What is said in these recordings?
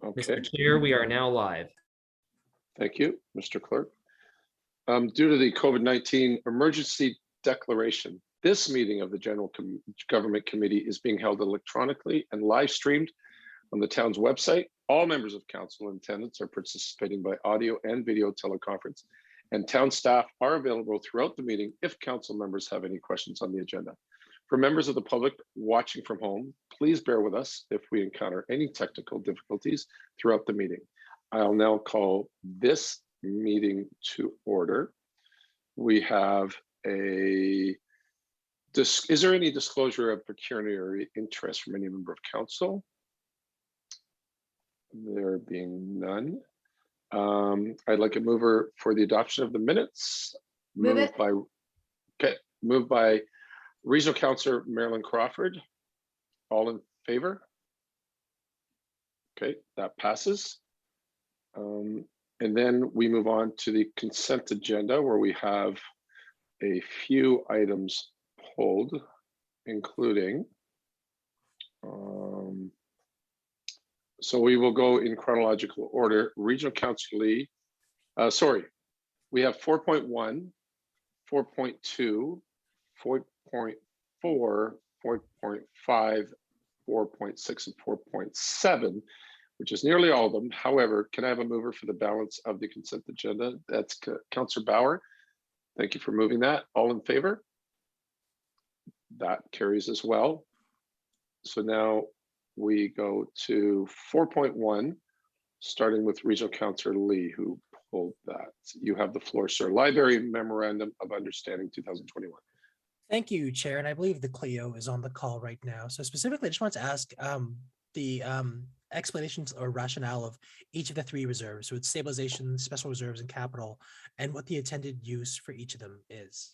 Okay, Mr. Chair, we are now live. thank you, Mr. Clerk. Due to the COVID-19 emergency declaration, this meeting of the General Government Committee is being held electronically and live streamed on the town's website. All members of council in attendance are participating by audio and video teleconference, and town staff are available throughout the meeting if council members have any questions on the agenda. For members of the public watching from home, please bear with us if we encounter any technical difficulties throughout the meeting. I'll now call this meeting to order. We have is there any disclosure of pecuniary interest from any member of council? There being none. I'd like a mover for the adoption of the minutes. Moved by Regional Councillor Marilyn Crawford. All in favor? Okay, that passes. And then we move on to the consent agenda, where we have a few items pulled, including, so we will go in chronological order. Regional Councillor Lee, we have 4.1, 4.2, 4.4, 4.5, 4.6, and 4.7, which is nearly all of them. However, can I have a mover for the balance of the consent agenda? That's Councillor Bauer. Thank you for moving that. All in favor? That carries as well. So now we go to 4.1, starting with Regional Councillor Lee, who pulled that. You have the floor, sir. Library Memorandum of Understanding 2021. Thank you, Chair. And I believe the Clio is on the call right now. So specifically, I just want to ask the explanations or rationale of each of the three reserves. So it's stabilization, special reserves, and capital, and what the intended use for each of them is.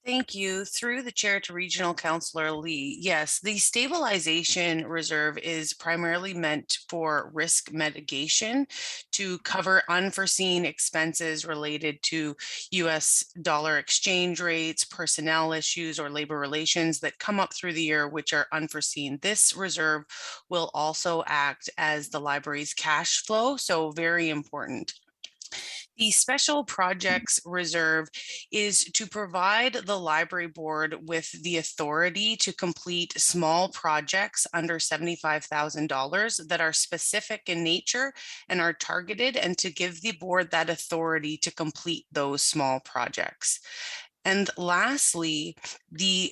Thank you. Through the chair to Regional Councillor Lee. Yes, the Stabilization Reserve is primarily meant for risk mitigation to cover unforeseen expenses related to US dollar exchange rates, personnel issues, or labor relations that come up through the year, which are unforeseen. This reserve will also act as the library's cash flow, so very important. The Special Projects Reserve is to provide the library board with the authority to complete small projects under $75,000 that are specific in nature and are targeted, and to give the board that authority to complete those small projects. And lastly, the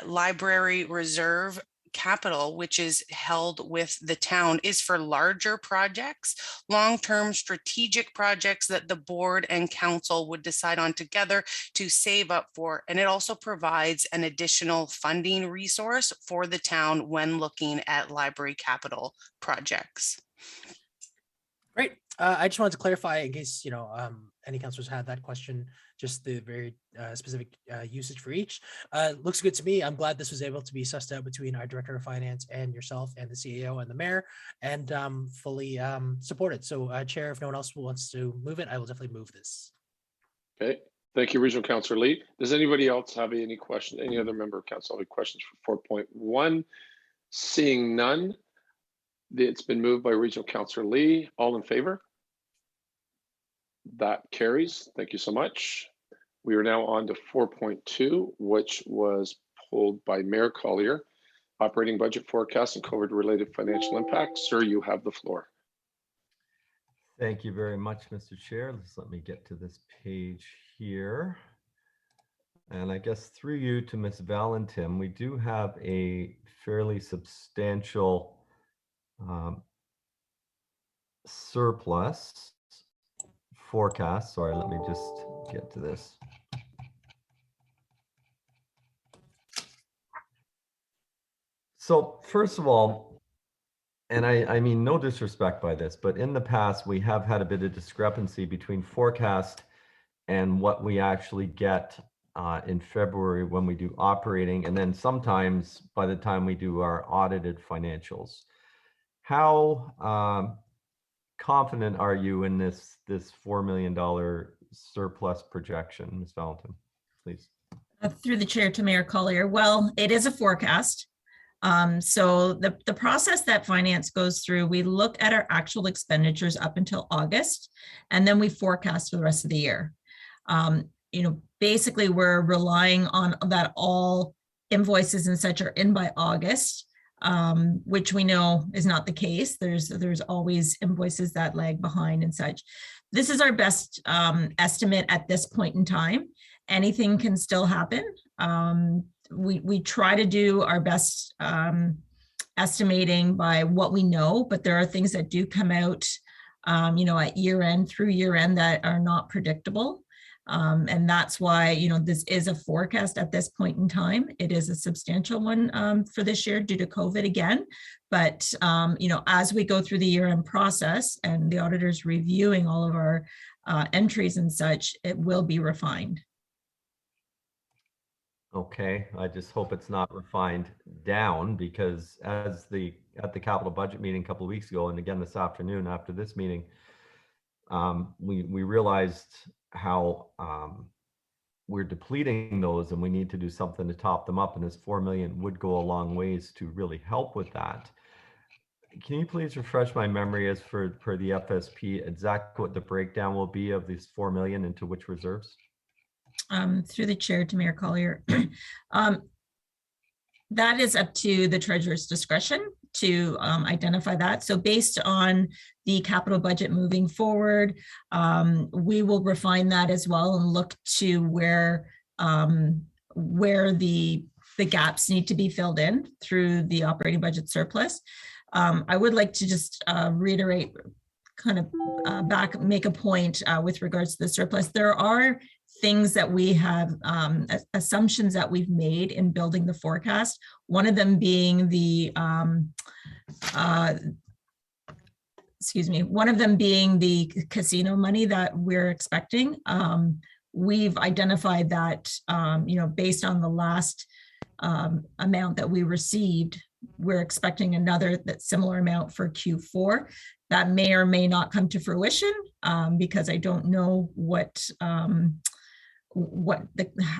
Library Reserve capital, which is held with the town, is for larger projects, long-term strategic projects that the board and council would decide on together to save up for. And it also provides an additional funding resource for the town when looking at library capital projects. Great. I just wanted to clarify in case, any councilors had that question, just the very specific usage for each. Looks good to me. I'm glad this was able to be sussed out between our Director of Finance and yourself and the CEO and the Mayor, and fully support it. So Chair, if no one else wants to move it, I will definitely move this. Okay. Thank you, Regional Councillor Lee. Does anybody else have any questions? Any other member of council have questions for 4.1? Seeing none, it's been moved by Regional Councillor Lee. All in favor? That carries. Thank you so much. We are now on to 4.2, which was pulled by Mayor Collier. Operating budget forecast and COVID-related financial impact. Sir, you have the floor. Thank you very much, Mr. Chair. Let me get to this page here. And I guess through you to Ms. Valentin, we do have a fairly substantial surplus forecast. Sorry, let me just get to this. So first of all, and I mean no disrespect by this, but in the past we have had a bit of discrepancy between forecast and what we actually get in February when we do operating, and then sometimes by the time we do our audited financials. How confident are you in this $4 million surplus projection, Ms. Valentin, please? Through the chair to Mayor Collier. Well, it is a forecast. So the process that finance goes through, we look at our actual expenditures up until August, and then we forecast for the rest of the year. Basically we're relying on that all invoices and such are in by August, which we know is not the case. There's always invoices that lag behind and such. This is our best estimate at this point in time. Anything can still happen. We try to do our best estimating by what we know, but there are things that do come out, at year end through year end that are not predictable. And that's why, this is a forecast at this point in time. It is a substantial one for this year due to COVID again. But, as we go through the year end process and the auditors reviewing all of our entries and such, it will be refined. Okay, I just hope it's not refined down, because at the capital budget meeting a couple of weeks ago, and again this afternoon after this meeting, we realized how we're depleting those, and we need to do something to top them up, and this 4 million would go a long ways to really help with that. Can you please refresh my memory as for the FSP exactly what the breakdown will be of these 4 million into which reserves? Through the chair to Mayor Collier. That is up to the treasurer's discretion to identify that. So based on the capital budget moving forward, we will refine that as well and look to where the gaps need to be filled in through the operating budget surplus. I would like to just reiterate, kind of make a point with regards to the surplus. There are things that we have, assumptions that we've made in building the forecast. One of them being the, casino money that we're expecting. We've identified that, based on the last amount that we received, we're expecting another similar amount for Q4. That may or may not come to fruition because I don't know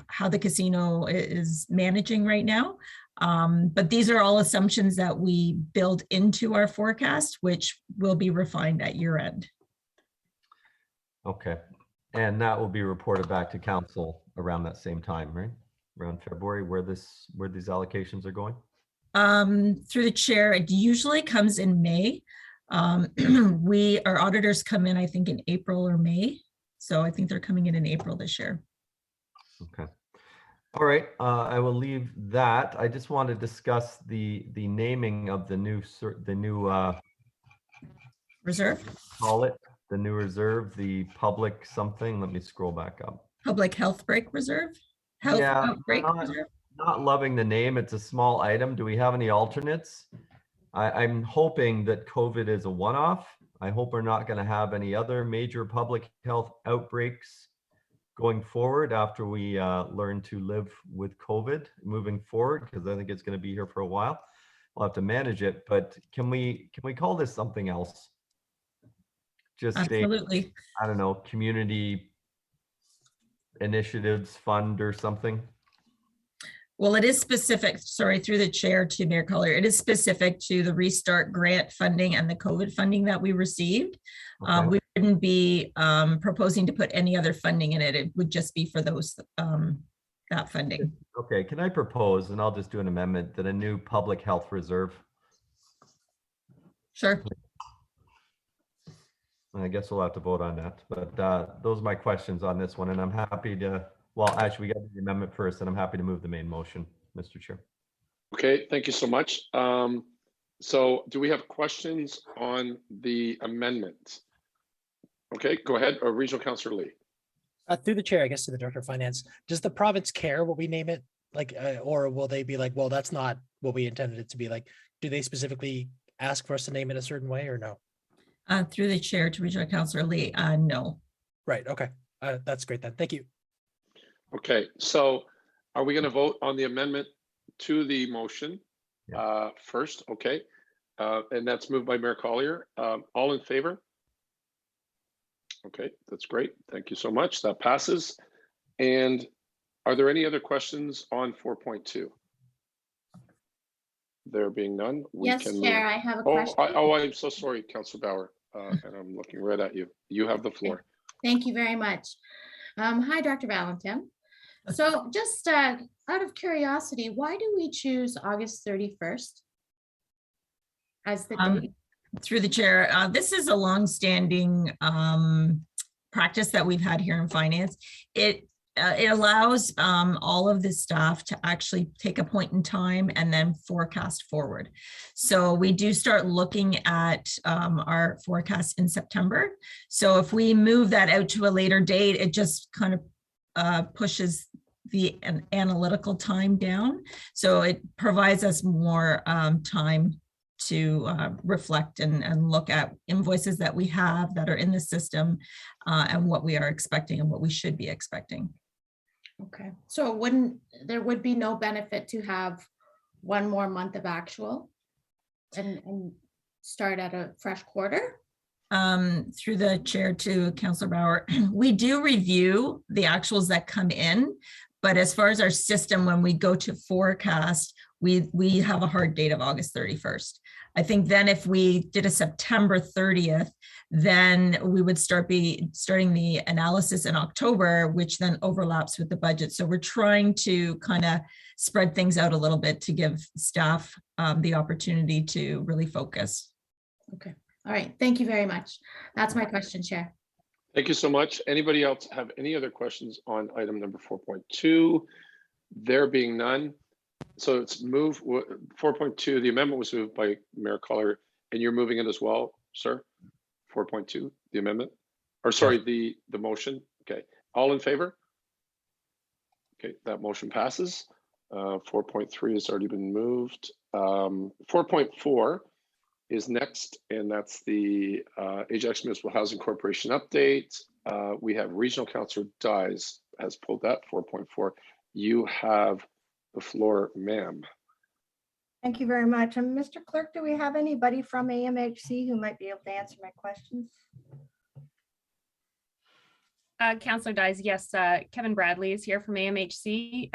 how the casino is managing right now. But these are all assumptions that we build into our forecast, which will be refined at year end. Okay. And that will be reported back to council around that same time, right? Around February, where these allocations are going? Through the chair, it usually comes in May. Our auditors come in, I think, in April or May. So I think they're coming in April this year. Okay. All right. I will leave that. I just want to discuss the naming of the new Reserve? Call it the new reserve, the public something. Let me scroll back up. Public Health Break Reserve? Health Outbreak Reserve? Not loving the name. It's a small item. Do we have any alternates? I'm hoping that COVID is a one-off. I hope we're not going to have any other major public health outbreaks going forward after we learn to live with COVID moving forward, because I think it's going to be here for a while. We'll have to manage it, but can we call this something else? Just absolutely. I don't know, community initiatives fund or something. Well, it is specific, sorry, through the chair to Mayor Collier, it is specific to the Restart grant funding and the COVID funding that we received. Okay. We wouldn't be proposing to put any other funding in it. It would just be for those, that funding. Okay, can I propose, and I'll just do an amendment, that a new public health reserve? Sure. I guess we'll have to vote on that, but those are my questions on this one, and I'm happy to, well, actually, we got the amendment first, and I'm happy to move the main motion, Mr. Chair. Okay, thank you so much. So do we have questions on the amendment? Okay, go ahead, Regional Councillor Lee. Through the chair, I guess, to the Director of Finance, does the province care what we name it? Like, or will they be like, well, that's not what we intended it to be? Like, do they specifically ask for us to name it a certain way or no? Through the chair to Regional Councillor Lee, no. Right, okay, that's great then, thank you. Okay, so are we going to vote on the amendment to the motion first? Okay, and that's moved by Mayor Collier. All in favor? Okay, that's great. Thank you so much. That passes. And are there any other questions on 4.2? There being none, we Yes, can Chair, move. I have a Oh, question. I'm so sorry, Councilor Bauer, and I'm looking right at you. You have the floor. Thank you very much. Hi, Dr. Valentin. So just out of curiosity, why do we choose August 31st as the date? Through the chair, this is a longstanding practice that we've had here in finance. It allows all of the staff to actually take a point in time and then forecast forward. So we do start looking at our forecast in September. So if we move that out to a later date, it just kind of pushes the analytical time down. So it provides us more time to reflect and look at invoices that we have that are in the system and what we are expecting and what we should be expecting. Okay, so there would be no benefit to have one more month of actual and start at a fresh quarter? Through the chair to Councilor Bauer, we do review the actuals that come in, but as far as our system, when we go to forecast, we have a hard date of August 31st. I think then if we did a September 30th, then we would starting the analysis in October, which then overlaps with the budget. So we're trying to kind of spread things out a little bit to give staff the opportunity to really focus. Okay, all right, thank you very much. That's my question, Chair. Thank you so much. Anybody else have any other questions on item number 4.2? There being none. So it's moved 4.2. The amendment was moved by Mayor Collier, and you're moving it as well, sir? 4.2, the amendment, or sorry, the motion. Okay, all in favor? Okay, that motion passes. 4.3 has already been moved. 4.4 is next, and that's the Ajax Municipal Housing Corporation update. We have Regional Councillor Dyes has pulled that 4.4. You have the floor, ma'am. Thank you very much. And Mr. Clerk, do we have anybody from AMHC who might be able to answer my questions? Councillor Dyes, yes, Kevin Bradley is here from AMHC,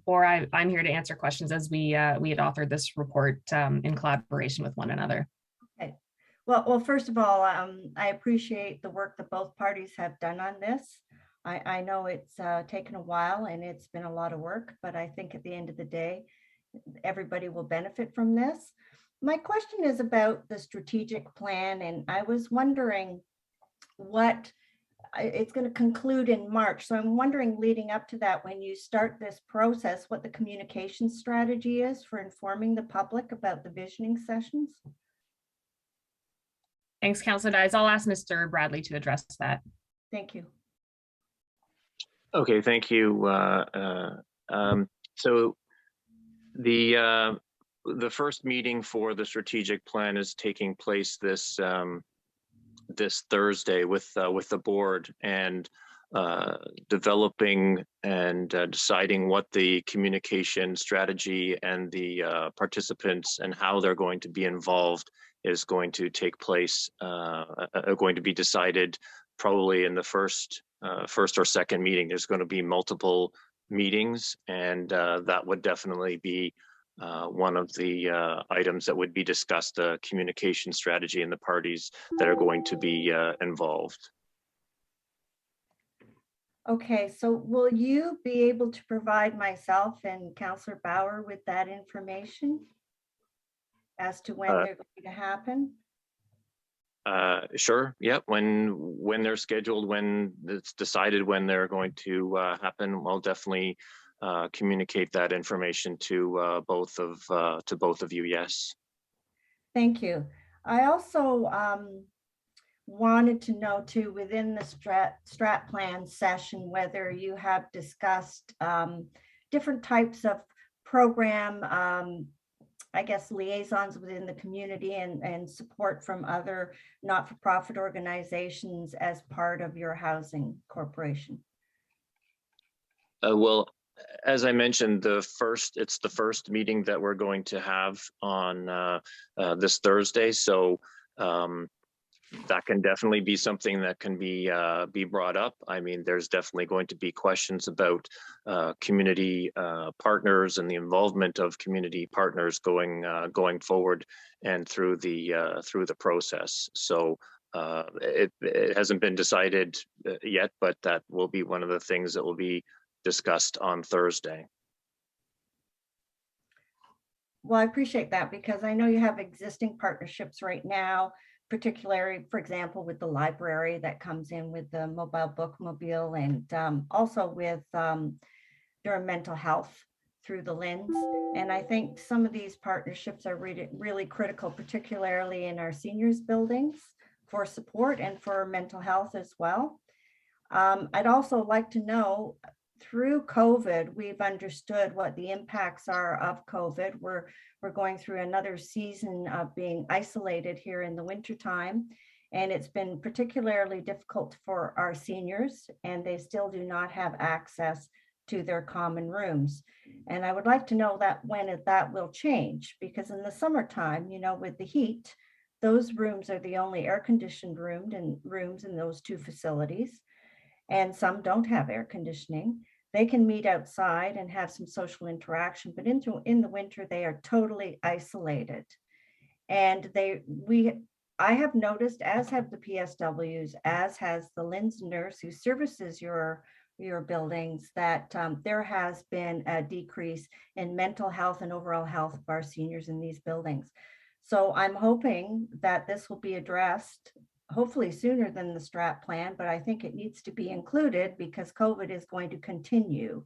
or I'm here to answer questions as we had authored this report in collaboration with one another. Okay. Well, first of all, I appreciate the work that both parties have done on this. I know it's taken a while and it's been a lot of work, but I think at the end of the day, everybody will benefit from this. My question is about the strategic plan, and I was wondering what it's going to conclude in March. So I'm wondering, leading up to that, when you start this process, what the communication strategy is for informing the public about the visioning sessions? Thanks, Councillor Dyes. I'll ask Mr. Bradley to address that. Thank you. Okay, thank you. So the first meeting for the strategic plan is taking place this this Thursday with the board, and developing and deciding what the communication strategy and the participants and how they're going to be involved is going to take place, going to be decided probably in the first or second meeting. There's going to be multiple meetings, and that would definitely be one of the items that would be discussed, the communication strategy and the parties that are going to be involved. Okay, so will you be able to provide myself and Councillor Bauer with that information as to when they're going to happen? Sure. Yeah. When they're scheduled, when it's decided when they're going to happen, I'll definitely communicate that information to both of you. Yes. Thank you. I also wanted to know too, within the strat plan session, whether you have discussed different types of program, I guess, liaisons within the community and support from other not-for-profit organizations as part of your housing corporation. Well, as I mentioned, it's the first meeting that we're going to have on this Thursday. So that can definitely be something that can be brought up. I mean, there's definitely going to be questions about community partners and the involvement of community partners going forward and through the process. So it hasn't been decided yet, but that will be one of the things that will be discussed on Thursday. Well, I appreciate that because I know you have existing partnerships right now, particularly, for example, with the library that comes in with the mobile bookmobile, and also with their mental health through the lens. And I think some of these partnerships are really critical, particularly in our seniors buildings for support and for mental health as well. I'd also like to know, through COVID, we've understood what the impacts are of COVID. We're going through another season of being isolated here in the wintertime, and it's been particularly difficult for our seniors, and they still do not have access to their common rooms. And I would like to know that when that will change, because in the summertime, you know, with the heat, those rooms are the only air-conditioned rooms in those two facilities, and some don't have air conditioning. They can meet outside and have some social interaction, but in the winter, they are totally isolated. And I have noticed, as have the PSWs, as has the LINS nurse who services your buildings, that there has been a decrease in mental health and overall health of our seniors in these buildings. So I'm hoping that this will be addressed hopefully sooner than the strat plan, but I think it needs to be included because COVID is going to continue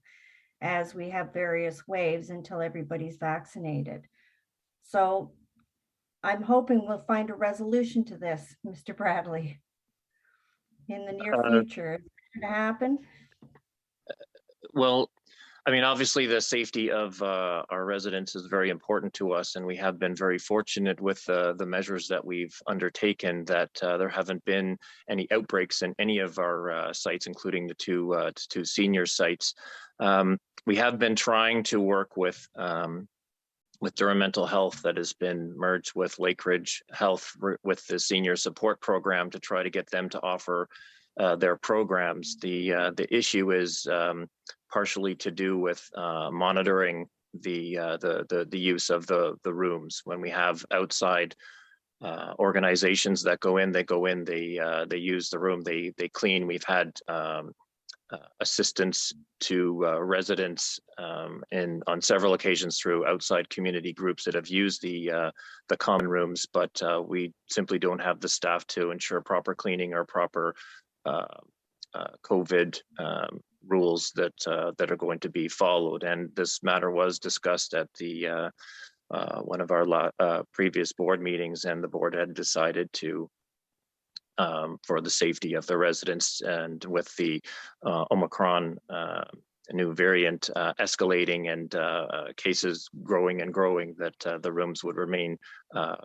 as we have various waves until everybody's vaccinated. So I'm hoping we'll find a resolution to this, Mr. Bradley, in the near future. Is it going to happen? Well, I mean, obviously the safety of our residents is very important to us, and we have been very fortunate with the measures that we've undertaken that there haven't been any outbreaks in any of our sites, including the two senior sites. We have been trying to work with Durham Mental Health that has been merged with Lakeridge Health with the senior support program to try to get them to offer their programs. The issue is partially to do with monitoring the use of the rooms. When we have outside organizations that go in, they use the room, they clean. We've had assistance to residents on several occasions through outside community groups that have used the common rooms, but we simply don't have the staff to ensure proper cleaning or proper COVID rules that are going to be followed. And this matter was discussed at the one of our previous board meetings, and the board had decided to, for the safety of the residents and with the Omicron new variant escalating and cases growing and growing, that the rooms would remain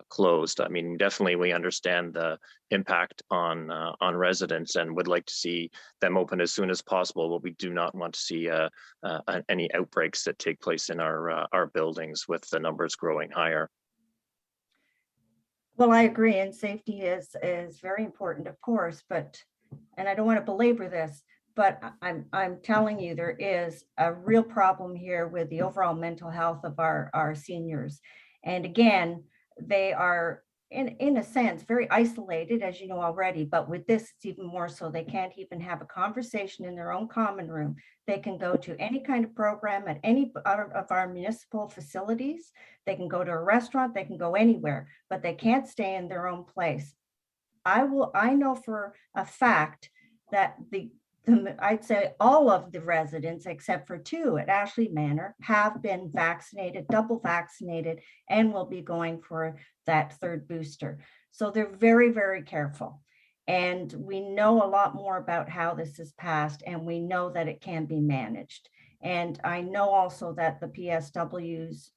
closed. I mean, definitely we understand the impact on residents and would like to see them open as soon as possible, but we do not want to see any outbreaks that take place in our buildings with the numbers growing higher. Well, I agree, and safety is very important, of course, and I don't want to belabor this, but I'm telling you, there is a real problem here with the overall mental health of our seniors. And again, they are in a sense very isolated, as you know already, but with this, it's even more so. They can't even have a conversation in their own common room. They can go to any kind of program at any of our municipal facilities. They can go to a restaurant, they can go anywhere, but they can't stay in their own place. I know for a fact that I'd say all of the residents, except for 2 at Ashley Manor, have been vaccinated, double vaccinated, and will be going for that 3rd booster. So they're very, very careful. And we know a lot more about how this is passed, and we know that it can be managed. And I know also that the PSWs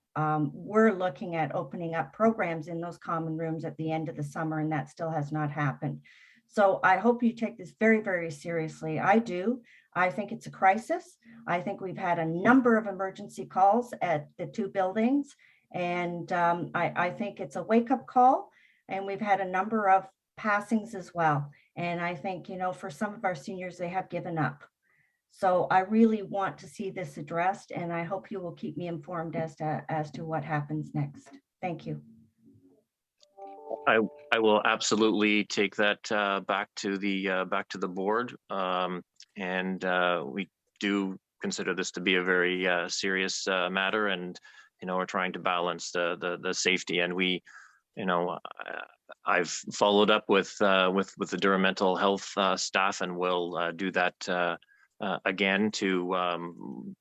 were looking at opening up programs in those common rooms at the end of the summer, and that still has not happened. So I hope you take this very, very seriously. I do. I think it's a crisis. I think we've had a number of emergency calls at the 2 buildings, and I think it's a wake-up call. And we've had a number of passings as well. And I think, you know, for some of our seniors, they have given up. So I really want to see this addressed, and I hope you will keep me informed as to what happens next. Thank you. I will absolutely take that back to the board, and we do consider this to be a very serious matter, and you know, we're trying to balance the safety, and we, you know, I've followed up with the Durham mental health staff, and will do that again to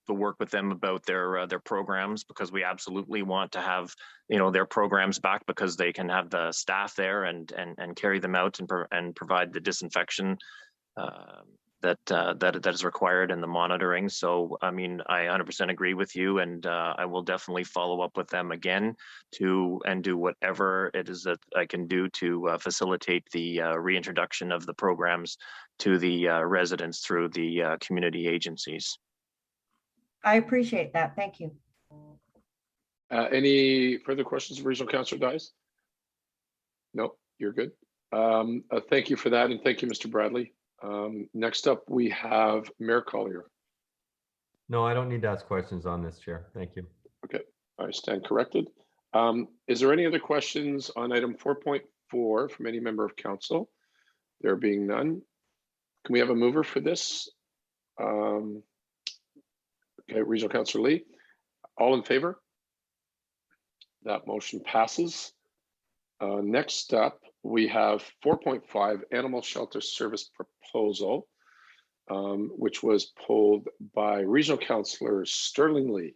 work with them about their programs, because we absolutely want to have, you know, their programs back, because they can have the staff there and carry them out and provide the disinfection that is required and the monitoring. So I mean, I 100% agree with you, and I will definitely follow up with them again do whatever it is that I can do to facilitate the reintroduction of the programs to the residents through the community agencies. I appreciate that. Thank you. Any further questions of Regional Councillor Dice? No, you're good. Thank you for that, and thank you, Mr. Bradley. Next up, we have Mayor Collier. No, I don't need to ask questions on this, Chair. Thank you. Okay, I stand corrected. Is there any other questions on item 4.4 from any member of council? There being none, can we have a mover for this? Okay, Regional Councillor Lee. All in favor? That motion passes. Next up, we have 4.5 Animal Shelter Service Proposal, which was pulled by Regional Councillor Sterling Lee.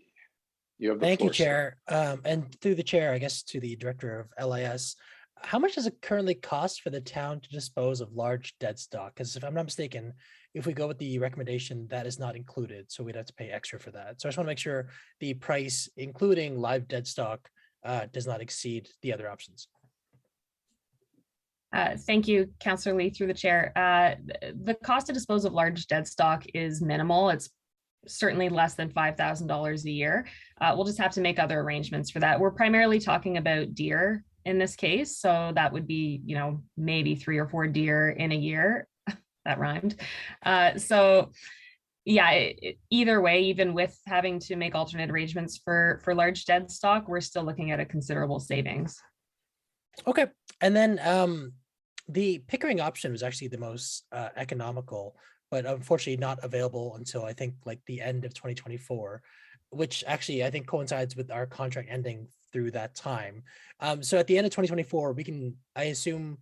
You have the Thank floor, you, Chair. And through the chair, I guess, to the Director of LIS, how much does it currently cost for the town to dispose of large dead stock? Because if I'm not mistaken, if we go with the recommendation, that is not included, so we'd have to pay extra for that. So I just want to make sure the price, including live dead stock, does not exceed the other options. Thank you, Councillor Lee, through the chair. The cost to dispose of large dead stock is minimal. It's certainly less than $5,000 a year. We'll just have to make other arrangements for that. We're primarily talking about deer in this case. So that would be, you know, maybe 3 or 4 deer in a year. That rhymed. So yeah, either way, even with having to make alternate arrangements for large dead stock, we're still looking at a considerable savings. Okay. And then the Pickering option was actually the most economical, but unfortunately not available until I think like the end of 2024, which actually I think coincides with our contract ending through that time. So at the end of 2024, we can, I assume,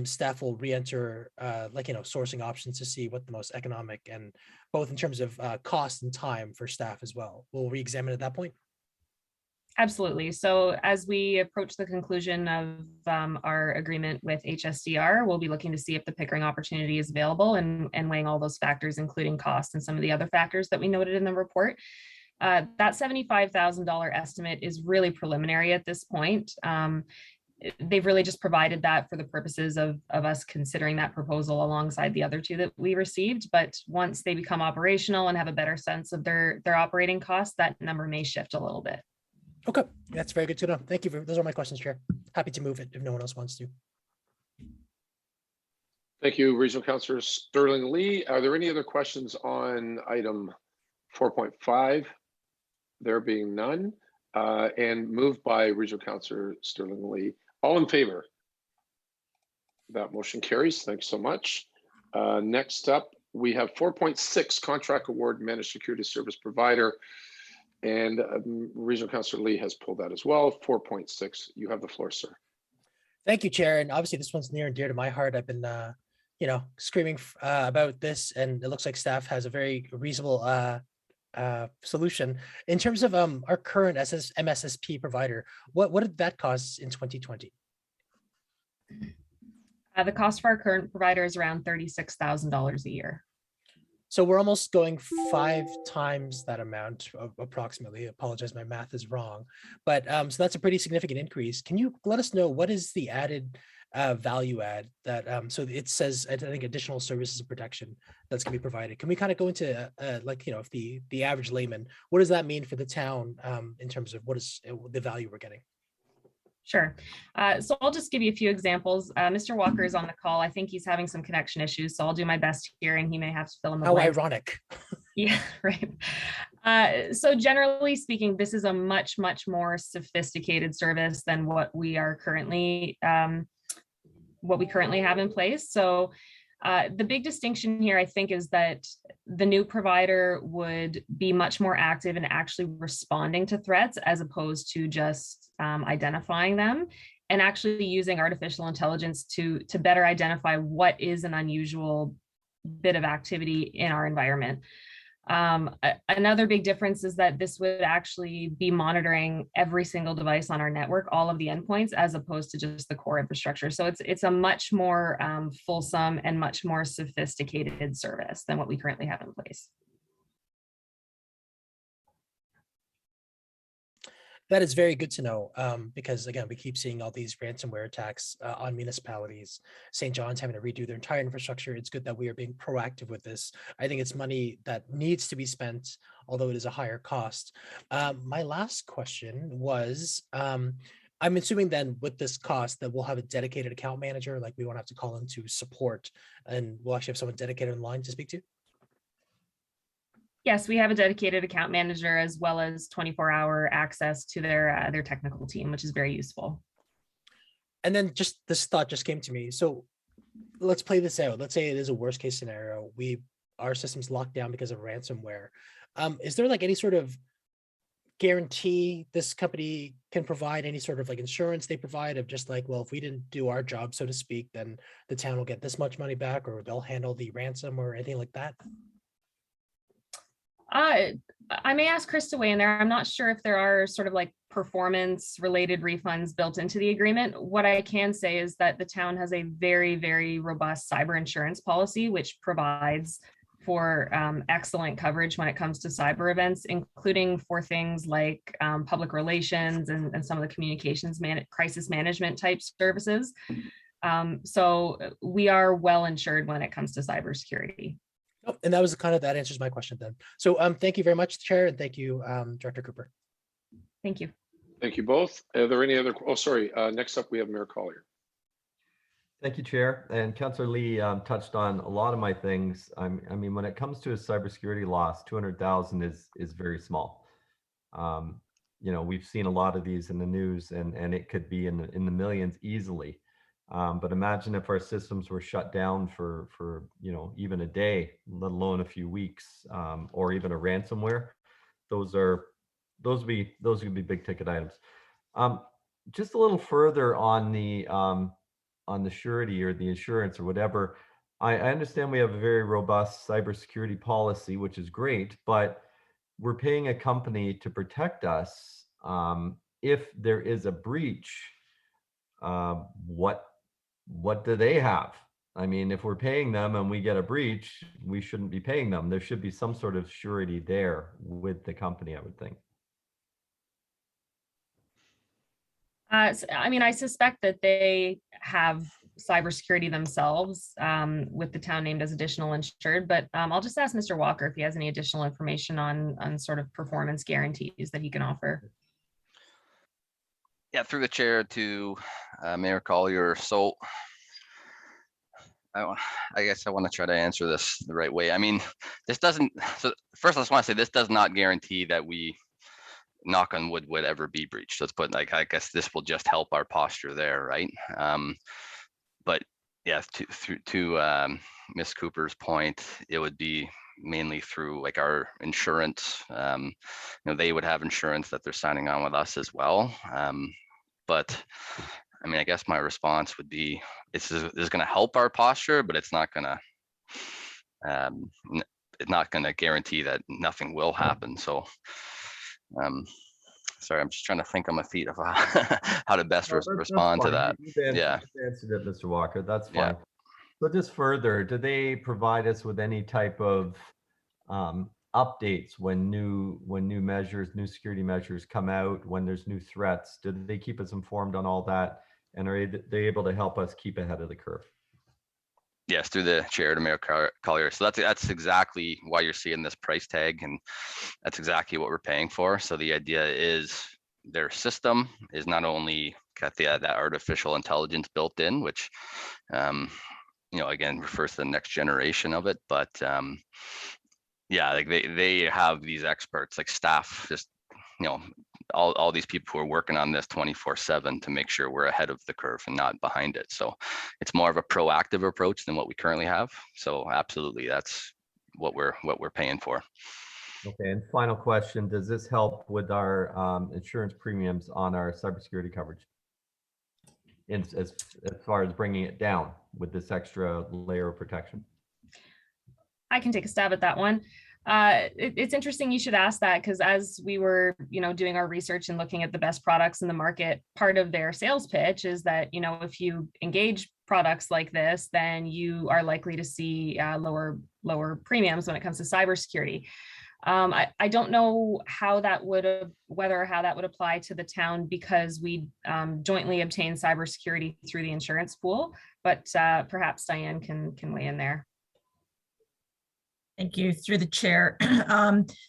staff will re-enter like, you know, sourcing options to see what the most economic, and both in terms of cost and time for staff as well. We'll re-examine at that point. Absolutely. So as we approach the conclusion of our agreement with HSDR, we'll be looking to see if the Pickering opportunity is available, and weighing all those factors, including cost and some of the other factors that we noted in the report. That $75,000 estimate is really preliminary at this point. They've really just provided that for the purposes of us considering that proposal alongside the other 2 that we received. But once they become operational and have a better sense of their operating costs, that number may shift a little bit. Okay, that's very good to know. Thank you. Those are my questions, Chair. Happy to move it if no one else wants to. Thank you, Regional Councillor Sterling Lee. Are there any other questions on item 4.5? There being none, and moved by Regional Councillor Sterling Lee. All in favor? That motion carries. Thanks so much. Next up, we have 4.6 Contract Award Managed Security Service Provider. And Regional Councillor Lee has pulled that as well. 4.6, you have the floor, sir. Thank you, Chair. And obviously this one's near and dear to my heart. I've been, you know, screaming about this, and it looks like staff has a very reasonable solution. In terms of our current MSSP provider, what did that cost in 2020? The cost for our current provider is around $36,000 a year. So we're almost going 5 times that amount, approximately. I apologize, my math is wrong. But so that's a pretty significant increase. Can you let us know what is the added value add that, so it says, I think, additional services and protection that's going to be provided. Can we kind of go into like, you know, if the average layman, what does that mean for the town in terms of what is the value we're getting? Sure. So I'll just give you a few examples. Mr. Walker is on the call. I think he's having some connection issues, so I'll do my best here and he may have to fill in the How blanks. ironic. Yeah, right. So generally speaking, this is a much more sophisticated service than what we currently have in place. So the big distinction here, I think, is that the new provider would be much more active in actually responding to threats as opposed to just identifying them, and actually using artificial intelligence to better identify what is an unusual bit of activity in our environment. Another big difference is that this would actually be monitoring every single device on our network, all of the endpoints, as opposed to just the core infrastructure. So it's a much more fulsome and much more sophisticated service than what we currently have in place. That is very good to know, because again, we keep seeing all these ransomware attacks on municipalities. St. John's having to redo their entire infrastructure. It's good that we are being proactive with this. I think it's money that needs to be spent, although it is a higher cost. My last question was, I'm assuming then with this cost that we'll have a dedicated account manager, like we won't have to call in to support, and we'll actually have someone dedicated online to speak to. Yes, we have a dedicated account manager as well as 24-hour access to their technical team, which is very useful. And then just this thought just came to me. So let's play this out. Let's say it is a worst case scenario. Our system's locked down because of ransomware. Is there like any sort of guarantee this company can provide, any sort of like insurance they provide of just like, well, if we didn't do our job, so to speak, then the town will get this much money back, or they'll handle the ransom or anything like that? I may ask Chris to weigh in there. I'm not sure if there are sort of like performance related refunds built into the agreement. What I can say is that the town has a very robust cyber insurance policy, which provides for excellent coverage when it comes to cyber events, including for things like public relations and some of the communications crisis management type services. So we are well insured when it comes to cybersecurity. Oh, and that was that answers my question then. So thank you very much, Chair, and thank you, Director Cooper. Thank you. Thank you both. Are there any other? Oh, sorry. Next up, we have Mayor Collier. Thank you, Chair. And Councillor Lee touched on a lot of my things. I mean, when it comes to a cybersecurity loss, 200,000 is very small. You know, we've seen a lot of these in the news, and it could be in the millions easily. But imagine if our systems were shut down for even a day, let alone a few weeks, or even a ransomware. Those would be big ticket items. Just a little further on the surety or the insurance or whatever. I understand we have a very robust cybersecurity policy, which is great, but we're paying a company to protect us. If there is a breach, what do they have? I mean, if we're paying them and we get a breach, we shouldn't be paying them. There should be some sort of surety there with the company, I would think. I mean, I suspect that they have cybersecurity themselves, with the town named as additional insured, but I'll just ask Mr. Walker if he has any additional information on sort of performance guarantees that he can offer. Yeah, through the chair to Mayor Collier. So I guess I want to try to answer this the right way. I mean, this doesn't, so first I just want to say this does not guarantee that we, knock on wood, would ever be breached. Let's put, like, I guess this will just help our posture there, right? But yeah, to Ms. Cooper's point, it would be mainly through like our insurance. They would have insurance that they're signing on with us as well. But I mean, I guess my response would be, it's going to help our posture, but it's not going to guarantee that nothing will happen. So, sorry, I'm just trying to think on my feet of how to best respond to that. Yeah, you answered it, Mr. Walker. That's fine. Yeah. So just further, do they provide us with any type of updates when new measures, new security measures come out, when there's new threats? Do they keep us informed on all that, and are they able to help us keep ahead of the curve? Yes, through the chair to Mayor Collier. So that's exactly why you're seeing this price tag, and that's exactly what we're paying for. So the idea is their system is not only got that artificial intelligence built in, which again refers to the next generation of it. But yeah, like they have these experts, like staff, just all these people who are working on this 24/7 to make sure we're ahead of the curve and not behind it. So it's more of a proactive approach than what we currently have. So absolutely, that's what we're paying for. Okay, and final question, does this help with our insurance premiums on our cybersecurity coverage? As far as bringing it down with this extra layer of protection? I can take a stab at that one. It's interesting you should ask that, because as we were, doing our research and looking at the best products in the market, part of their sales pitch is that, if you engage products like this, then you are likely to see lower premiums when it comes to cybersecurity. I don't know how that would apply to the town, because we jointly obtain cybersecurity through the insurance pool, but perhaps Diane can weigh in there. Thank you, through the chair.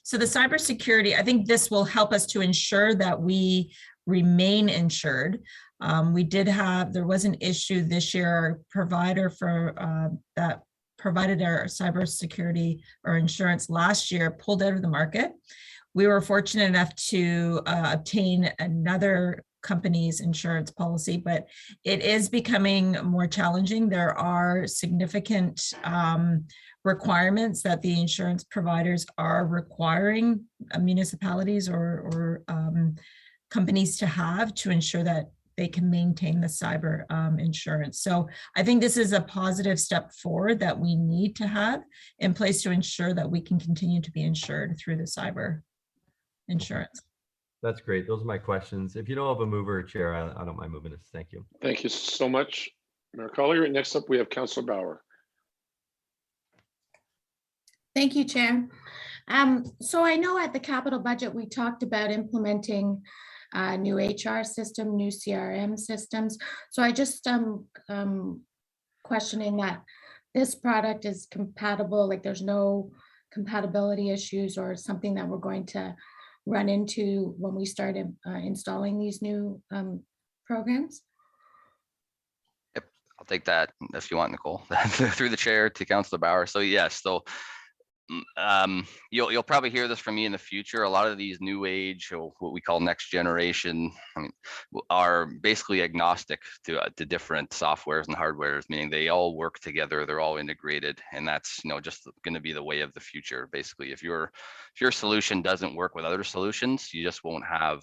So the cybersecurity, I think this will help us to ensure that we remain insured. There was an issue this year. Our provider that provided our cybersecurity or insurance last year pulled out of the market. We were fortunate enough to obtain another company's insurance policy, but it is becoming more challenging. There are significant requirements that the insurance providers are requiring municipalities or companies to have to ensure that they can maintain the cyber insurance. So I think this is a positive step forward that we need to have in place to ensure that we can continue to be insured through the cyber insurance. That's great. Those are my questions. If you don't have a mover or chair, I don't mind moving this. Thank you. Thank you so much, Mayor Collier. Next up, we have Councilor Bauer. Thank you, Chair. So I know at the capital budget, we talked about implementing a new HR system, new CRM systems. So I just questioning that this product is compatible, like there's no compatibility issues or something that we're going to run into when we started installing these new programs? Yep, I'll take that if you want, Nicole. Through the chair to Councilor Bauer. So yes, so you'll probably hear this from me in the future. A lot of these new age, or what we call next generation, are basically agnostic to different softwares and hardwares, meaning they all work together, they're all integrated, and that's just going to be the way of the future. Basically, if your solution doesn't work with other solutions, you just won't have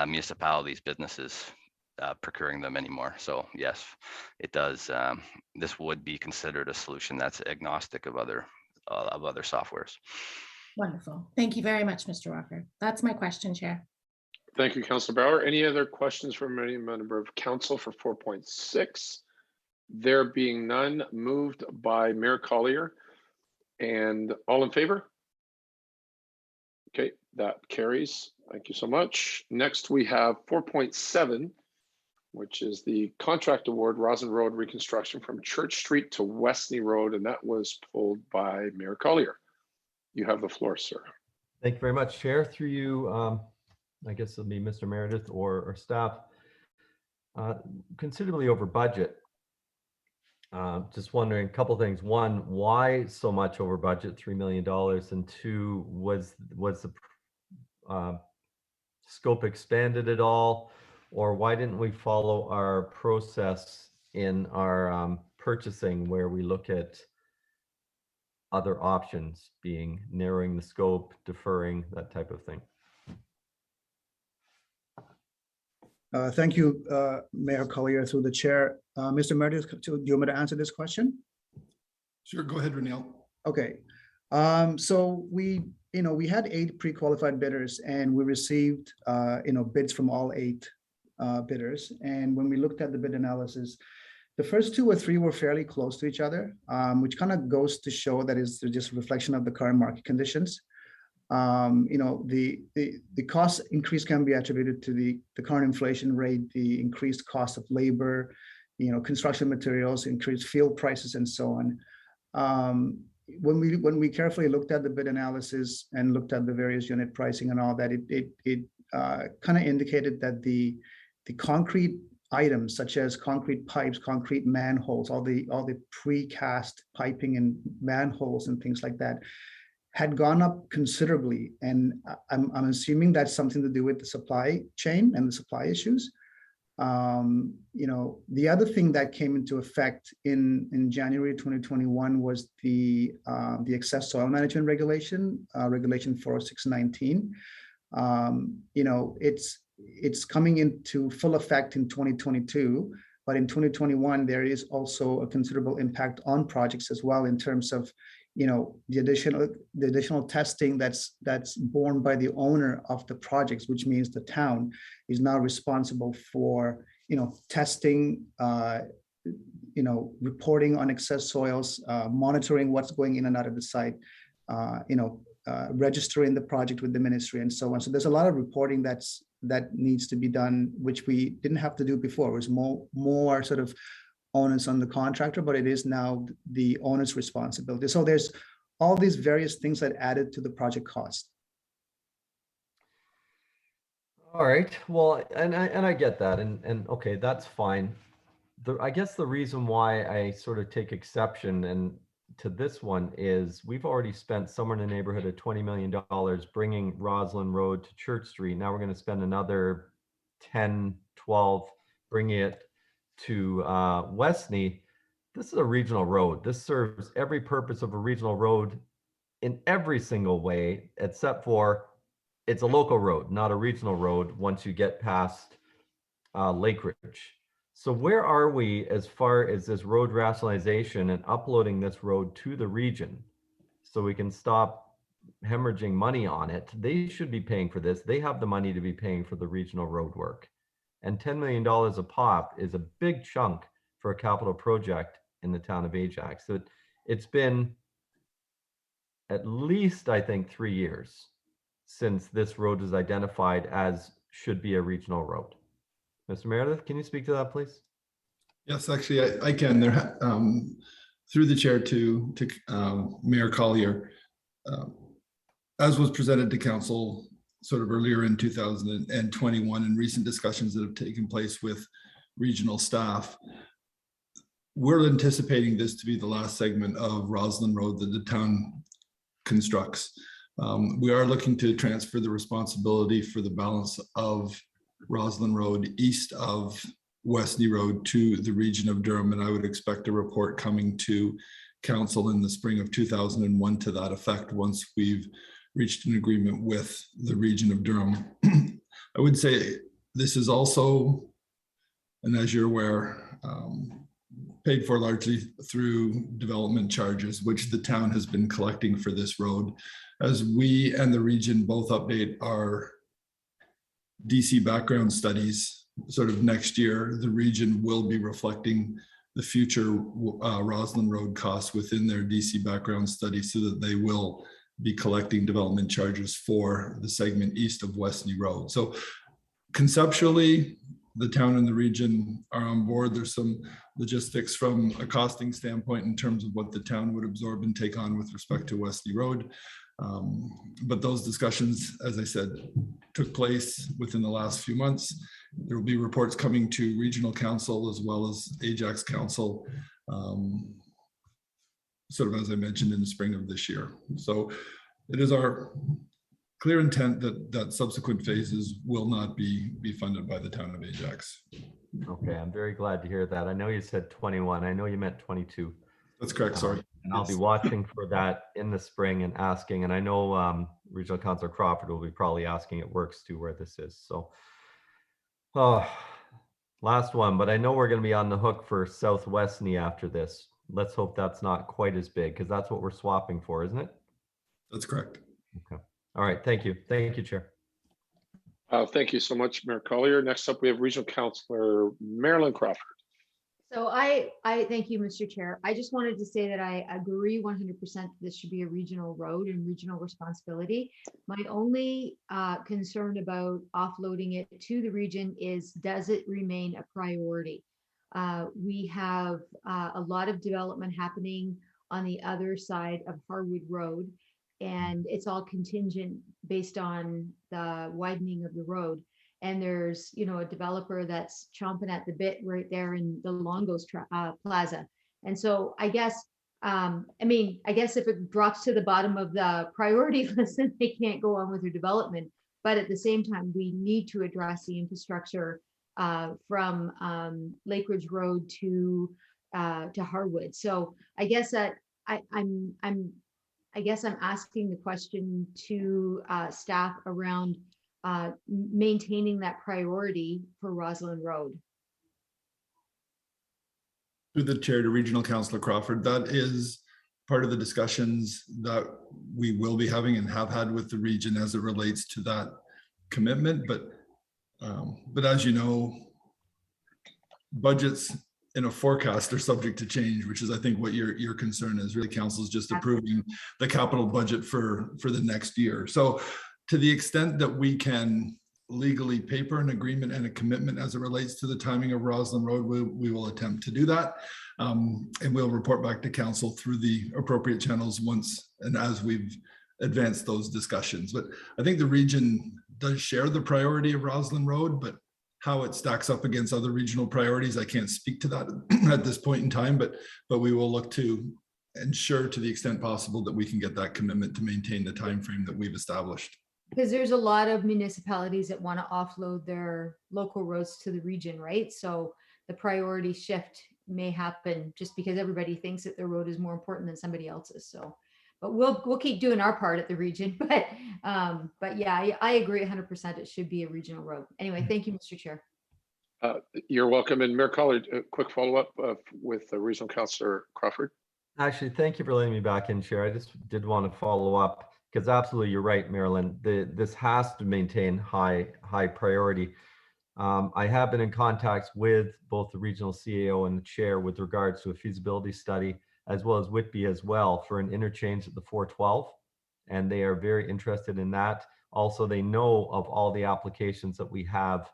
municipalities, businesses procuring them anymore. So yes, it does. This would be considered a solution that's agnostic of other softwares. Wonderful. Thank you very much, Mr. Walker. That's my question, Chair. Thank you, Councilor Bauer. Any other questions from any member of council for 4.6? There being none, moved by Mayor Collier. And all in favor? Okay, that carries. Thank you so much. Next, we have 4.7, which is the contract award Rosin Road reconstruction from Church Street to Westney Road, and that was pulled by Mayor Collier. You have the floor, sir. Thank you very much, Chair. Through you, I guess it'll be Mr. Meredith or staff. Considerably over budget. Just wondering a couple things. One, why so much over budget, $3 million? And two, was the scope expanded at all? Or why didn't we follow our process in our purchasing, where we look at other options, being narrowing the scope, deferring, that type of thing? Thank you, Mayor Collier, through the chair. Mr. Meredith, do you want me to answer this question? Sure, go ahead, Renelle. Okay, so we had 8 pre-qualified bidders, and we received bids from all 8 bidders. And when we looked at the bid analysis, the first 2 or 3 were fairly close to each other, which kind of goes to show that is just a reflection of the current market conditions. The cost increase can be attributed to the current inflation rate, the increased cost of labor, construction materials, increased fuel prices, and so on. When we carefully looked at the bid analysis and looked at the various unit pricing and all that, it kind of indicated that the concrete items such as concrete pipes, concrete manholes, all the precast piping and manholes and things like that had gone up considerably. And I'm assuming that's something to do with the supply chain and the supply issues. The other thing that came into effect in January 2021 was the excess soil management regulation, regulation 40619. It's coming into full effect in 2022, but in 2021 there is also a considerable impact on projects as well in terms of the additional testing that's borne by the owner of the projects, which means the town is now responsible for testing, reporting on excess soils, monitoring what's going in and out of the site, registering the project with the ministry and so on. So there's a lot of reporting that needs to be done, which we didn't have to do before. It was more sort of onus on the contractor, but it is now the owner's responsibility. So there's all these various things that added to the project cost. All right, well, and I get that, and okay, that's fine. I guess the reason why I sort of take exception to this one is we've already spent somewhere in the neighborhood of $20 million bringing Roslyn Road to Church Street. Now we're going to spend another 10, 12 bringing it to Westney. This is a regional road. This serves every purpose of a regional road in every single way, except for it's a local road, not a regional road once you get past Lake Ridge. So where are we as far as this road rationalization and uploading this road to the region so we can stop hemorrhaging money on it? They should be paying for this. They have the money to be paying for the regional road work. And $10 million a pop is a big chunk for a capital project in the town of Ajax. So it's been at least, I think, 3 years since this road is identified as should be a regional road. Mr. Meredith, can you speak to that, please? Yes, actually, I can. There, through the chair to Mayor Collier, as was presented to council sort of earlier in 2021 in recent discussions that have taken place with regional staff, we're anticipating this to be the last segment of Roslyn Road that the town constructs. We are looking to transfer the responsibility for the balance of Roslyn Road east of Westney Road to the region of Durham, and I would expect a report coming to council in the spring of 2001 to that effect once we've reached an agreement with the region of Durham. I would say this is also, and as you're aware, paid for largely through development charges, which the town has been collecting for this road. As we and the region both update our DC background studies sort of next year, the region will be reflecting the future Roslyn Road costs within their DC background study so that they will be collecting development charges for the segment east of Westney Road. So conceptually, the town and the region are on board. There's some logistics from a costing standpoint in terms of what the town would absorb and take on with respect to Westney Road. But those discussions, as I said, took place within the last few months. There will be reports coming to regional council as well as Ajax council, sort of as I mentioned in the spring of this year. So it is our clear intent that subsequent phases will not be funded by the town of Ajax. Okay, I'm very glad to hear that. I know you said 21. I know you meant 22. That's correct, sorry. And I'll be watching for that in the spring and asking, and I know Regional Councillor Crawford will be probably asking at Works too where this is. So, last one, but I know we're going to be on the hook for South Westney after this. Let's hope that's not quite as big because that's what we're swapping for, isn't it? That's correct. Okay. All right. Thank you. Thank you, Chair. Thank you so much, Mayor Collier. Next up, we have Regional Councillor Marilyn Crawford. So I thank you, Mr. Chair. I just wanted to say that I agree 100% this should be a regional road and regional responsibility. My only concern about offloading it to the region is, does it remain a priority? We have a lot of development happening on the other side of Harwood Road, and it's all contingent based on the widening of the road. and there's, you know, a developer that's chomping at the bit right there in the Longos Plaza. And so I guess, I mean, I guess if it drops to the bottom of the priority list, then they can't go on with their development. But at the same time, we need to address the infrastructure from Lake Ridge Road to Harwood. So I guess that I'm asking the question to staff around maintaining that priority for Roslyn Road. Through the chair to Regional Councillor Crawford, that is part of the discussions that we will be having and have had with the region as it relates to that commitment. But as you know, budgets in a forecast are subject to change, which is, I think, what your concern is. Really, council is just approving the capital budget for the next year. So to the extent that we can legally paper an agreement and a commitment as it relates to the timing of Roslyn Road, we will attempt to do that. And we'll report back to council through the appropriate channels once and as we've advanced those discussions. But I think the region does share the priority of Roslyn Road, but how it stacks up against other regional priorities, I can't speak to that at this point in time, but we will look to ensure to the extent possible that we can get that commitment to maintain the time frame that we've established. Because there's a lot of municipalities that want to offload their local roads to the region, right? So the priority shift may happen just because everybody thinks that their road is more important than somebody else's. So, but we'll keep doing our part at the region. But yeah, I agree 100%. It should be a regional road. Anyway, thank you, Mr. Chair. You're welcome. And Mayor Collier, a quick follow-up with Regional Councillor Crawford. Actually, thank you for letting me back in, Chair. I just did want to follow up because absolutely you're right, Marilyn. This has to maintain high priority. I have been in contact with both the regional CAO and the chair with regards to a feasibility study, as well as Whitby as well, for an interchange at the 412. And they are very interested in that. Also, they know of all the applications that we have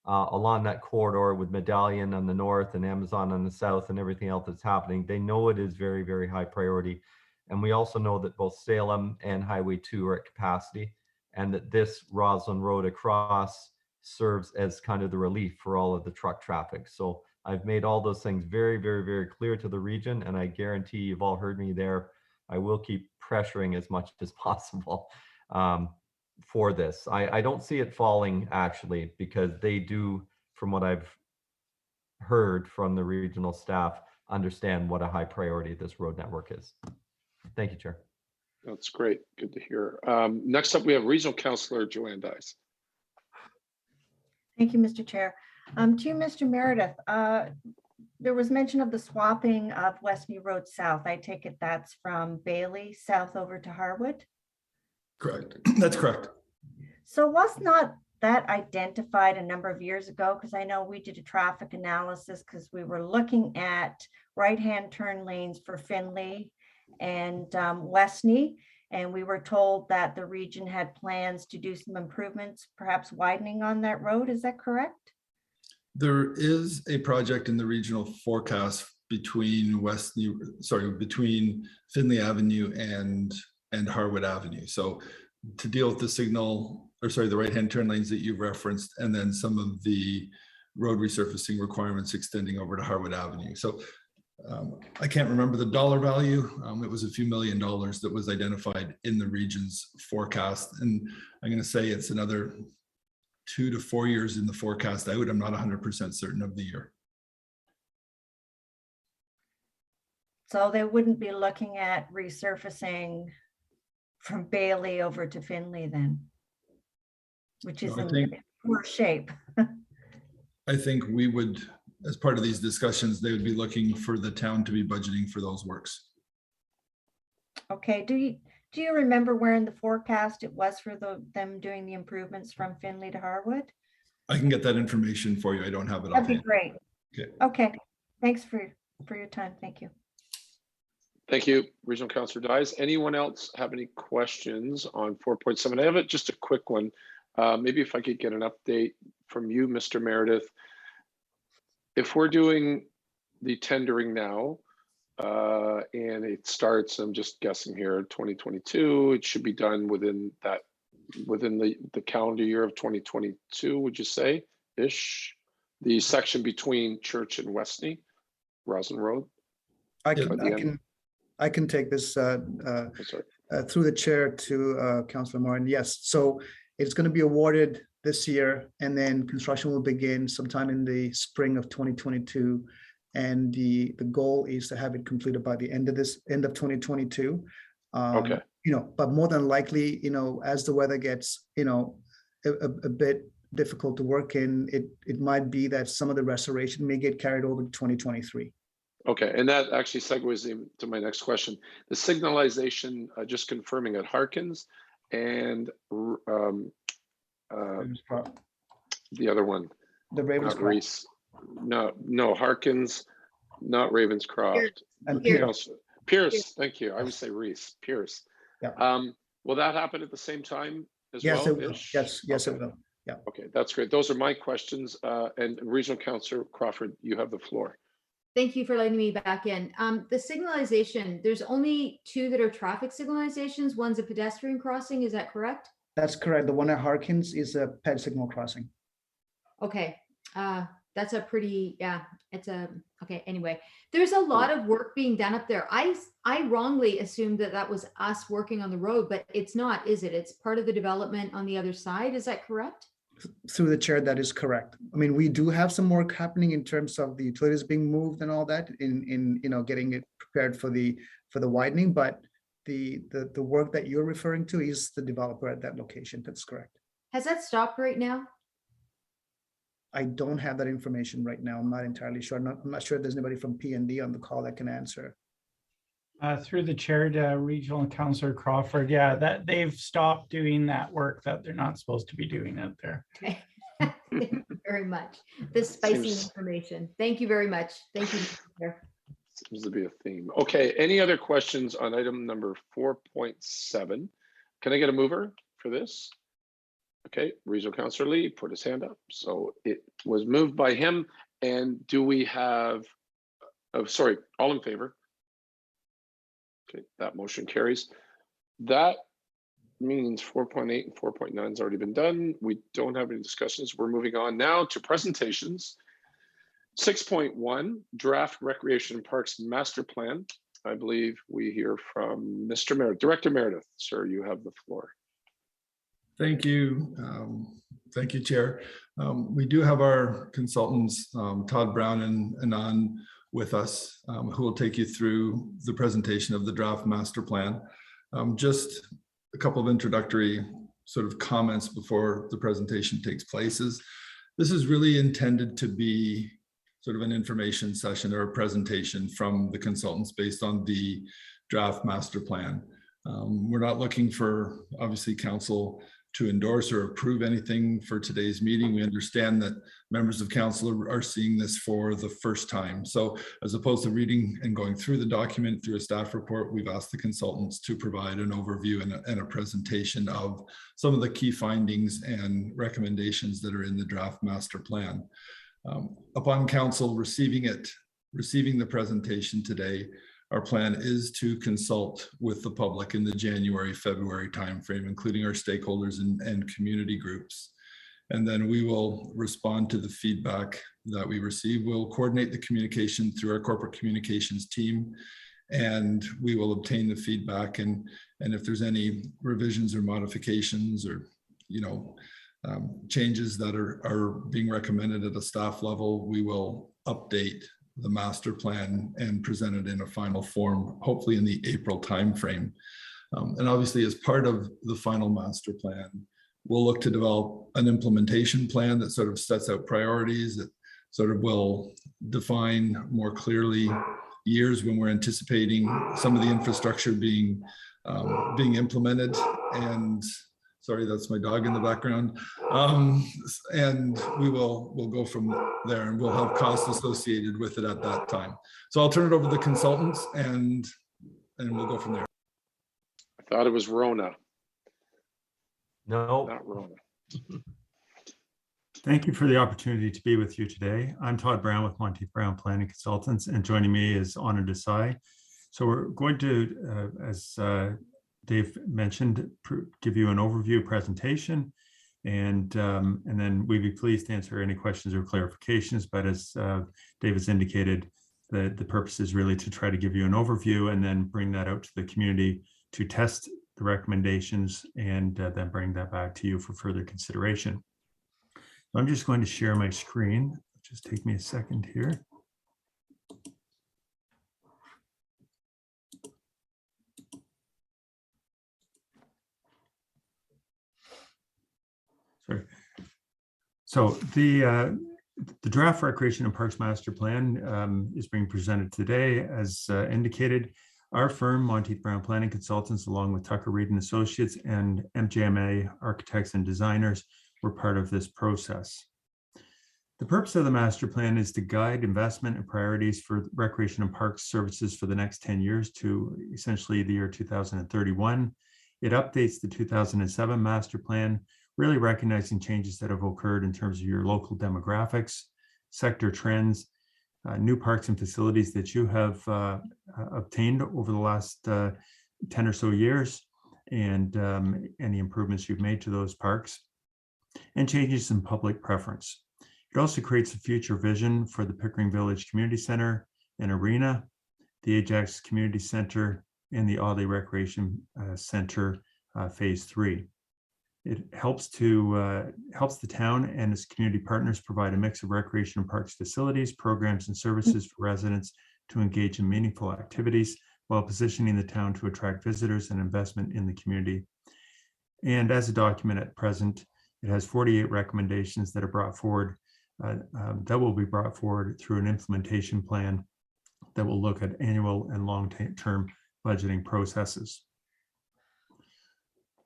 along that corridor with Medallion on the north and Amazon on the south and everything else that's happening. They know it is very, very high priority. And we also know that both Salem and Highway 2 are at capacity, and that this Roslyn Road across serves as kind of the relief for all of the truck traffic. So I've made all those things very, very, very clear to the region, and I guarantee you've all heard me there. I will keep pressuring as much as possible for this. I don't see it falling, actually, because they do, from what I've heard from the regional staff, understand what a high priority this road network is. Thank you, Chair. That's great. Good to hear. Next up, we have Regional Councillor Joanne Dice. Thank you, Mr. Chair. To you, Mr. Meredith, there was mention of the swapping of Westney Road South. I take it that's from Bailey south over to Harwood? Correct. That's correct. So was not that identified a number of years ago? Because I know we did a traffic analysis because we were looking at right-hand turn lanes for Finley and Westney, and we were told that the region had plans to do some improvements, perhaps widening on that road. Is that correct? There is a project in the regional forecast between between Finley Avenue and Harwood Avenue. So to deal with the the right-hand turn lanes that you referenced, and then some of the road resurfacing requirements extending over to Harwood Avenue. So I can't remember the dollar value. It was a few $1 million that was identified in the region's forecast. And I'm going to say it's another 2 to 4 years in the forecast out. I'm not 100% certain of the year. So they wouldn't be looking at resurfacing from Bailey over to Finley then, which is in poor shape. I think we would, as part of these discussions, they would be looking for the town to be budgeting for those works. Okay, do you remember where in the forecast it was for them doing the improvements from Finley to Harwood? I can get that information for you. I don't have it. That'd be great. Okay. Okay. Thanks for your time. Thank you. Thank you, Regional Councillor Dice. Anyone else have any questions on 4.7? I have just a quick one. Maybe if I could get an update from you, Mr. Meredith. If we're doing the tendering now, and it starts, I'm just guessing here, 2022, it should be done within that within the calendar year of 2022, would you say, ish? The section between Church and Westney, Roslyn Road? I Yeah. can take this through the chair to Councilor Martin. Yes, so it's going to be awarded this year, and then construction will begin sometime in the spring of 2022. And the goal is to have it completed by the end of 2022. Okay. But more than likely, as the weather gets, a bit difficult to work in, it might be that some of the restoration may get carried over to 2023. Okay, and that actually segues into my next question. The signalization, just confirming at Harkins and the other one. The Ravenscroft. Reese. No, Harkins, not Ravenscroft. And Pierce, thank you. I would say Reese, Pierce. Yeah. Will that happen at the same time as yes, well? It will. Yes, okay. It will. Yeah. Okay, that's great. Those are my questions. And Regional Councillor Crawford, you have the floor. Thank you for letting me back in. The signalization, there's only 2 that are traffic signalizations. One's a pedestrian crossing, is that correct? That's correct. The one at Harkins is a ped signal crossing. Okay, that's a pretty, okay, anyway. There's a lot of work being done up there. I wrongly assumed that was us working on the road, but it's not, is it? It's part of the development on the other side, is that correct? Through the chair, that is correct. I mean, we do have some work happening in terms of the utilities being moved and all that in getting it prepared for the widening, but the work that you're referring to is the developer at that location. That's correct. Has that stopped right now? I don't have that information right now. I'm not entirely sure. I'm not sure if there's anybody from P&D on the call that can answer. Through the chair to Regional Councillor Crawford, yeah, that they've stopped doing that work that they're not supposed to be doing out there. Okay. Thank you very much. This spicy information. Thank you very much. Thank you, Mr. Chair. Seems to be a theme. Okay, any other questions on item number 4.7? Can I get a mover for this? Okay, Regional Councillor Lee put his hand up. So it was moved by him. And do we have, all in favor? Okay, that motion carries. That means 4.8 and 4.9 has already been done. We don't have any discussions. We're moving on now to presentations. 6.1, Draft Recreation and Parks Master Plan. I believe we hear from Mr. Meredith. Director Meredith, sir, you have the floor. Thank you. Thank you, Chair. We do have our consultants, Todd Brown and Anand, with us, who will take you through the presentation of the draft master plan. Just a couple of introductory sort of comments before the presentation takes place. This is really intended to be sort of an information session or a presentation from the consultants based on the draft master plan. We're not looking for, obviously, council to endorse or approve anything for today's meeting. We understand that members of council are seeing this for the first time. So as opposed to reading and going through the document through a staff report, we've asked the consultants to provide an overview and a presentation of some of the key findings and recommendations that are in the draft master plan. Upon council receiving the presentation today, our plan is to consult with the public in the January-February timeframe, including our stakeholders and community groups. And then we will respond to the feedback that we receive. We'll coordinate the communication through our corporate communications team, and we will obtain the feedback. And if there's any revisions or modifications or changes that are being recommended at a staff level, we will update the master plan and present it in a final form, hopefully in the April timeframe. And obviously, as part of the final master plan, we'll look to develop an implementation plan that sort of sets out priorities, that sort of will define more clearly years when we're anticipating some of the infrastructure being implemented. And sorry, that's my dog in the background. And we'll go from there, and we'll have costs associated with it at that time. So I'll turn it over to the consultants, and we'll go from there. I thought it was Rona. No. Not Rona. Thank you for the opportunity to be with you today. I'm Todd Brown with Monteith Brown Planning Consultants, and joining me is Anand Desai. So we're going to, as Dave mentioned, give you an overview presentation, and then we'd be pleased to answer any questions or clarifications. But as Dave has indicated, the purpose is really to try to give you an overview and then bring that out to the community to test the recommendations and then bring that back to you for further consideration. So I'm just going to share my screen. Just take me a second here. Sorry. So the draft Recreation and Parks Master Plan is being presented today. As indicated, our firm, Monteith Brown Planning Consultants, along with Tucker Reed and Associates and MJMA Architects and Designers, were part of this process. The purpose of the master plan is to guide investment and priorities for recreation and parks services for the next 10 years to essentially the year 2031. It updates the 2007 master plan, really recognizing changes that have occurred in terms of your local demographics, sector trends, new parks and facilities that you have obtained over the last 10 or so years, and any improvements you've made to those parks, and changes in public preference. It also creates a future vision for the Pickering Village Community Center and Arena, the Ajax Community Center, and the Audley Recreation Center Phase 3. It helps the town and its community partners provide a mix of recreation and parks facilities, programs, and services for residents to engage in meaningful activities while positioning the town to attract visitors and investment in the community. And as a document at present, it has 48 recommendations that are brought forward, that will be brought forward through an implementation plan that will look at annual and long-term budgeting processes.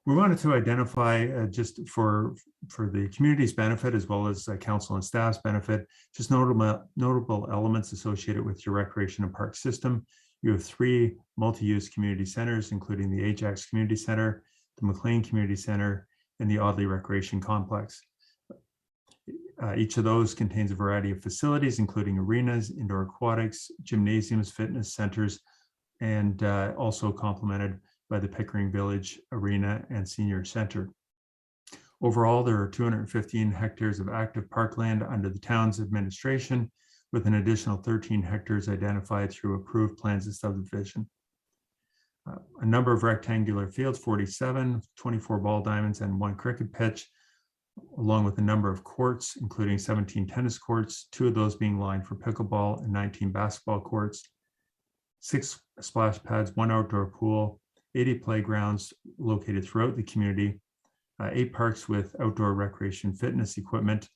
We wanted to identify just for the community's benefit, as well as council and staff's benefit, just notable elements associated with your recreation and park system. You have 3 multi-use community centers, including the Ajax Community Center, the McLean Community Center, and the Audley Recreation Complex. Each of those contains a variety of facilities, including arenas, indoor aquatics, gymnasiums, fitness centers, and also complemented by the Pickering Village Arena and Senior Center. Overall, there are 215 hectares of active parkland under the town's administration, with an additional 13 hectares identified through approved plans of subdivision. A number of rectangular fields, 47, 24 ball diamonds, and 1 cricket pitch, along with a number of courts, including 17 tennis courts, 2 of those being lined for pickleball, and 19 basketball courts, 6 splash pads, 1 outdoor pool, 80 playgrounds located throughout the community, 8 parks with outdoor recreation fitness equipment,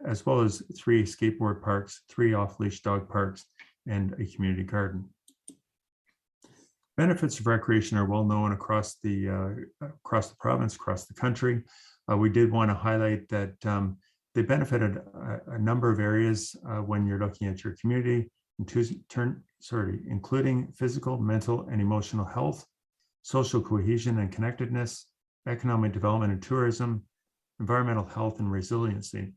as well as 3 skateboard parks, 3 off-leash dog parks, and a community garden. Benefits of recreation are well known across the province, across the country. We did want to highlight that they benefited a number of areas when you're looking at your community, including physical, mental, and emotional health, social cohesion and connectedness, economic development and tourism, environmental health and resiliency.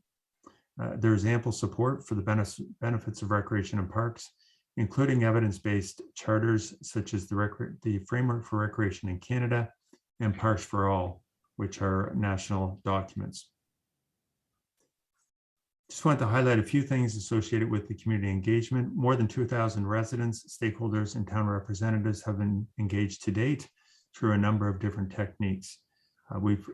There's ample support for the benefits of recreation and parks, including evidence-based charters such as the Framework for Recreation in Canada and Parks for All, which are national documents. Just want to highlight a few things associated with the community engagement. More than 2,000 residents, stakeholders, and town representatives have been engaged to date through a number of different techniques. We've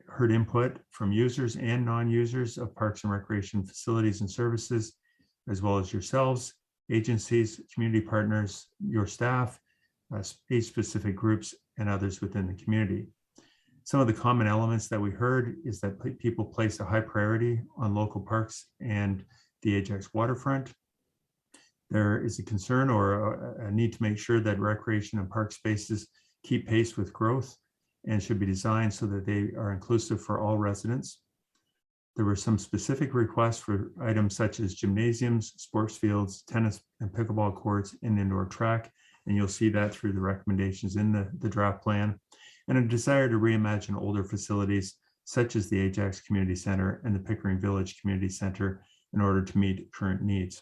heard input from users and non-users of parks and recreation facilities and services, as well as yourselves, agencies, community partners, your staff, age-specific groups, and others within the community. Some of the common elements that we heard is that people place a high priority on local parks and the Ajax waterfront. There is a concern or a need to make sure that recreation and park spaces keep pace with growth and should be designed so that they are inclusive for all residents. There were some specific requests for items such as gymnasiums, sports fields, tennis and pickleball courts, and indoor track. And you'll see that through the recommendations in the draft plan, and a desire to reimagine older facilities such as the Ajax Community Center and the Pickering Village Community Center in order to meet current needs.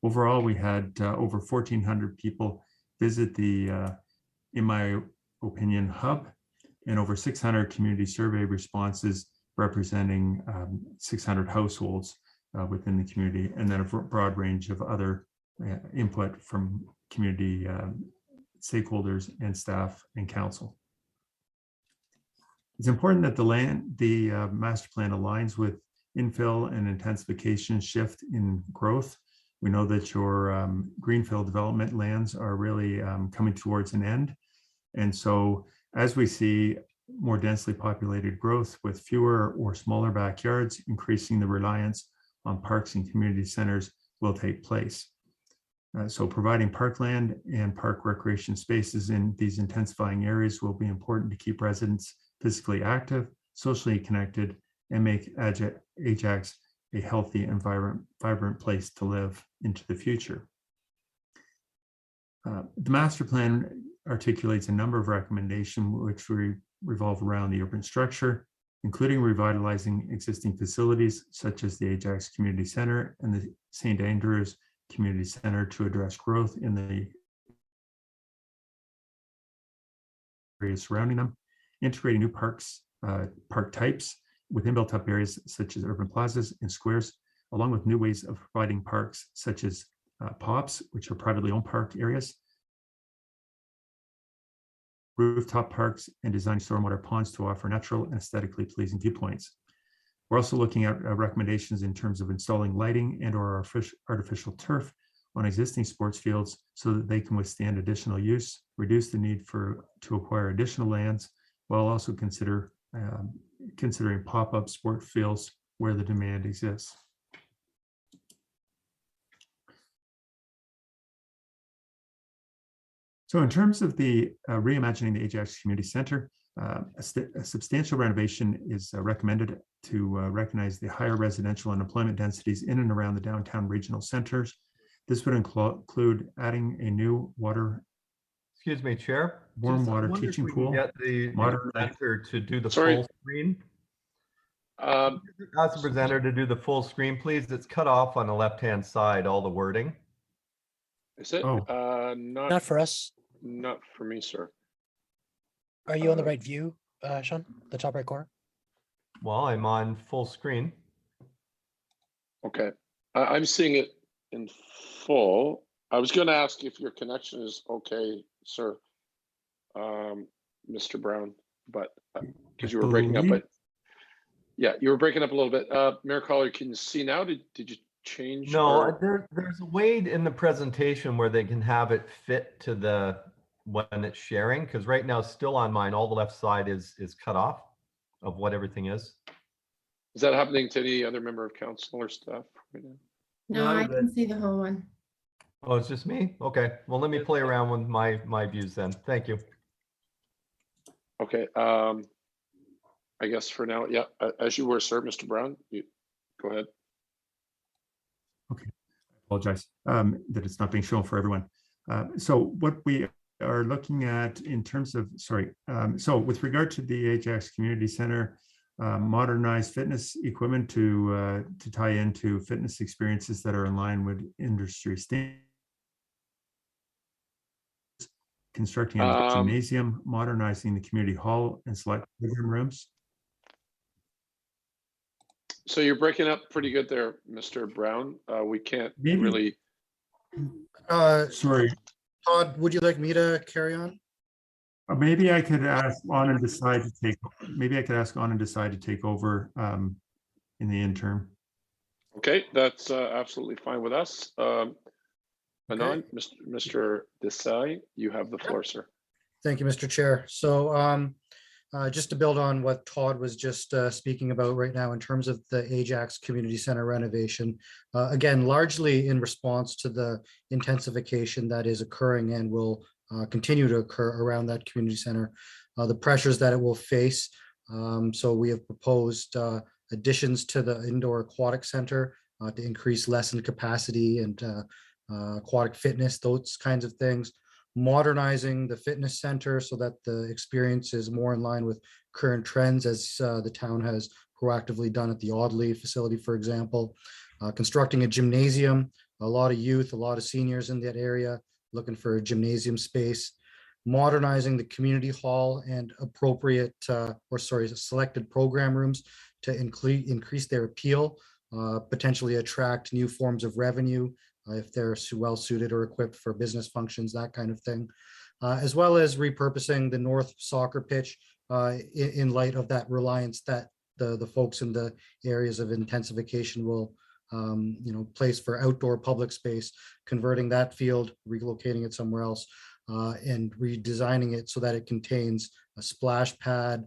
Overall, we had over 1,400 people visit the In My opinion hub, and over 600 community survey responses representing 600 households within the community, and then a broad range of other input from community stakeholders and staff and council. It's important that the master plan aligns with infill and intensification shift in growth. We know that your greenfield development lands are really coming towards an end. And so as we see more densely populated growth with fewer or smaller backyards, increasing the reliance on parks and community centers will take place. So providing parkland and park recreation spaces in these intensifying areas will be important to keep residents physically active, socially connected, and make Ajax a healthy and vibrant place to live into the future. The master plan articulates a number of recommendations which revolve around the urban structure, including revitalizing existing facilities such as the Ajax Community Center and the St. Andrews Community Center to address growth in the areas surrounding them, integrating new park types within built-up areas such as urban plazas and squares, along with new ways of providing parks such as POPs, which are privately owned park areas, rooftop parks, and designing stormwater ponds to offer natural and aesthetically pleasing viewpoints. We're also looking at recommendations in terms of installing lighting and or artificial turf on existing sports fields so that they can withstand additional use, reduce the need to acquire additional lands, while also considering pop-up sport fields where the demand exists. So in terms of the reimagining the Ajax Community Center, a substantial renovation is recommended to recognize the higher residential and employment densities in and around the downtown regional centers. This would include adding a new Excuse me, Chair. warm water teaching pool. Get the presenter to do the Sorry. full screen. Ask the presenter to do the full screen, please. It's cut off on the left-hand side, all the wording. Is it? Oh. Not for us. Not for me, sir. Are you on the right view, Sean? The top right corner? Well, I'm on full screen. Okay, I'm seeing it in full. I was going to ask if your connection is okay, sir, Mr. Brown, but because you were breaking up, but yeah, you were breaking up a little bit. Mayor Collier, can you see now? Did you change? No, there's a way in the presentation where they can have it fit to the when it's sharing, because right now still on mine, all the left side is cut off of what everything is. Is that happening to any other member of council or staff right now? No, I can see the whole one. Oh, it's just me? Okay, well, let me play around with my views then. Thank you. Okay, I guess for now, yeah, as you were, sir, Mr. Brown, you go ahead. Okay, I apologize that it's not being shown for everyone. So what we are looking at in terms of, so with regard to the Ajax Community Center, modernized fitness equipment to tie into fitness experiences that are in line with industry standards, constructing a gymnasium, modernizing the community hall and select living rooms. So you're breaking up pretty good there, Mr. Brown. We can't really. Sorry. Todd, would you like me to carry on? Maybe I could ask on and decide to take. Maybe I could ask on and decide to take over in the interim. Okay, that's absolutely fine with us. Anon, Mr. Desai, you have the floor, sir. Thank you, Mr. Chair. So just to build on what Todd was just speaking about right now in terms of the Ajax Community Center renovation, again, largely in response to the intensification that is occurring and will continue to occur around that community center, the pressures that it will face. So we have proposed additions to the indoor aquatic center to increase lesson capacity and aquatic fitness, those kinds of things. Modernizing the fitness center so that the experience is more in line with current trends, as the town has proactively done at the Audley facility, for example. Constructing a gymnasium, a lot of youth, a lot of seniors in that area looking for a gymnasium space. modernizing the community hall and appropriate, selected program rooms to increase their appeal, potentially attract new forms of revenue if they're well suited or equipped for business functions, that kind of thing, as well as repurposing the north soccer pitch in light of that reliance that the folks in the areas of intensification will place for outdoor public space, converting that field, relocating it somewhere else, and redesigning it so that it contains a splash pad,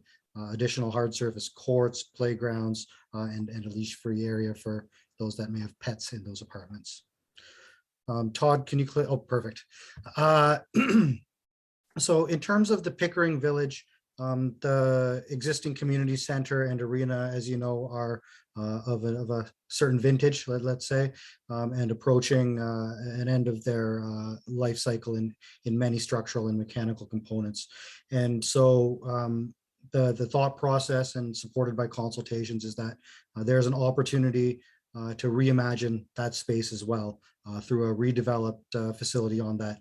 additional hard surface courts, playgrounds, and a leash-free area for those that may have pets in those apartments. Todd, can you click? Oh, perfect. So in terms of the Pickering Village, the existing community center and arena, as you know, are of a certain vintage, let's say, and approaching an end of their life cycle in many structural and mechanical components. And so the thought process, and supported by consultations, is that there's an opportunity to reimagine that space as well through a redeveloped facility on that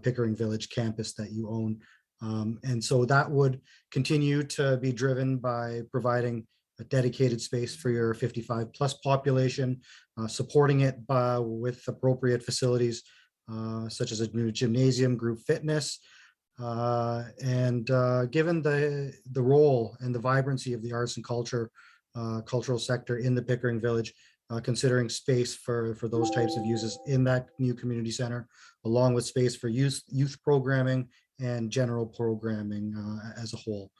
Pickering Village campus that you own. And so that would continue to be driven by providing a dedicated space for your 55+ population, supporting it with appropriate facilities such as a new gymnasium, group fitness, and given the role and the vibrancy of the arts and cultural sector in the Pickering Village, considering space for those types of uses in that new community center, along with space for youth programming and general programming as a whole.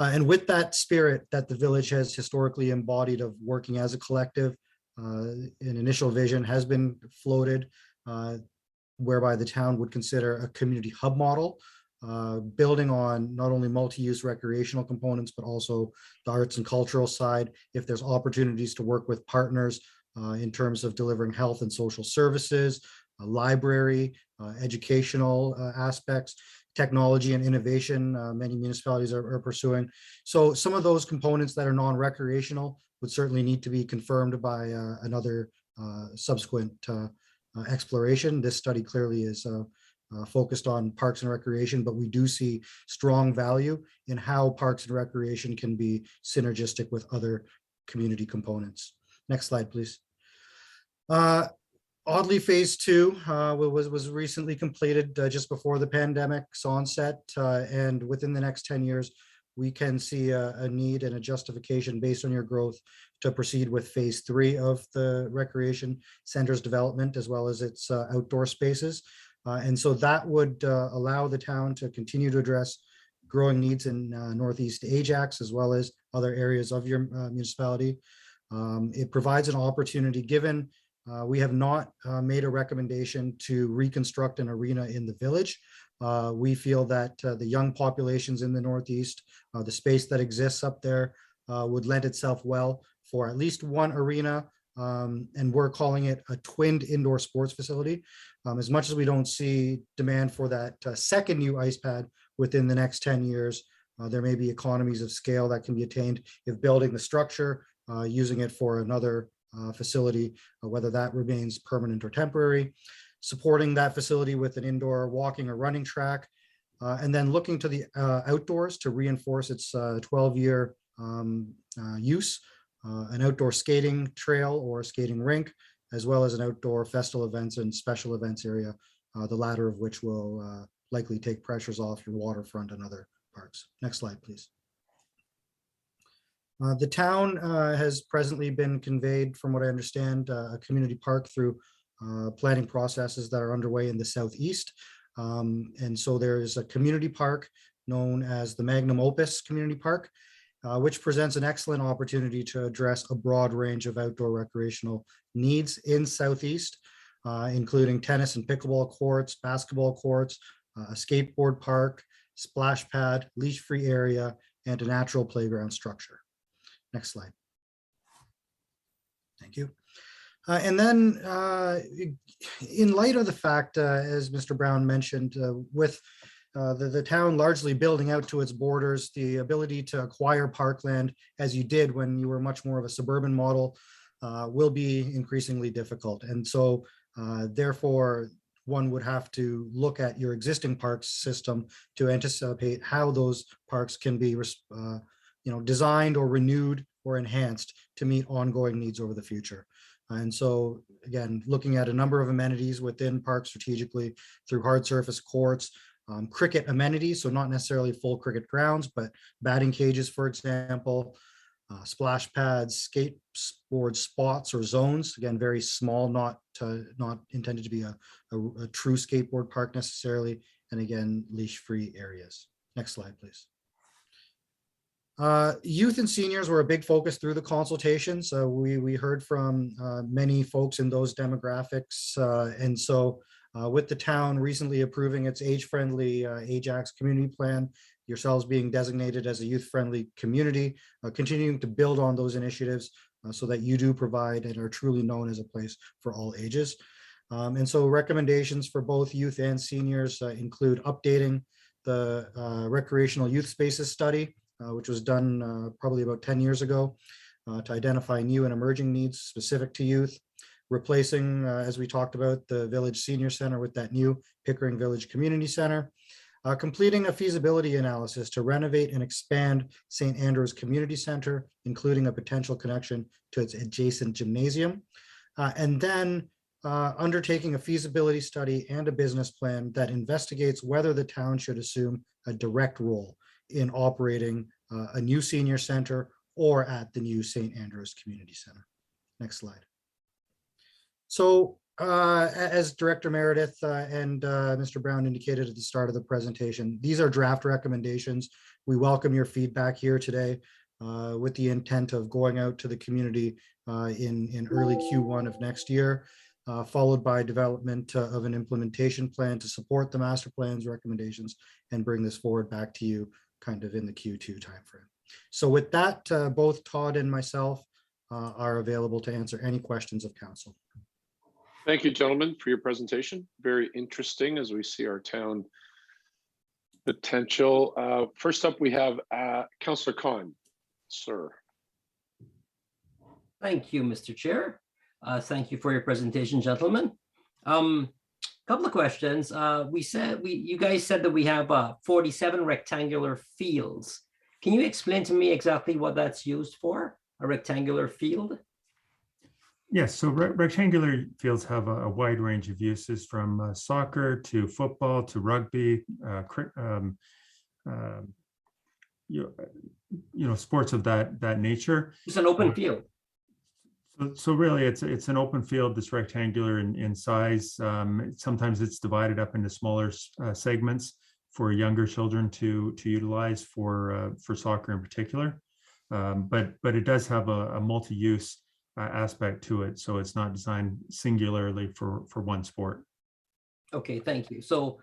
And with that spirit that the village has historically embodied of working as a collective, an initial vision has been floated whereby the town would consider a community hub model, building on not only multi-use recreational components, but also the arts and cultural side. If there's opportunities to work with partners in terms of delivering health and social services, a library, educational aspects, technology and innovation, many municipalities are pursuing. So some of those components that are non-recreational would certainly need to be confirmed by another subsequent exploration. This study clearly is focused on parks and recreation, but we do see strong value in how parks and recreation can be synergistic with other community components. Next slide, please. Oddly, phase 2 was recently completed just before the pandemic's onset, and within the next 10 years, we can see a need and a justification based on your growth to proceed with phase 3 of the recreation center's development, as well as its outdoor spaces. And so that would allow the town to continue to address growing needs in Northeast Ajax, as well as other areas of your municipality. It provides an opportunity, given we have not made a recommendation to reconstruct an arena in the village. We feel that the young populations in the Northeast, the space that exists up there would lend itself well for at least one arena, and we're calling it a twinned indoor sports facility. As much as we don't see demand for that second new ice pad within the next 10 years, there may be economies of scale that can be attained if building the structure, using it for another facility, whether that remains permanent or temporary, supporting that facility with an indoor walking or running track, and then looking to the outdoors to reinforce its 12-year use, an outdoor skating trail or skating rink, as well as an outdoor festival events and special events area, the latter of which will likely take pressures off your waterfront and other parks. Next slide, please. The town has presently been conveyed, from what I understand, a community park through planning processes that are underway in the southeast. And so there is a community park known as the Magnum Opus Community Park, which presents an excellent opportunity to address a broad range of outdoor recreational needs in southeast, including tennis and pickleball courts, basketball courts, a skateboard park, splash pad, leash-free area, and a natural playground structure. Next slide. Thank you. And then in light of the fact, as Mr. Brown mentioned, with the town largely building out to its borders, the ability to acquire parkland, as you did when you were much more of a suburban model, will be increasingly difficult. And so therefore, one would have to look at your existing parks system to anticipate how those parks can be designed or renewed or enhanced to meet ongoing needs over the future. And so again, looking at a number of amenities within parks strategically through hard surface courts, cricket amenities, so not necessarily full cricket grounds, but batting cages, for example, splash pads, skateboard spots or zones, again, very small, not intended to be a true skateboard park necessarily, and again, leash-free areas. Next slide, please. Youth and seniors were a big focus through the consultation. So we heard from many folks in those demographics. And so with the town recently approving its age-friendly Ajax community plan, yourselves being designated as a youth-friendly community, continuing to build on those initiatives so that you do provide and are truly known as a place for all ages. And so recommendations for both youth and seniors include updating the recreational youth spaces study, which was done probably about 10 years ago, to identify new and emerging needs specific to youth, replacing, as we talked about, the Village Senior Center with that new Pickering Village Community Center, completing a feasibility analysis to renovate and expand St. Andrew's Community Center, including a potential connection to its adjacent gymnasium, and then undertaking a feasibility study and a business plan that investigates whether the town should assume a direct role in operating a new senior center or at the new St. Andrew's Community Center. Next slide. So as Director Meredith and Mr. Brown indicated at the start of the presentation, these are draft recommendations. We welcome your feedback here today with the intent of going out to the community in early Q1 of next year, followed by development of an implementation plan to support the master plan's recommendations and bring this forward back to you kind of in the Q2 timeframe. So with that, both Todd and myself are available to answer any questions of council. Thank you, gentlemen, for your presentation. Very interesting as we see our town potential. First up, we have Councillor Khan, sir. Thank you, Mr. Chair. Thank you for your presentation, gentlemen. Couple of questions. You guys said that we have 47 rectangular fields. Can you explain to me exactly what that's used for, a rectangular field? Yes, so rectangular fields have a wide range of uses, from soccer to football to rugby, sports of that nature. It's an open field. So really, it's an open field that's rectangular in size. Sometimes it's divided up into smaller segments for younger children to utilize for soccer in particular. But it does have a multi-use aspect to it, so it's not designed singularly for one sport. Okay, thank you. So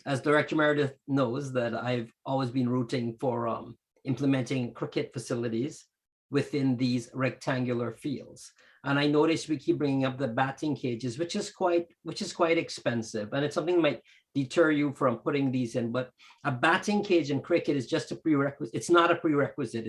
as Director Meredith knows, that I've always been rooting for implementing cricket facilities within these rectangular fields. And I noticed we keep bringing up the batting cages, which is quite expensive, and it's something that might deter you from putting these in. But a batting cage in cricket is just a prerequisite. It's not a prerequisite.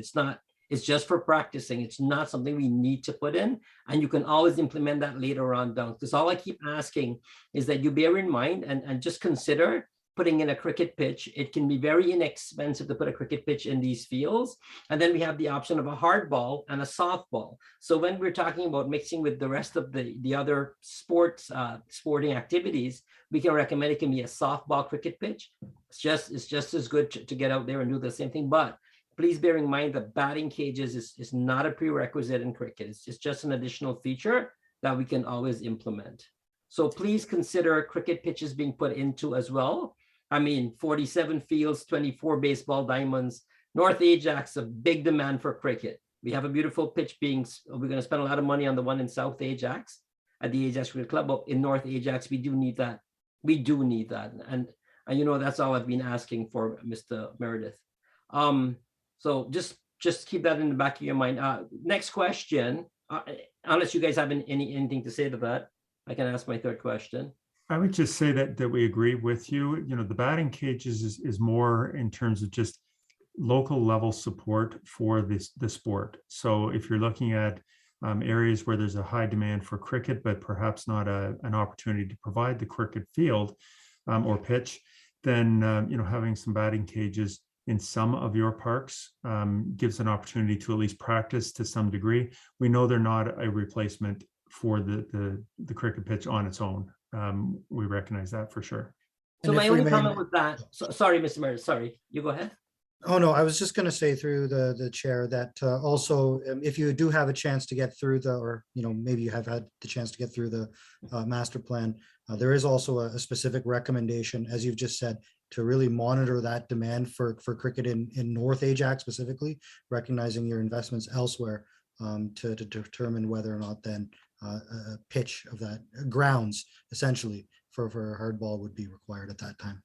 It's just for practicing. It's not something we need to put in, and you can always implement that later on down. Because all I keep asking is that you bear in mind and just consider putting in a cricket pitch. It can be very inexpensive to put a cricket pitch in these fields. And then we have the option of a hard ball and a softball. So when we're talking about mixing with the rest of the other sporting activities, we can recommend it can be a softball cricket pitch. It's just as good to get out there and do the same thing. But please bear in mind that batting cages is not a prerequisite in cricket. It's just an additional feature that we can always implement. So please consider cricket pitches being put into as well. I mean, 47 fields, 24 baseball diamonds. North Ajax, a big demand for cricket. We have a beautiful pitch we're going to spend a lot of money on the one in South Ajax at the Ajax Cricket Club. But in North Ajax, we do need that. We do need that. And that's all I've been asking for, Mr. Meredith. So just keep that in the back of your mind. Next question, unless you guys have anything to say to that, I can ask my third question. I would just say that we agree with you. The batting cages is more in terms of just local level support for the sport. So if you're looking at areas where there's a high demand for cricket, but perhaps not an opportunity to provide the cricket field or pitch, then having some batting cages in some of your parks gives an opportunity to at least practice to some degree. We know they're not a replacement for the cricket pitch on its own. We recognize that for sure. So my only comment was that, sorry, Mr. Meredith, sorry, you go ahead. Oh, no, I was just going to say through the chair that also, if you do have a chance to get through or maybe you have had the chance to get through the master plan, there is also a specific recommendation, as you've just said, to really monitor that demand for cricket in North Ajax specifically, recognizing your investments elsewhere to determine whether or not then a pitch of that grounds essentially for hardball would be required at that time.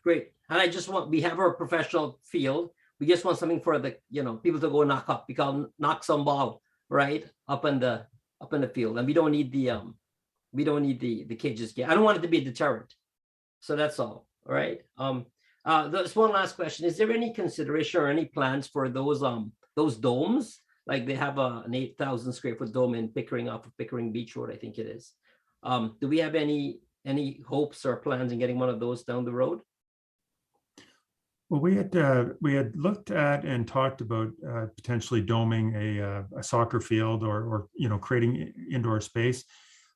Great. And I just want, we have our professional field. We just want something for the, people to go knock up. We call knock some ball, right? Up in the field. And we don't need the cages yet. I don't want it to be a deterrent. So that's all. All right. There's one last question. Is there any consideration or any plans for those domes? Like they have an 8,000 square foot dome in Pickering off of Pickering Beach Road, I think it is. Do we have any hopes or plans in getting one of those down the road? Well, we had looked at and talked about potentially doming a soccer field or creating indoor space.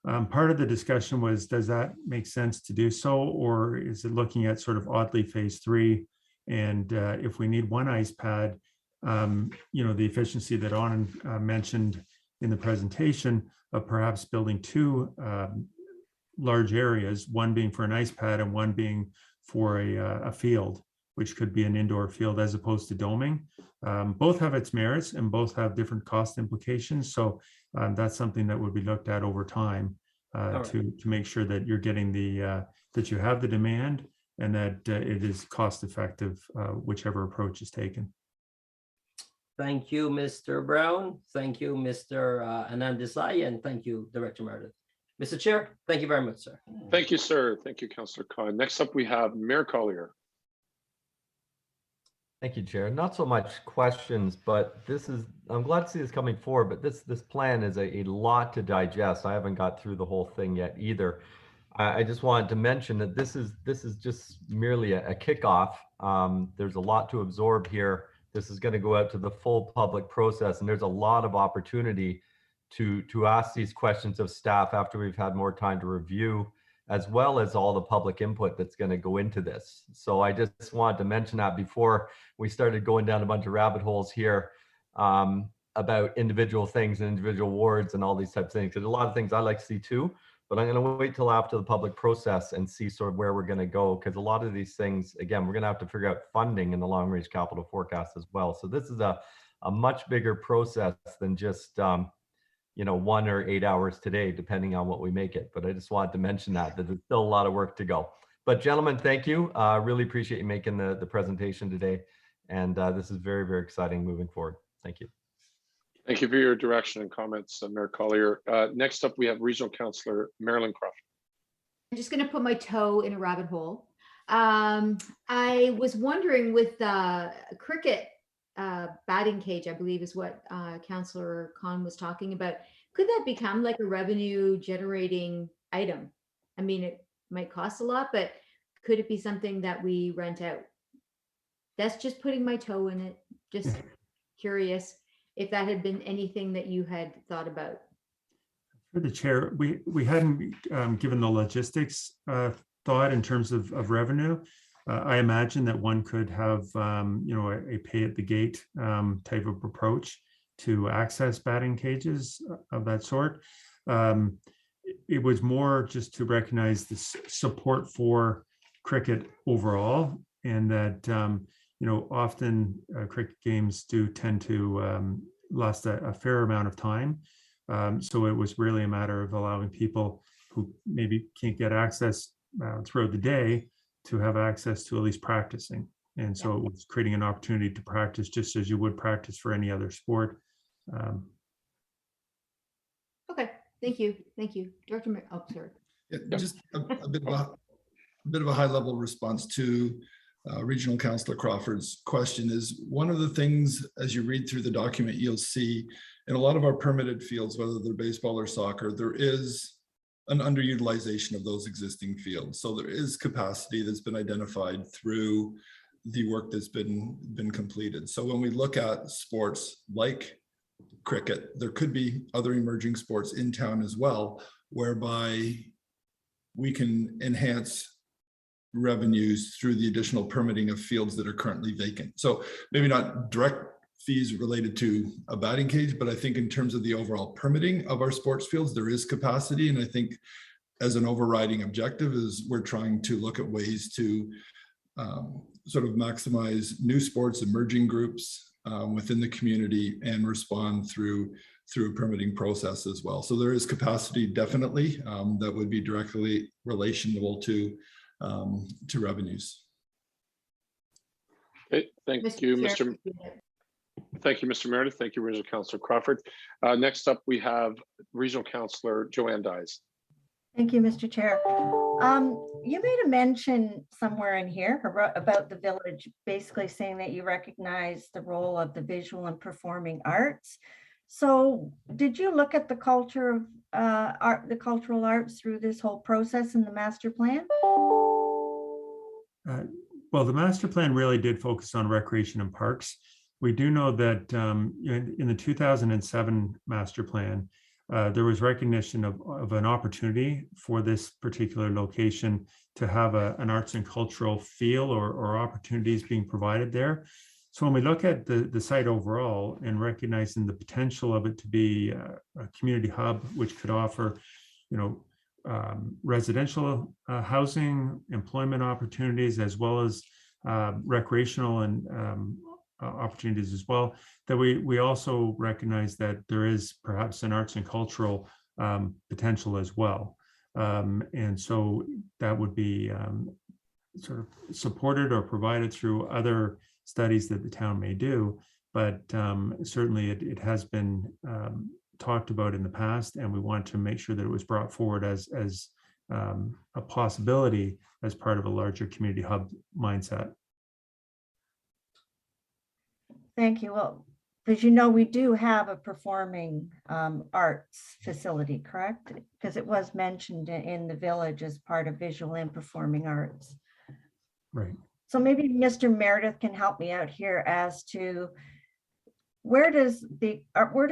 Part of the discussion was, does that make sense to do so, or is it looking at sort of oddly phase 3? And if we need one ice pad, the efficiency that Anand mentioned in the presentation of perhaps building 2 large areas, one being for an ice pad and one being for a field, which could be an indoor field as opposed to doming. Both have its merits and both have different cost implications. So that's something that would be looked at over time to make sure that you're getting that you have the demand and that it is cost effective, whichever approach is taken. Thank you, Mr. Brown. Thank you, Mr. Anand Desai, and thank you, Director Meredith. Mr. Chair, thank you very much, sir. Thank you, sir. Thank you, Councillor Khan. Next up, we have Mayor Collier. Thank you, Chair. Not so much questions, but I'm glad to see this coming forward, but this plan is a lot to digest. I haven't got through the whole thing yet either. I just wanted to mention that this is just merely a kickoff. There's a lot to absorb here. This is going to go out to the full public process, and there's a lot of opportunity to ask these questions of staff after we've had more time to review, as well as all the public input that's going to go into this. So I just wanted to mention that before we started going down a bunch of rabbit holes here about individual things and individual wards and all these types of things. There's a lot of things I like to see too, but I'm going to wait till after the public process and see sort of where we're going to go, because a lot of these things, again, we're going to have to figure out funding in the long range capital forecast as well. So this is a much bigger process than just 1 or 8 hours today, depending on what we make it. But I just wanted to mention that there's still a lot of work to go. But gentlemen, thank you. Really appreciate you making the presentation today. And this is very, very exciting moving forward. Thank you. Thank you for your direction and comments, Mayor Collier. Next up, we have Regional Councillor Marilyn Croft. I'm just going to put my toe in a rabbit hole. I was wondering with the cricket batting cage, I believe is what Councillor Khan was talking about. Could that become like a revenue generating item? I mean, it might cost a lot, but could it be something that we rent out? That's just putting my toe in it. Just curious if that had been anything that you had thought about. For the chair, we hadn't given the logistics thought in terms of revenue. I imagine that one could have, a pay at the gate type of approach to access batting cages of that sort. It was more just to recognize the support for cricket overall, and that, often cricket games do tend to last a fair amount of time. So it was really a matter of allowing people who maybe can't get access throughout the day to have access to at least practicing. And so it was creating an opportunity to practice just as you would practice for any other sport. Okay, thank you. Thank you. Director, oh, sorry. Yeah, just a bit of a high level response to Regional Councillor Crawford's question is, one of the things as you read through the document, you'll see in a lot of our permitted fields, whether they're baseball or soccer, there is an underutilization of those existing fields. So there is capacity that's been identified through the work that's been completed. So when we look at sports like cricket, there could be other emerging sports in town as well, whereby we can enhance revenues through the additional permitting of fields that are currently vacant. So maybe not direct fees related to a batting cage, but I think in terms of the overall permitting of our sports fields, there is capacity. And I think as an overriding objective is we're trying to look at ways to sort of maximize new sports, emerging groups within the community and respond through a permitting process as well. So there is capacity definitely that would be directly relational to revenues. Okay, thank you, Mr. Thank you, Mr. Meredith. Thank you, Regional Councillor Crawford. Next up, we have Regional Councillor Joanne Dyes. Thank you, Mr. Chair. You made a mention somewhere in here about the village, basically saying that you recognize the role of the visual and performing arts. So did you look at the culture of the cultural arts through this whole process in the master plan? Well, the master plan really did focus on recreation and parks. We do know that in the 2007 master plan, there was recognition of an opportunity for this particular location to have an arts and cultural feel or opportunities being provided there. So when we look at the site overall and recognizing the potential of it to be a community hub, which could offer, residential housing, employment opportunities, as well as recreational and opportunities as well, that we also recognize that there is perhaps an arts and cultural potential as well. And so that would be sort of supported or provided through other studies that the town may do, but certainly it has been talked about in the past, and we want to make sure that it was brought forward as a possibility as part of a larger community hub mindset. Thank you. Well, as we do have a performing arts facility, correct? Because it was mentioned in the village as part of visual and performing arts. Right. So maybe Mr. Meredith can help me out here as to where does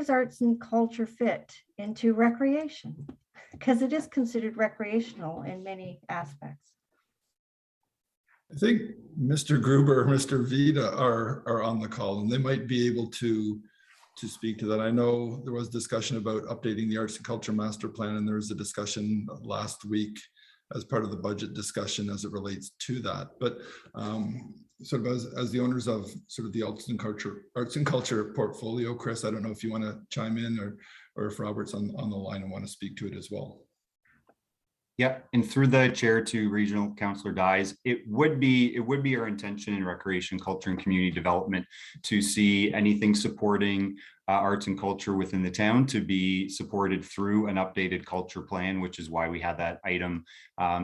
arts and culture fit into recreation? Because it is considered recreational in many aspects. I think Mr. Gruber or Mr. Vida are on the call, and they might be able to speak to that. I know there was discussion about updating the Arts and Culture Master Plan, and there was a discussion last week as part of the budget discussion as it relates to that. But sort of as the owners of sort of the arts and culture portfolio, Chris, I don't know if you want to chime in or if Robert's on the line and want to speak to it as well. Yeah, and through the chair to Regional Councillor Dyes, it would be our intention in recreation, culture, and community development to see anything supporting arts and culture within the town to be supported through an updated culture plan, which is why we had that item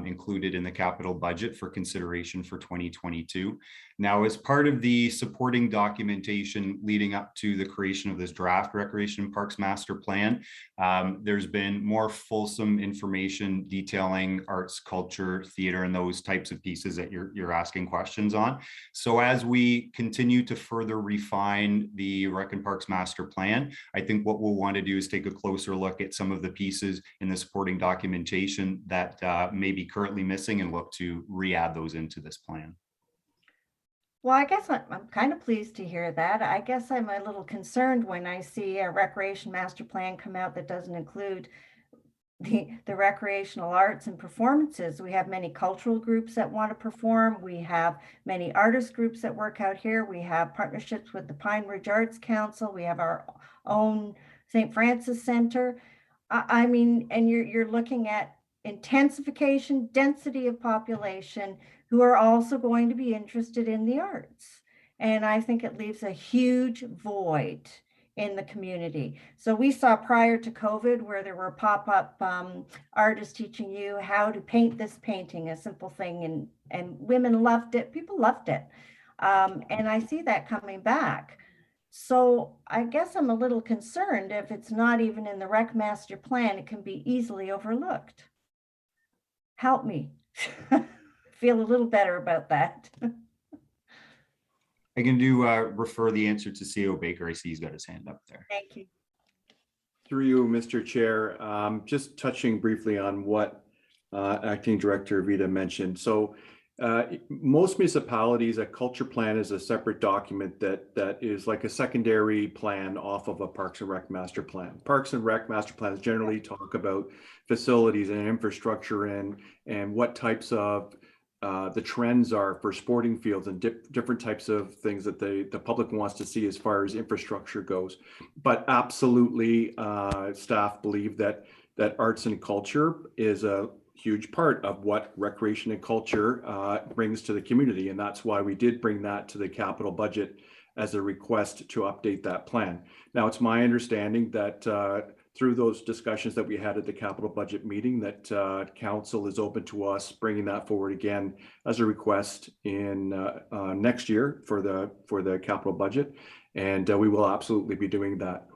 included in the capital budget for consideration for 2022. Now, as part of the supporting documentation leading up to the creation of this draft Recreation and Parks Master Plan, there's been more fulsome information detailing arts, culture, theater, and those types of pieces that you're asking questions on. So as we continue to further refine the Rec and Parks Master Plan, I think what we'll want to do is take a closer look at some of the pieces in the supporting documentation that may be currently missing and look to re-add those into this plan. Well, I guess I'm kind of pleased to hear that. I guess I'm a little concerned when I see a recreation master plan come out that doesn't include the recreational arts and performances. We have many cultural groups that want to perform. We have many artist groups that work out here. We have partnerships with the Pine Ridge Arts Council. We have our own St. Francis Center. I mean, and you're looking at intensification, density of population who are also going to be interested in the arts. And I think it leaves a huge void in the community. So we saw prior to COVID where there were pop-up artists teaching you how to paint this painting, a simple thing, and women loved it, people loved it. And I see that coming back. So I guess I'm a little concerned if it's not even in the rec master plan, it can be easily overlooked. Help me feel a little better about that. I can do refer the answer to CO Baker. I see he's got his hand up there. Thank you. Through you, Mr. Chair, just touching briefly on what Acting Director Vita mentioned. So most municipalities, a culture plan is a separate document that is like a secondary plan off of a Parks and Rec master plan. Parks and Rec master plans generally talk about facilities and infrastructure and what types of the trends are for sporting fields and different types of things that the public wants to see as far as infrastructure goes. But absolutely, staff believe that arts and culture is a huge part of what recreation and culture brings to the community. And that's why we did bring that to the capital budget as a request to update that plan. Now, it's my understanding that through those discussions that we had at the capital budget meeting, that council is open to us bringing that forward again as a request in next year for the capital budget. And we will absolutely be doing that.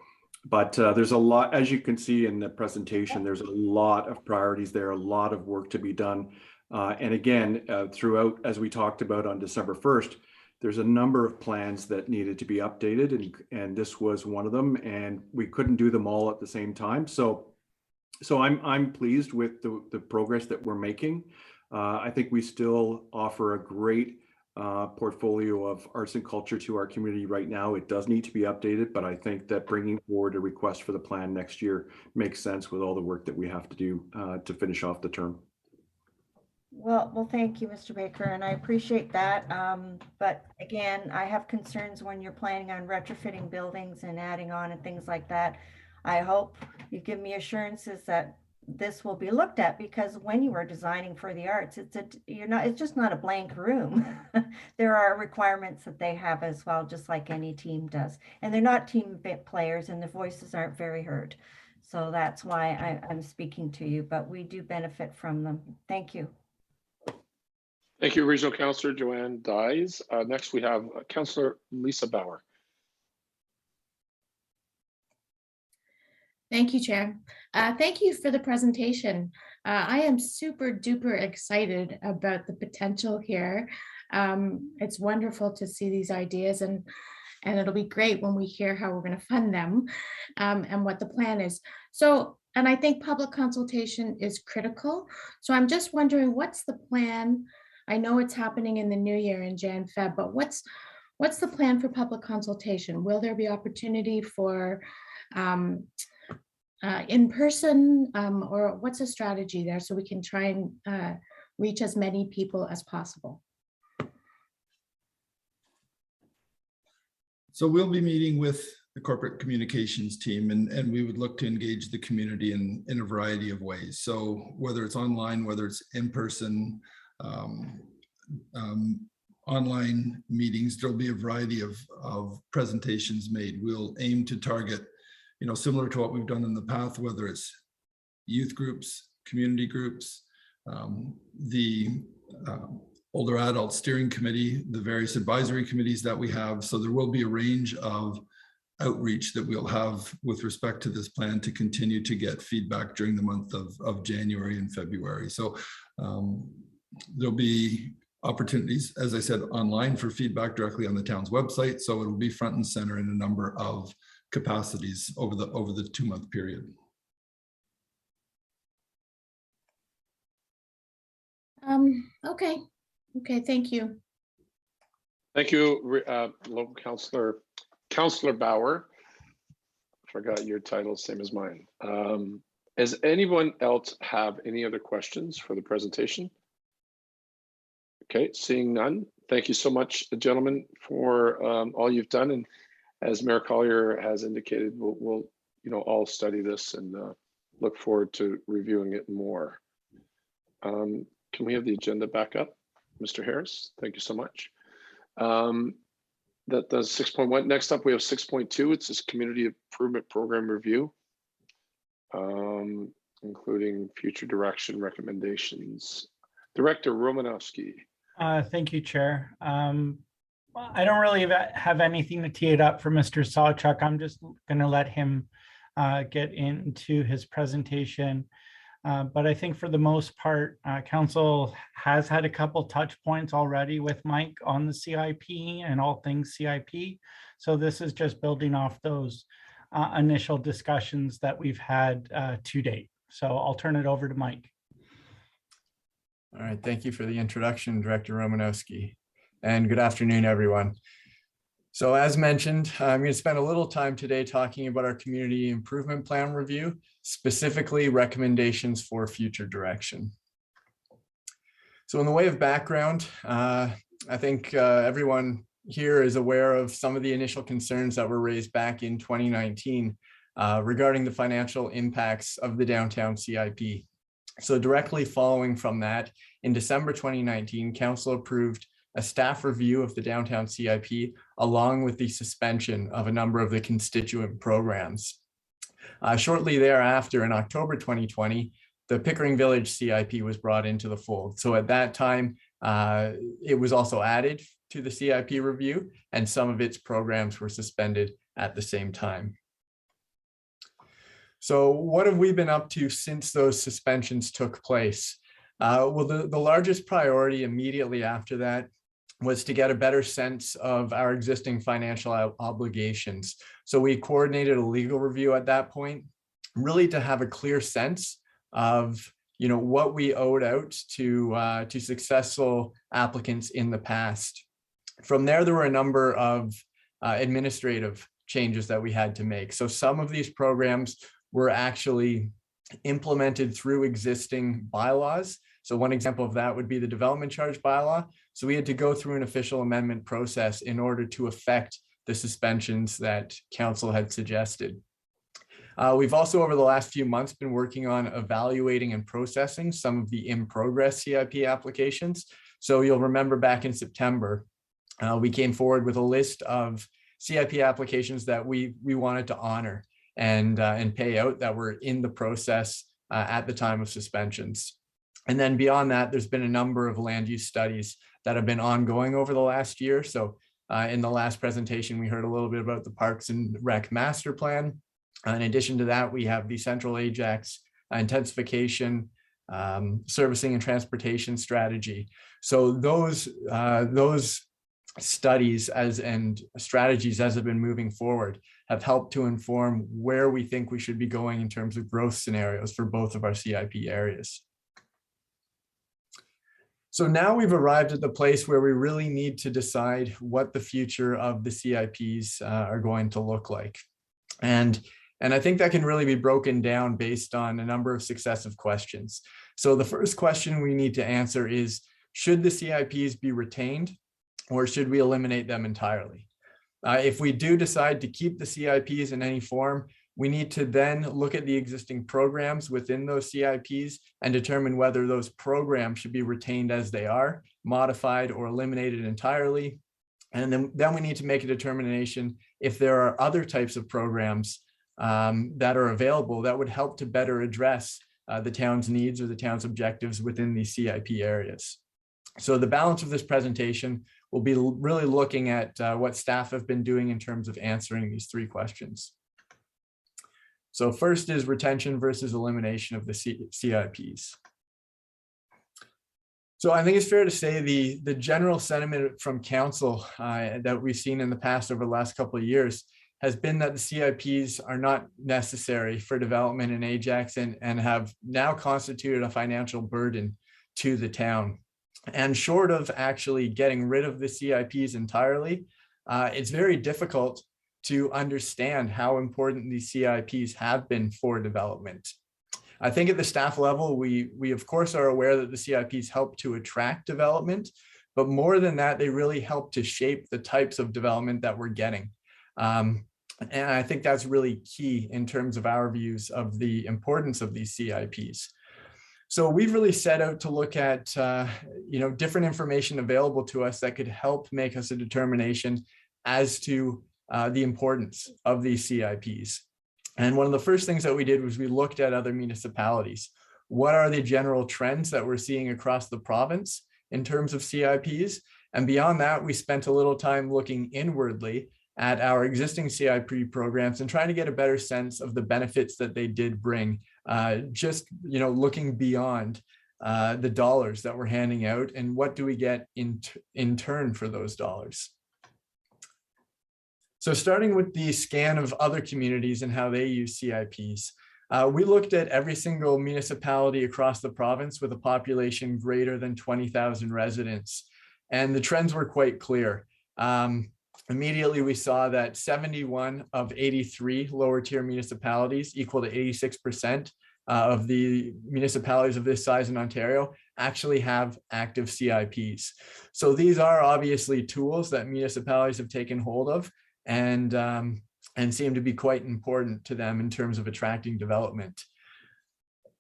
But there's a lot, as you can see in the presentation, there's a lot of priorities there, a lot of work to be done. And again, throughout, as we talked about on December 1st, there's a number of plans that needed to be updated, and this was one of them, and we couldn't do them all at the same time. So I'm pleased with the progress that we're making. I think we still offer a great portfolio of arts and culture to our community right now. It does need to be updated, but I think that bringing forward a request for the plan next year makes sense with all the work that we have to do to finish off the term. Well, thank you, Mr. Baker, and I appreciate that. But again, I have concerns when you're planning on retrofitting buildings and adding on and things like that. I hope you give me assurances that this will be looked at, because when you are designing for the arts, it's just not a blank room. There are requirements that they have as well, just like any team does. And they're not team players, and their voices aren't very heard. So that's why I'm speaking to you, but we do benefit from them. Thank you. Thank you, Regional Councillor Joanne Dyes. Next, we have Councillor Lisa Bauer. Thank you, Chair. Thank you for the presentation. I am super duper excited about the potential here. It's wonderful to see these ideas, and it'll be great when we hear how we're going to fund them and what the plan is. So, and I think public consultation is critical. So I'm just wondering, what's the plan? I know it's happening in the new year in Jan, Feb, but what's the plan for public consultation? Will there be opportunity for in person, or what's a strategy there so we can try and reach as many people as possible? So we'll be meeting with the corporate communications team, and we would look to engage the community in a variety of ways. So whether it's online, whether it's in person, online meetings, there'll be a variety of presentations made. We'll aim to target, similar to what we've done in the past, whether it's youth groups, community groups, the older adult steering committee, the various advisory committees that we have. So there will be a range of outreach that we'll have with respect to this plan to continue to get feedback during the month of January and February. So there'll be opportunities, as I said, online for feedback directly on the town's website. So it'll be front and center in a number of capacities over the 2-month period. Okay, thank you. Thank you, local Councillor Bauer. Forgot your title, same as mine. Does anyone else have any other questions for the presentation? Okay, seeing none. Thank you so much, gentlemen, for all you've done. And as Mayor Collier has indicated, we'll all study this and look forward to reviewing it more. Can we have the agenda back up, Mr. Harris? Thank you so much. That does 6.1. Next up, we have 6.2. It's this community improvement program review, including future direction recommendations. Director Romanowski. Thank you, Chair. I don't really have anything to tee it up for Mr. Sawchuk. I'm just going to let him get into his presentation. But I think for the most part, Council has had a couple touch points already with Mike on the CIP and all things CIP. So this is just building off those initial discussions that we've had to date. So I'll turn it over to Mike. All right, thank you for the introduction, Director Romanowski, and good afternoon, everyone. So as mentioned, I'm going to spend a little time today talking about our community improvement plan review, specifically recommendations for future direction. So in the way of background, I think everyone here is aware of some of the initial concerns that were raised back in 2019 regarding the financial impacts of the downtown CIP. So directly following from that, in December 2019, Council approved a staff review of the downtown CIP, along with the suspension of a number of the constituent programs. Shortly thereafter, in October 2020, the Pickering Village CIP was brought into the fold. So at that time, it was also added to the CIP review, and some of its programs were suspended at the same time. So what have we been up to since those suspensions took place? Well, the largest priority immediately after that was to get a better sense of our existing financial obligations. So we coordinated a legal review at that point, really to have a clear sense of what we owed out to successful applicants in the past. From there were a number of administrative changes that we had to make. So some of these programs were actually implemented through existing bylaws. So one example of that would be the development charge bylaw. So we had to go through an official amendment process in order to affect the suspensions that Council had suggested. We've also, over the last few months, been working on evaluating and processing some of the in-progress CIP applications. So you'll remember back in September, we came forward with a list of CIP applications that we wanted to honor and pay out that were in the process at the time of suspensions. And then beyond that, there's been a number of land use studies that have been ongoing over the last year. So in the last presentation, we heard a little bit about the Parks and Rec Master Plan. In addition to that, we have the Central Ajax intensification, servicing and transportation strategy. So those studies and strategies as have been moving forward have helped to inform where we think we should be going in terms of growth scenarios for both of our CIP areas. So now we've arrived at the place where we really need to decide what the future of the CIPs are going to look like. And I think that can really be broken down based on a number of successive questions. So the first question we need to answer is, should the CIPs be retained or should we eliminate them entirely? If we do decide to keep the CIPs in any form, we need to then look at the existing programs within those CIPs and determine whether those programs should be retained as they are, modified or eliminated entirely. And then we need to make a determination if there are other types of programs that are available that would help to better address the town's needs or the town's objectives within these CIP areas. So the balance of this presentation will be really looking at what staff have been doing in terms of answering these three questions. So first is retention versus elimination of the CIPs. So I think it's fair to say the general sentiment from Council that we've seen in the past over the last couple of years has been that the CIPs are not necessary for development in Ajax and have now constituted a financial burden to the town. And short of actually getting rid of the CIPs entirely, it's very difficult to understand how important these CIPs have been for development. I think at the staff level, we of course are aware that the CIPs help to attract development, but more than that, they really help to shape the types of development that we're getting. And I think that's really key in terms of our views of the importance of these CIPs. So we've really set out to look at different information available to us that could help make us a determination as to the importance of these CIPs. And one of the first things that we did was we looked at other municipalities. What are the general trends that we're seeing across the province in terms of CIPs? And beyond that, we spent a little time looking inwardly at our existing CIP programs and trying to get a better sense of the benefits that they did bring, just looking beyond the dollars that we're handing out, and what do we get in turn for those dollars. So starting with the scan of other communities and how they use CIPs, we looked at every single municipality across the province with a population greater than 20,000 residents, and the trends were quite clear. Immediately, we saw that 71 of 83 lower tier municipalities, equal to 86% of the municipalities of this size in Ontario, actually have active CIPs. So these are obviously tools that municipalities have taken hold of and seem to be quite important to them in terms of attracting development.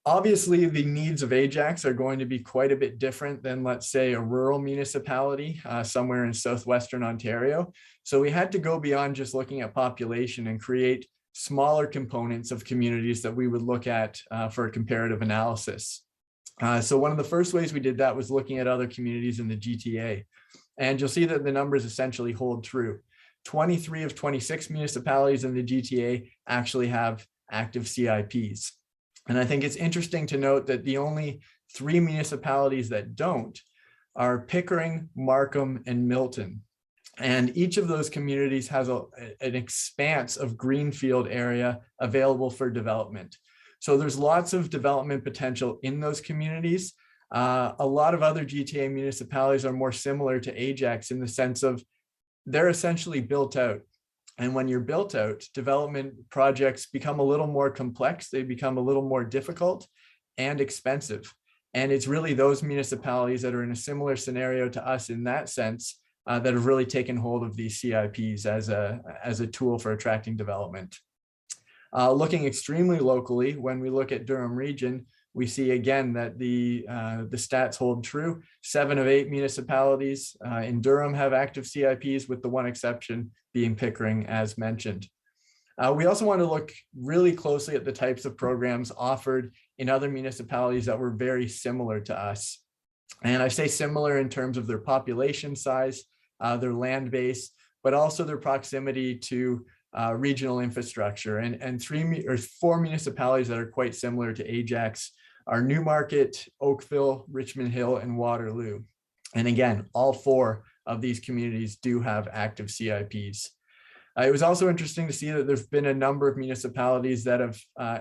Obviously, the needs of Ajax are going to be quite a bit different than, let's say, a rural municipality somewhere in southwestern Ontario. So we had to go beyond just looking at population and create smaller components of communities that we would look at for a comparative analysis. So one of the first ways we did that was looking at other communities in the GTA. And you'll see that the numbers essentially hold true. 23 of 26 municipalities in the GTA actually have active CIPs. And I think it's interesting to note that the only 3 municipalities that don't are Pickering, Markham, and Milton. And each of those communities has an expanse of greenfield area available for development. So there's lots of development potential in those communities. A lot of other GTA municipalities are more similar to Ajax in the sense of they're essentially built out. And when you're built out, development projects become a little more complex, they become a little more difficult and expensive. And it's really those municipalities that are in a similar scenario to us in that sense that have really taken hold of these CIPs as a tool for attracting development. Looking extremely locally, when we look at Durham region, we see again that the stats hold true. 7 of 8 municipalities in Durham have active CIPs, with the one exception being Pickering, as mentioned. We also want to look really closely at the types of programs offered in other municipalities that were very similar to us. And I say similar in terms of their population size, their land base, but also their proximity to regional infrastructure. And 4 municipalities that are quite similar to Ajax are Newmarket, Oakville, Richmond Hill, and Waterloo. And again, all 4 of these communities do have active CIPs. It was also interesting to see that there's been a number of municipalities that have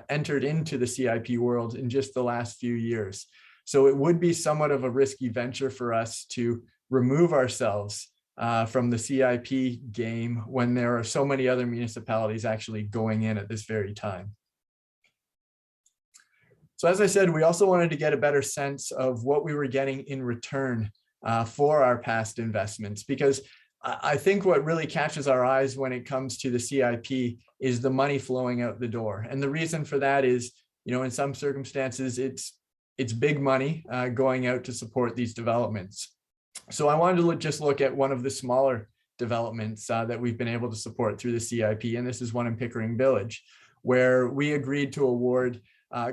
entered into the CIP world in just the last few years. So it would be somewhat of a risky venture for us to remove ourselves from the CIP game when there are so many other municipalities actually going in at this very time. So as I said, we also wanted to get a better sense of what we were getting in return for our past investments, because I think what really catches our eyes when it comes to the CIP is the money flowing out the door. And the reason for that is, in some circumstances, it's big money going out to support these developments. So I wanted to just look at one of the smaller developments that we've been able to support through the CIP. And this is one in Pickering Village, where we agreed to award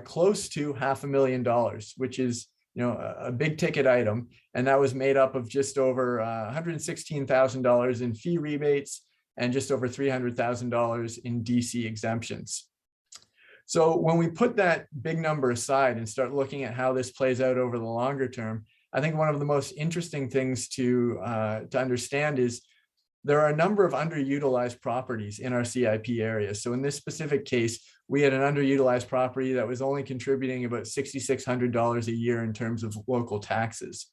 close to $500,000, which is a big ticket item. And that was made up of just over $116,000 in fee rebates and just over $300,000 in DC exemptions. So when we put that big number aside and start looking at how this plays out over the longer term, I think one of the most interesting things to understand is there are a number of underutilized properties in our CIP area. So in this specific case, we had an underutilized property that was only contributing about $6,600 a year in terms of local taxes.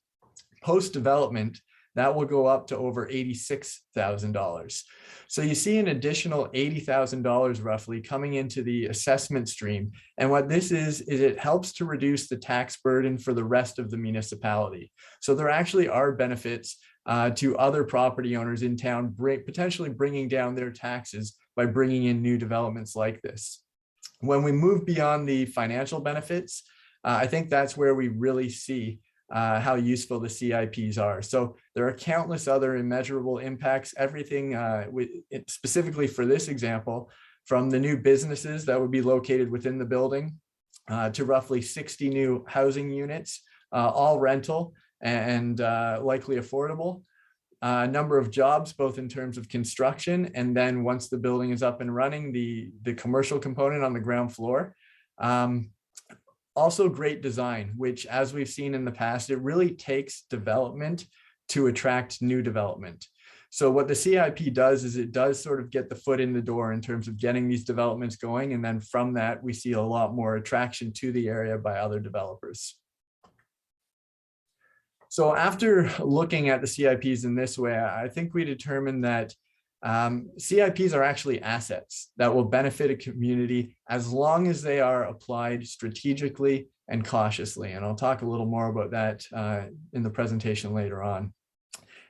Post-development, that will go up to over $86,000. So you see an additional $80,000 roughly coming into the assessment stream. And what this is it helps to reduce the tax burden for the rest of the municipality. So there actually are benefits to other property owners in town, potentially bringing down their taxes by bringing in new developments like this. When we move beyond the financial benefits, I think that's where we really see how useful the CIPs are. So there are countless other immeasurable impacts, everything specifically for this example, from the new businesses that would be located within the building to roughly 60 new housing units, all rental and likely affordable. A number of jobs, both in terms of construction, and then once the building is up and running, the commercial component on the ground floor. Also great design, which as we've seen in the past, it really takes development to attract new development. So what the CIP does is it does sort of get the foot in the door in terms of getting these developments going. And then from that, we see a lot more attraction to the area by other developers. So after looking at the CIPs in this way, I think we determined that CIPs are actually assets that will benefit a community as long as they are applied strategically and cautiously. And I'll talk a little more about that in the presentation later on.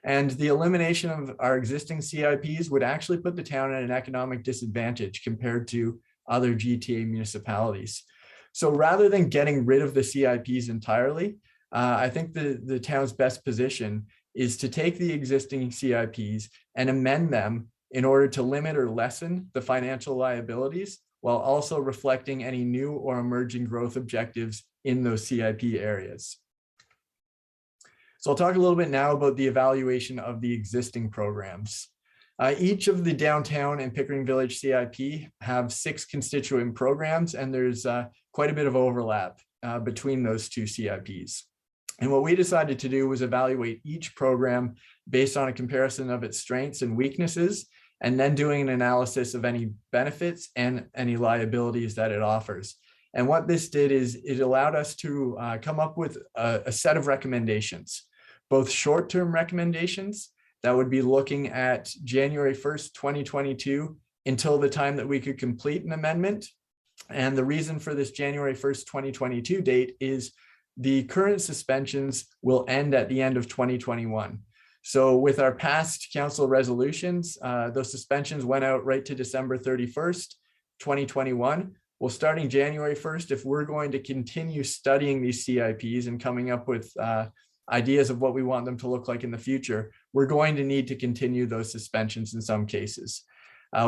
And the elimination of our existing CIPs would actually put the town at an economic disadvantage compared to other GTA municipalities. So rather than getting rid of the CIPs entirely, I think the town's best position is to take the existing CIPs and amend them in order to limit or lessen the financial liabilities while also reflecting any new or emerging growth objectives in those CIP areas. So I'll talk a little bit now about the evaluation of the existing programs. Each of the downtown and Pickering Village CIP have 6 constituent programs, and there's quite a bit of overlap between those 2 CIPs. And what we decided to do was evaluate each program based on a comparison of its strengths and weaknesses, and then doing an analysis of any benefits and any liabilities that it offers. And what this did is it allowed us to come up with a set of recommendations, both short-term recommendations that would be looking at January 1st, 2022 until the time that we could complete an amendment. And the reason for this January 1st, 2022 date is the current suspensions will end at the end of 2021. So with our past council resolutions, those suspensions went out right to December 31st, 2021. Well, starting January 1st, if we're going to continue studying these CIPs and coming up with ideas of what we want them to look like in the future, we're going to need to continue those suspensions in some cases.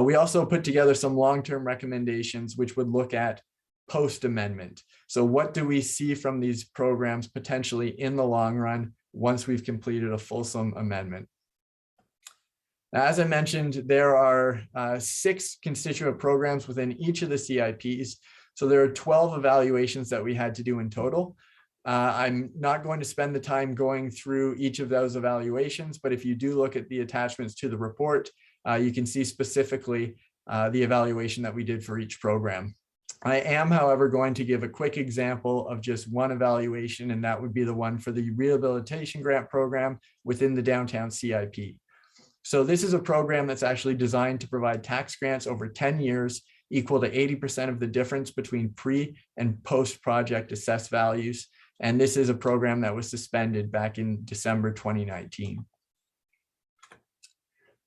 We also put together some long-term recommendations which would look at post-amendment. So what do we see from these programs potentially in the long run once we've completed a fulsome amendment? Now, as I mentioned, there are 6 constituent programs within each of the CIPs. So there are 12 evaluations that we had to do in total. I'm not going to spend the time going through each of those evaluations, but if you do look at the attachments to the report, you can see specifically the evaluation that we did for each program. I am, however, going to give a quick example of just one evaluation, and that would be the one for the Rehabilitation Grant Program within the downtown CIP. So this is a program that's actually designed to provide tax grants over 10 years, equal to 80% of the difference between pre and post-project assessed values. And this is a program that was suspended back in December 2019.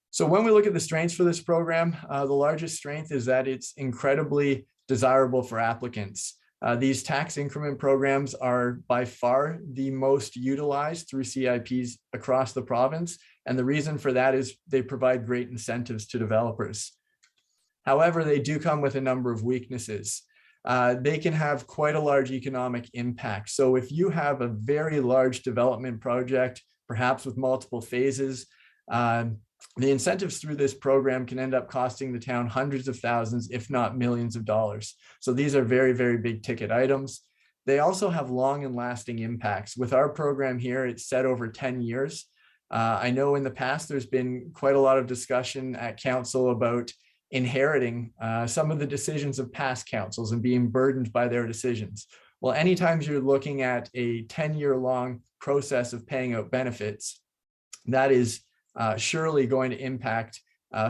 So when we look at the strengths for this program, the largest strength is that it's incredibly desirable for applicants. These tax increment programs are by far the most utilized through CIPs across the province. And the reason for that is they provide great incentives to developers. However, they do come with a number of weaknesses. They can have quite a large economic impact. So if you have a very large development project, perhaps with multiple phases, the incentives through this program can end up costing the town hundreds of thousands, if not millions of dollars. So these are very, very big ticket items. They also have long and lasting impacts. With our program here, it's set over 10 years. I know in the past, there's been quite a lot of discussion at council about inheriting some of the decisions of past councils and being burdened by their decisions. Well, anytime you're looking at a 10-year-long process of paying out benefits, that is surely going to impact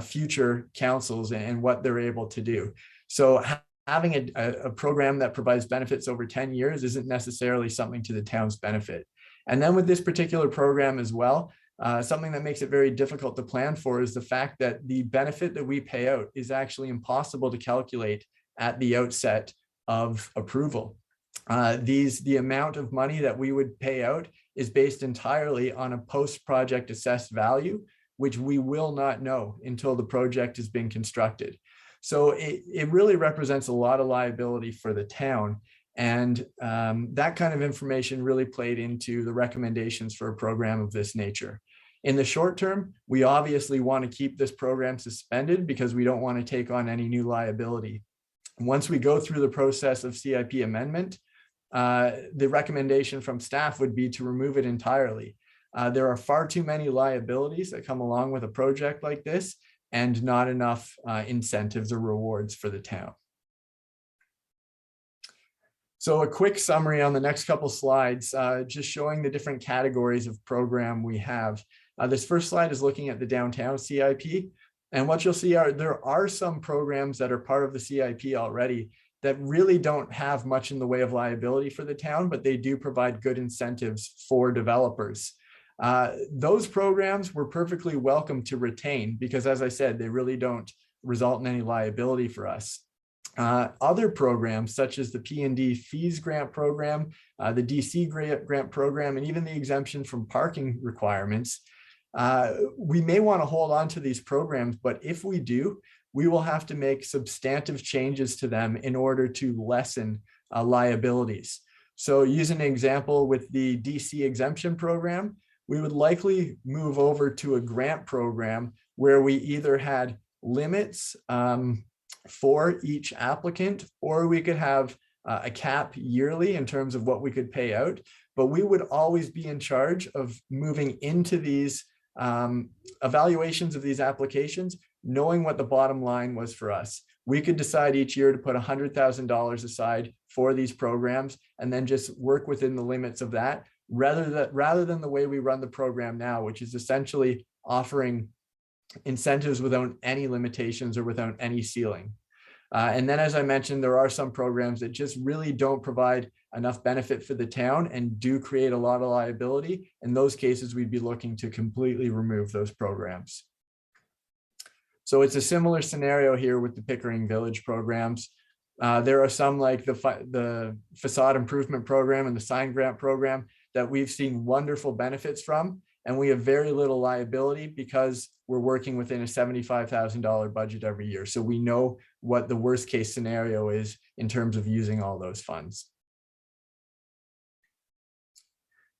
future councils and what they're able to do. So having a program that provides benefits over 10 years isn't necessarily something to the town's benefit. And then with this particular program as well, something that makes it very difficult to plan for is the fact that the benefit that we pay out is actually impossible to calculate at the outset of approval. The amount of money that we would pay out is based entirely on a post-project assessed value, which we will not know until the project has been constructed. So it really represents a lot of liability for the town. And that kind of information really played into the recommendations for a program of this nature. In the short term, we obviously want to keep this program suspended because we don't want to take on any new liability. Once we go through the process of CIP amendment, the recommendation from staff would be to remove it entirely. There are far too many liabilities that come along with a project like this and not enough incentives or rewards for the town. So a quick summary on the next couple slides, just showing the different categories of program we have. This first slide is looking at the downtown CIP. And what you'll see are there are some programs that are part of the CIP already that really don't have much in the way of liability for the town, but they do provide good incentives for developers. Those programs were perfectly welcome to retain because, as I said, they really don't result in any liability for us. Other programs such as the P&D fees grant program, the DC grant program, and even the exemption from parking requirements, we may want to hold on to these programs, but if we do, we will have to make substantive changes to them in order to lessen liabilities. So using an example with the DC exemption program, we would likely move over to a grant program where we either had limits for each applicant, or we could have a cap yearly in terms of what we could pay out, but we would always be in charge of moving into these evaluations of these applications, knowing what the bottom line was for us. We could decide each year to put $100,000 aside for these programs and then just work within the limits of that, rather than the way we run the program now, which is essentially offering incentives without any limitations or without any ceiling. And then, as I mentioned, there are some programs that just really don't provide enough benefit for the town and do create a lot of liability. In those cases, we'd be looking to completely remove those programs. So it's a similar scenario here with the Pickering Village programs. There are some like the facade improvement program and the sign grant program that we've seen wonderful benefits from, and we have very little liability because we're working within a $75,000 budget every year. So we know what the worst case scenario is in terms of using all those funds.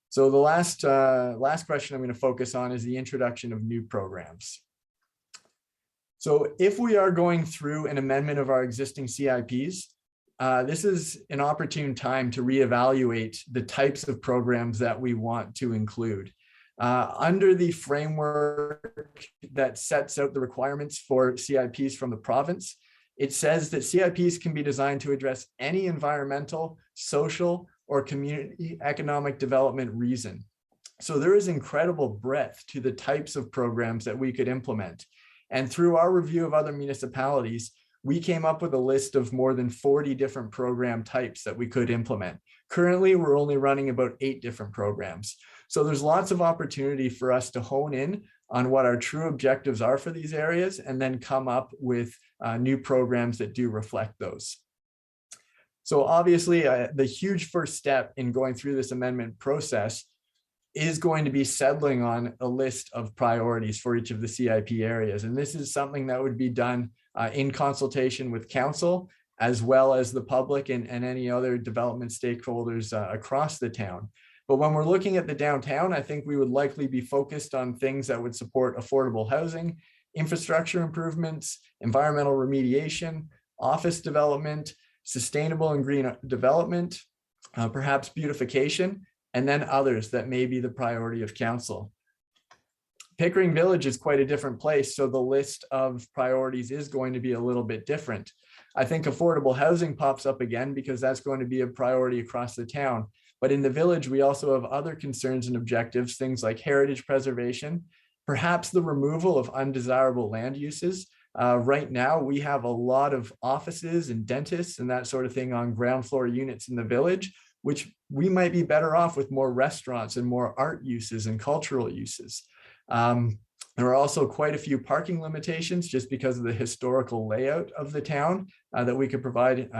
So the last question I'm going to focus on is the introduction of new programs. So if we are going through an amendment of our existing CIPs, this is an opportune time to reevaluate the types of programs that we want to include. Under the framework that sets out the requirements for CIPs from the province, it says that CIPs can be designed to address any environmental, social, or community economic development reason. So there is incredible breadth to the types of programs that we could implement. And through our review of other municipalities, we came up with a list of more than 40 different program types that we could implement. Currently, we're only running about 8 different programs. So there's lots of opportunity for us to hone in on what our true objectives are for these areas and then come up with new programs that do reflect those. So obviously, the huge first step in going through this amendment process is going to be settling on a list of priorities for each of the CIP areas. And this is something that would be done in consultation with Council, as well as the public and any other development stakeholders across the town. But when we're looking at the downtown, I think we would likely be focused on things that would support affordable housing, infrastructure improvements, environmental remediation, office development, sustainable and green development, perhaps beautification, and then others that may be the priority of Council. Pickering Village is quite a different place, so the list of priorities is going to be a little bit different. I think affordable housing pops up again because that's going to be a priority across the town. But in the village, we also have other concerns and objectives, things like heritage preservation, perhaps the removal of undesirable land uses. Right now, we have a lot of offices and dentists and that sort of thing on ground floor units in the village, which we might be better off with more restaurants and more art uses and cultural uses. There are also quite a few parking limitations just because of the historical layout of the town that we could provide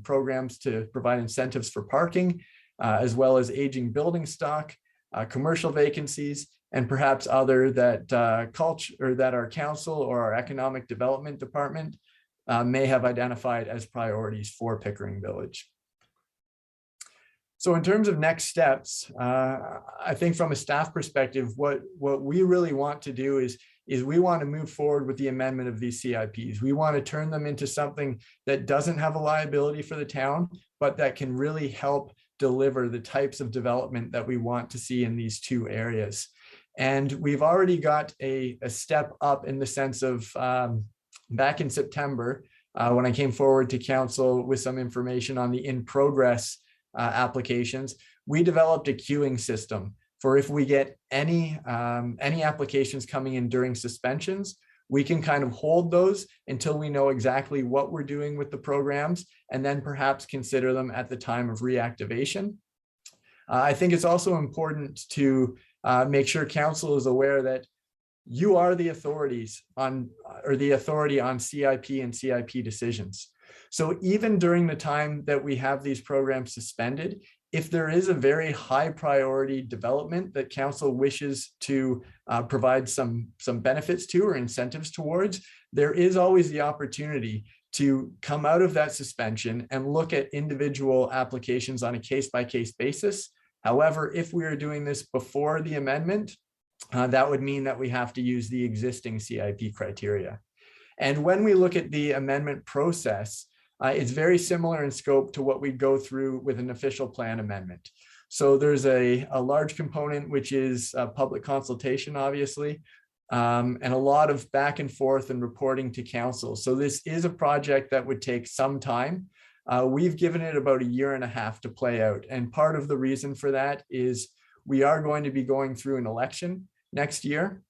programs to provide incentives for parking, as well as aging building stock, commercial vacancies, and perhaps other that culture or that our council or our economic development department may have identified as priorities for Pickering Village. So in terms of next steps, I think from a staff perspective, what we really want to do is we want to move forward with the amendment of these CIPs. We want to turn them into something that doesn't have a liability for the town, but that can really help deliver the types of development that we want to see in these two areas. And we've already got a step up in the sense of back in September, when I came forward to council with some information on the in progress applications, we developed a queuing system for if we get any applications coming in during suspensions, we can kind of hold those until we know exactly what we're doing with the programs, and then perhaps consider them at the time of reactivation. I think it's also important to make sure council is aware that you are the authorities on, or the authority on CIP and CIP decisions. So even during the time that we have these programs suspended, if there is a very high priority development that council wishes to provide some benefits to or incentives towards, there is always the opportunity to come out of that suspension and look at individual applications on a case-by-case basis. However, if we are doing this before the amendment, that would mean that we have to use the existing CIP criteria. And when we look at the amendment process, it's very similar in scope to what we go through with an official plan amendment. So there's a large component, which is public consultation, obviously, and a lot of back and forth and reporting to council. So this is a project that would take some time. We've given it about 1.5 years to play out. And part of the reason for that is we are going to be going through an election next year.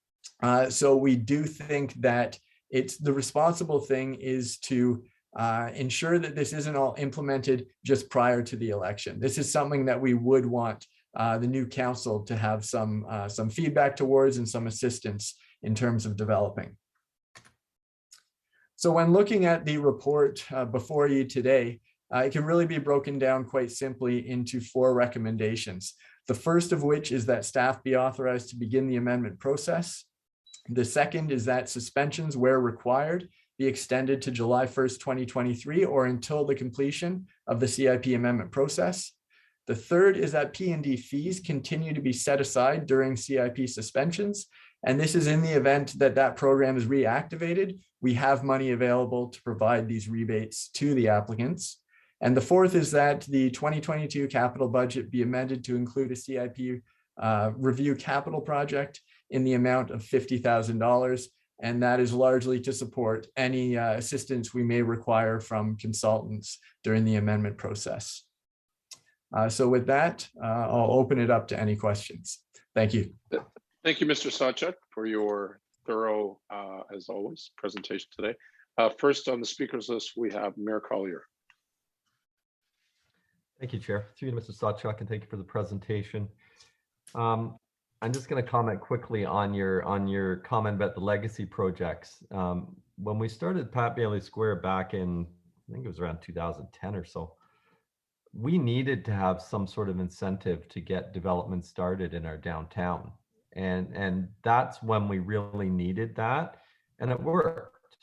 So we do think that it's the responsible thing is to ensure that this isn't all implemented just prior to the election. This is something that we would want the new council to have some feedback towards and some assistance in terms of developing. So when looking at the report before you today, it can really be broken down quite simply into 4 recommendations. The first of which is that staff be authorized to begin the amendment process. The second is that suspensions, where required, be extended to July 1st, 2023, or until the completion of the CIP amendment process. The third is that P&D fees continue to be set aside during CIP suspensions. And this is in the event that that program is reactivated, we have money available to provide these rebates to the applicants. And the fourth is that the 2022 capital budget be amended to include a CIP review capital project in the amount of $50,000. And that is largely to support any assistance we may require from consultants during the amendment process. So with that, I'll open it up to any questions. Thank you. Thank you, Mr. Sawchuk, for your thorough, as always, presentation today. First on the speakers list, we have Mayor Collier. Thank you, Chair. Through you, Mr. Sawchuk, and thank you for the presentation. I'm just going to comment quickly on your comment about the legacy projects. When we started Pat Bailey Square back in, I think it was around 2010 or so, we needed to have some sort of incentive to get development started in our downtown. And that's when we really needed that, and it worked.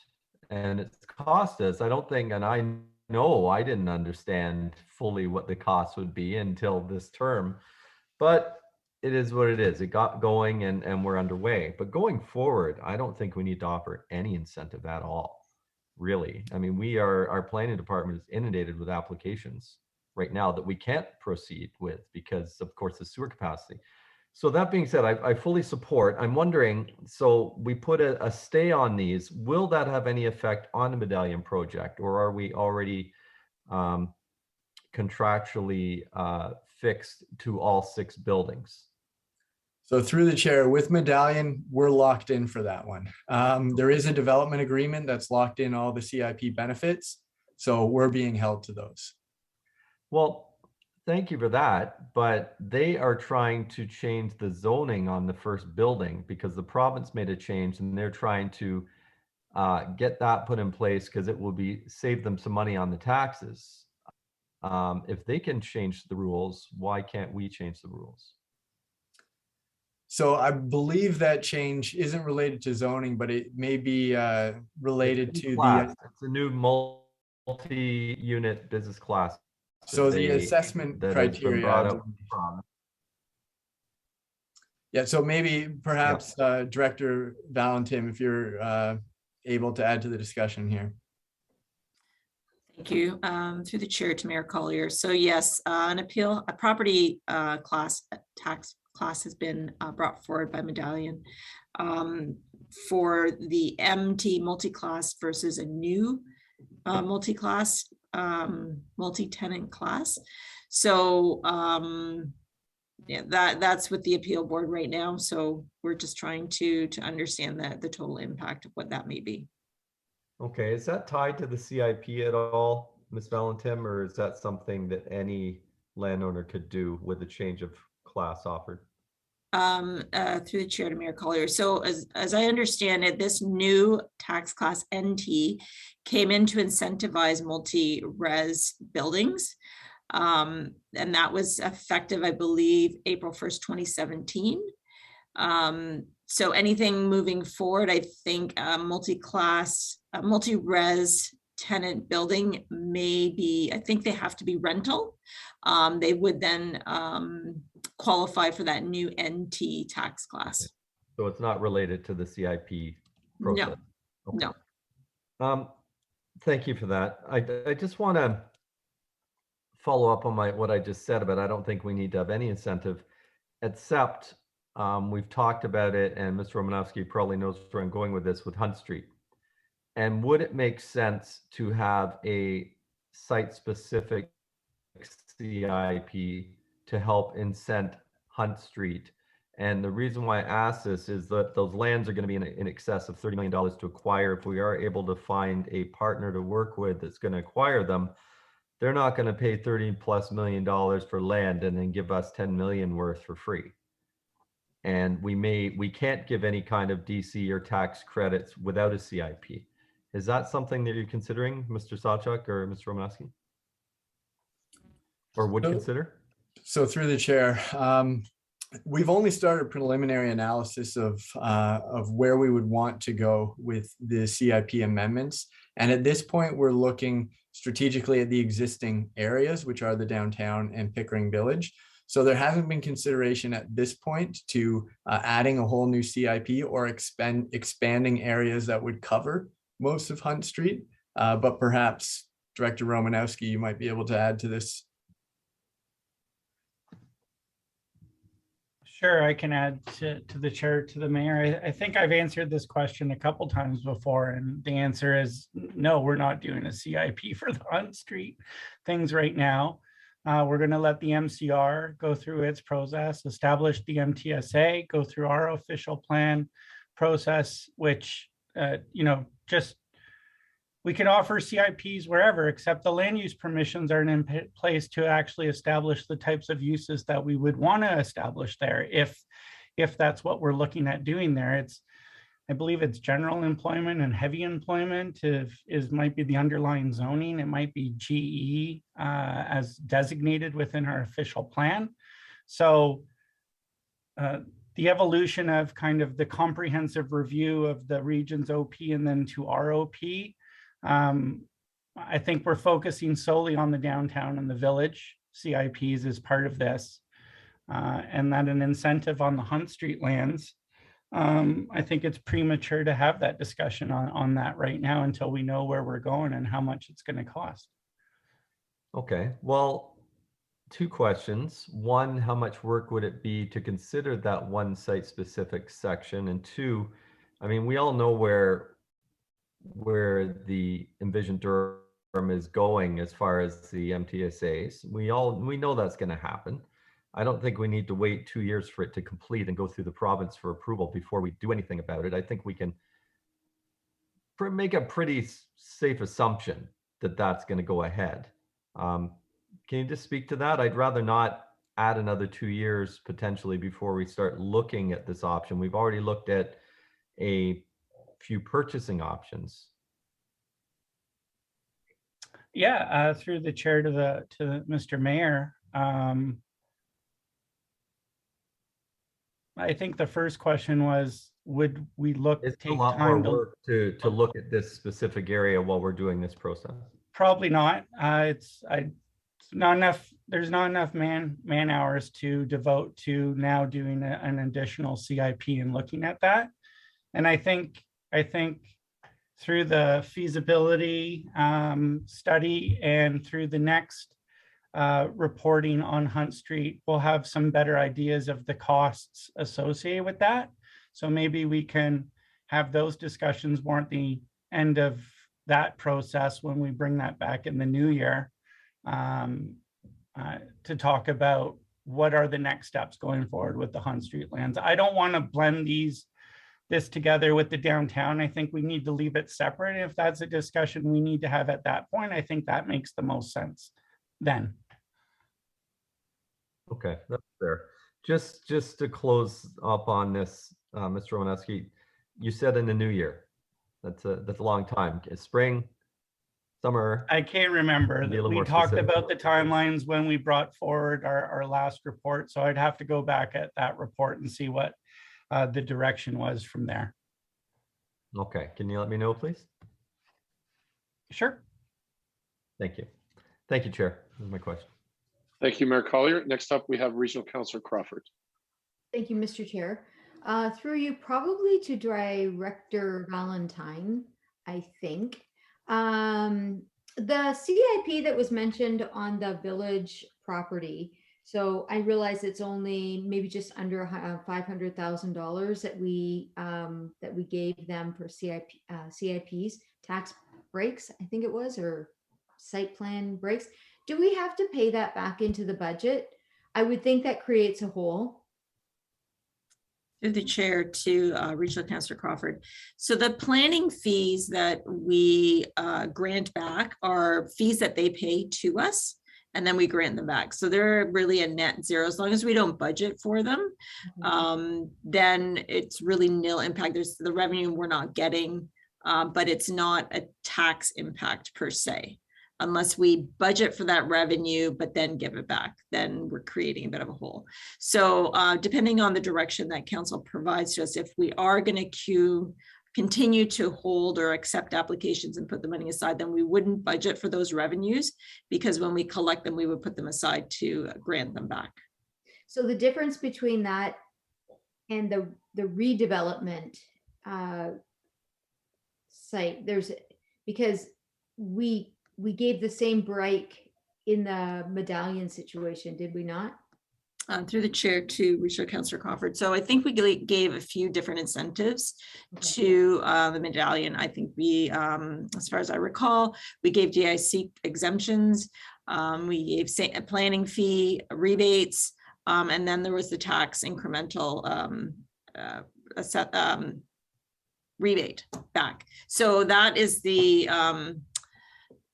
And it's cost us, I don't think, and I know I didn't understand fully what the cost would be until this term, but it is what it is. It got going and we're underway. But going forward, I don't think we need to offer any incentive at all, really. I mean, our planning department is inundated with applications right now that we can't proceed with because, of course, the sewer capacity. So that being said, I fully support. I'm wondering, so we put a stay on these. Will that have any effect on the Medallion project, or are we already contractually fixed to all 6 buildings? So through the chair, with Medallion, we're locked in for that one. There is a development agreement that's locked in all the CIP benefits, so we're being held to those. Well, thank you for that, but they are trying to change the zoning on the first building because the province made a change and they're trying to get that put in place, because it will save them some money on the taxes. If they can change the rules, why can't we change the rules? So I believe that change isn't related to zoning, but it may be related to the. It's a new multi-unit business class. So the assessment criteria. Yeah, so maybe perhaps Director Valentin, if you're able to add to the discussion here. Thank you. Through the chair to Mayor Collier. So yes, an appeal, a property tax class has been brought forward by Medallion for the MT multi-class versus a new multi-class, multi-tenant class. So yeah, that's with the appeal board right now. So we're just trying to understand the total impact of what that may be. Okay, is that tied to the CIP at all, Ms. Valentin, or is that something that any landowner could do with a change of class offered? Through the chair to Mayor Collier. So as I understand it, this new tax class NT came in to incentivize multi-res buildings. And that was effective, I believe, April 1st, 2017. So anything moving forward, I think multi-class, multi-res tenant building may be, I think they have to be rental. They would then qualify for that new NT tax class. So it's not related to the CIP process? No, no. Thank you for that. I just want to follow up on what I just said about I don't think we need to have any incentive, except we've talked about it, and Mr. Romanowski probably knows where I'm going with this, with Hunt Street. And would it make sense to have a site-specific CIP to help incent Hunt Street? And the reason why I ask this is that those lands are going to be in excess of $30 million to acquire. If we are able to find a partner to work with that's going to acquire them, they're not going to pay $30+ million for land and then give us 10 million worth for free. And we can't give any kind of DC or tax credits without a CIP. Is that something that you're considering, Mr. Sawchuk or Mr. Romanowski? Or would consider? So through the chair, we've only started preliminary analysis of where we would want to go with the CIP amendments. And at this point, we're looking strategically at the existing areas, which are the downtown and Pickering Village. So there hasn't been consideration at this point to adding a whole new CIP or expanding areas that would cover most of Hunt Street. But perhaps Director Romanowski, you might be able to add to this. Sure, I can add to the chair, to the mayor. I think I've answered this question a couple times before, and the answer is no, we're not doing a CIP for the Hunt Street things right now. We're going to let the MCR go through its process, establish the MTSA, go through our official plan process, which, just we can offer CIPs wherever, except the land use permissions aren't in place to actually establish the types of uses that we would want to establish there. If that's what we're looking at doing there, I believe it's general employment and heavy employment might be the underlying zoning. It might be GE as designated within our official plan. So the evolution of kind of the comprehensive review of the region's OP and then to our OP, I think we're focusing solely on the downtown and the village CIPs as part of this, and that an incentive on the Hunt Street lands. I think it's premature to have that discussion on that right now until we know where we're going and how much it's going to cost. Okay, well, two questions. One, how much work would it be to consider that one site-specific section? And two, I mean, we all know where the envisioned Durham is going as far as the MTSAs. We know that's going to happen. I don't think we need to wait 2 years for it to complete and go through the province for approval before we do anything about it. I think we can make a pretty safe assumption that that's going to go ahead. Can you just speak to that? I'd rather not add another 2 years potentially before we start looking at this option. We've already looked at a few purchasing options. Yeah, through the chair to Mr. Mayor. I think the first question was, would we look It's a take lot more time to? work to look at this specific area while we're doing this process. Probably not. It's not enough. There's not enough man hours to devote to now doing an additional CIP and looking at that. And I think through the feasibility study and through the next reporting on Hunt Street, we'll have some better ideas of the costs associated with that. So maybe we can have those discussions more at the end of that process when we bring that back in the new year to talk about what are the next steps going forward with the Hunt Street lands. I don't want to blend this together with the downtown. I think we need to leave it separate. If that's a discussion we need to have at that point, I think that makes the most sense then. Okay, that's fair. Just to close up on this, Mr. Romaneski, you said in the new year. That's a long time. It's spring, summer. I can't remember. We talked about the timelines when we brought forward our last report. So I'd have to go back at that report and see what the direction was from there. Okay, can you let me know, please? Sure. Thank you. Thank you, Chair. That was my question. Thank you, Mayor Collier. Next up, we have Regional Councillor Crawford. Thank you, Mr. Chair. Through you, probably to Director Valentine, I think. The CIP that was mentioned on the village property, so I realize it's only maybe just under $500,000 that we gave them for CIPs, tax breaks, I think it was, or site plan breaks. Do we have to pay that back into the budget? I would think that creates a hole. Through the chair to Regional Councillor Crawford. So the planning fees that we grant back are fees that they pay to us, and then we grant them back. So they're really a net zero. As long as we don't budget for them, then it's really nil impact. There's the revenue we're not getting, but it's not a tax impact per se. Unless we budget for that revenue, but then give it back, then we're creating a bit of a hole. So depending on the direction that council provides to us, if we are going to continue to hold or accept applications and put the money aside, then we wouldn't budget for those revenues, because when we collect them, we would put them aside to grant them back. So the difference between that and the redevelopment site, because we gave the same break in the medallion situation, did we not? Through the chair to Regional Councillor Crawford. So I think we gave a few different incentives to the medallion. I think we, as far as I recall, we gave GIC exemptions, we gave a planning fee rebates, and then there was the tax incremental rebate back. So that is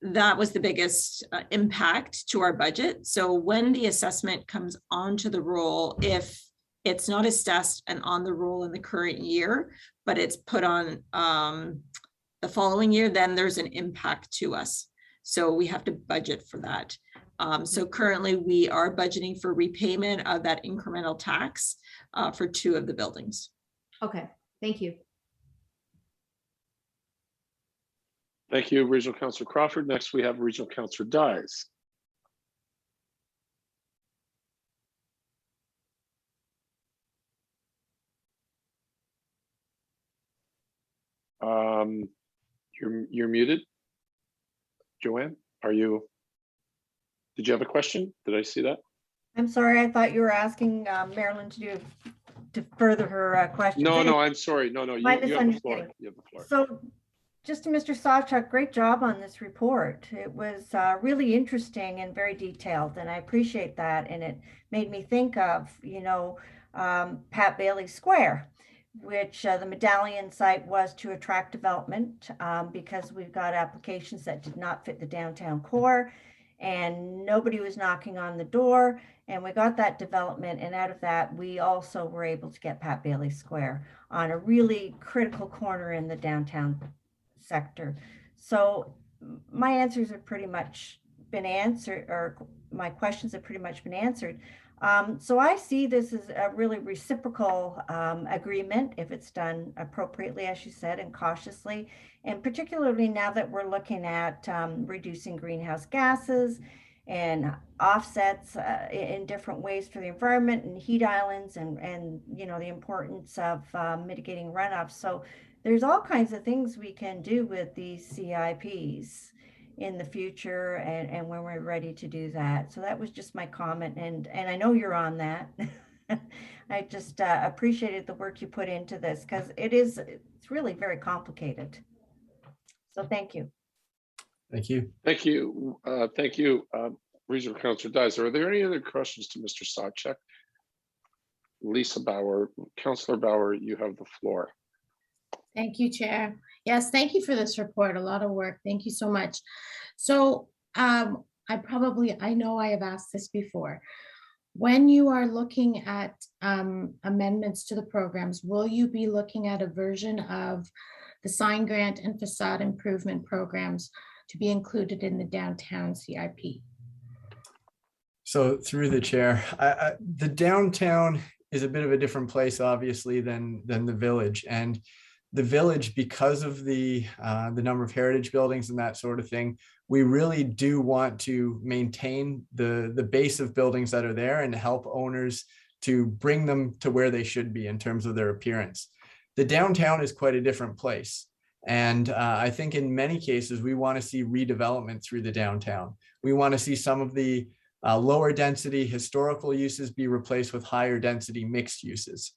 that was the biggest impact to our budget. So when the assessment comes onto the roll, if it's not assessed and on the roll in the current year, but it's put on the following year, then there's an impact to us. So we have to budget for that. So currently we are budgeting for repayment of that incremental tax for 2 of the buildings. Okay, thank you. Thank you, Regional Councillor Crawford. Next, we have Regional Councillor Dyes. You're muted. Joanne, did you have a question? Did I see that? I'm sorry, I thought you were asking Marilyn to further her question. No, I'm sorry. No, you have the floor. You have the floor. So just to Mr. Sawchuk, great job on this report. It was really interesting and very detailed, and I appreciate that. And it made me think of, Pat Bailey Square, which the medallion site was to attract development because we've got applications that did not fit the downtown core, and nobody was knocking on the door. And we got that development, and out of that, we also were able to get Pat Bailey Square on a really critical corner in the downtown sector. So my answers have pretty much been answered, or my questions have pretty much been answered. So I see this as a really reciprocal agreement if it's done appropriately, as you said, and cautiously, and particularly now that we're looking at reducing greenhouse gases and offsets in different ways for the environment and heat islands and you know, the importance of mitigating runoff. So there's all kinds of things we can do with these CIPs in the future and when we're ready to do that. So that was just my comment, and I know you're on that. I just appreciated the work you put into this because it's really very complicated. So thank you. Thank you. Thank you. Thank you, Regional Councillor Dies. Are there any other questions to Mr. Sawchuk? Lisa Bauer, Councillor Bauer, you have the floor. Thank you, Chair. Yes, thank you for this report. A lot of work. Thank you so much. So I know I have asked this before. When you are looking at amendments to the programs, will you be looking at a version of the sign grant and facade improvement programs to be included in the downtown CIP? So through the chair, the downtown is a bit of a different place, obviously, than the village. And the village, because of the number of heritage buildings and that sort of thing, we really do want to maintain the base of buildings that are there and help owners to bring them to where they should be in terms of their appearance. The downtown is quite a different place. And I think in many cases, we want to see redevelopment through the downtown. We want to see some of the lower density historical uses be replaced with higher density mixed uses.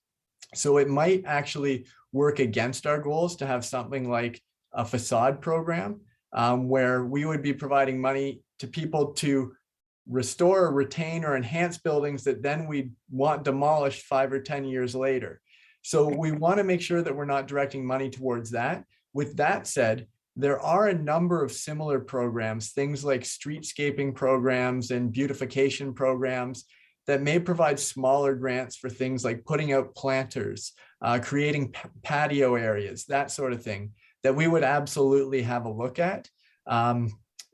So it might actually work against our goals to have something like a facade program where we would be providing money to people to restore, retain, or enhance buildings that then we want demolished 5 or 10 years later. So we want to make sure that we're not directing money towards that. With that said, there are a number of similar programs, things like streetscaping programs and beautification programs that may provide smaller grants for things like putting out planters, creating patio areas, that sort of thing, that we would absolutely have a look at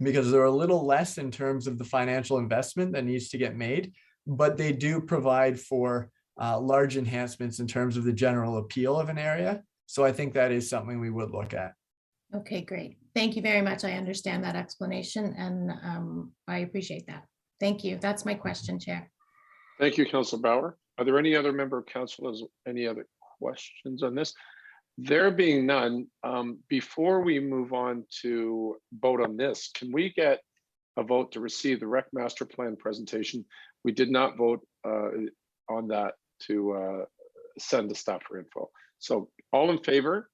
because they're a little less in terms of the financial investment that needs to get made, but they do provide for large enhancements in terms of the general appeal of an area. So I think that is something we would look at. Okay, great. Thank you very much. I understand that explanation and I appreciate that. Thank you. That's my question, Chair. Thank you, Councillor Bauer. Are there any other member of council has any other questions on this? There being none, before we move on to vote on this, can we get a vote to receive the rec master plan presentation? We did not vote on that to send to staff for info. So all in favor?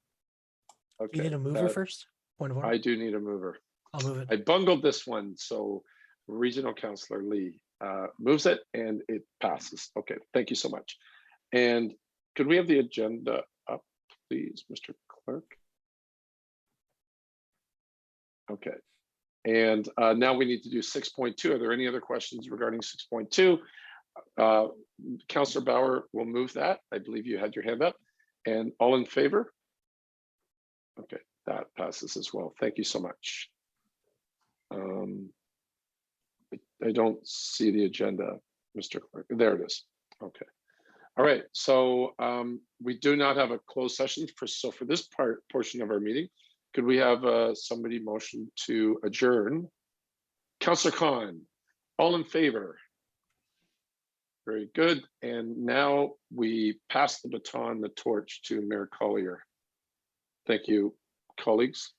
Okay. You need a mover first? Point of order. I do need a mover. I'll move it. I bungled this one, so Regional Councillor Lee moves it and it passes. Okay, thank you so much. And could we have the agenda up, please, Mr. Clerk? Okay. And now we need to do 6.2. Are there any other questions regarding 6.2? Councillor Bauer will move that. I believe you had your hand up. And all in favor? Okay, that passes as well. Thank you so much. I don't see the agenda, Mr. Clerk. There it is. Okay. All right. So we do not have a closed session for this portion of our meeting. Could we have somebody motion to adjourn? Councillor Khan, all in favor? Very good. And now we pass the baton, the torch to Mayor Collier. Thank you, colleagues.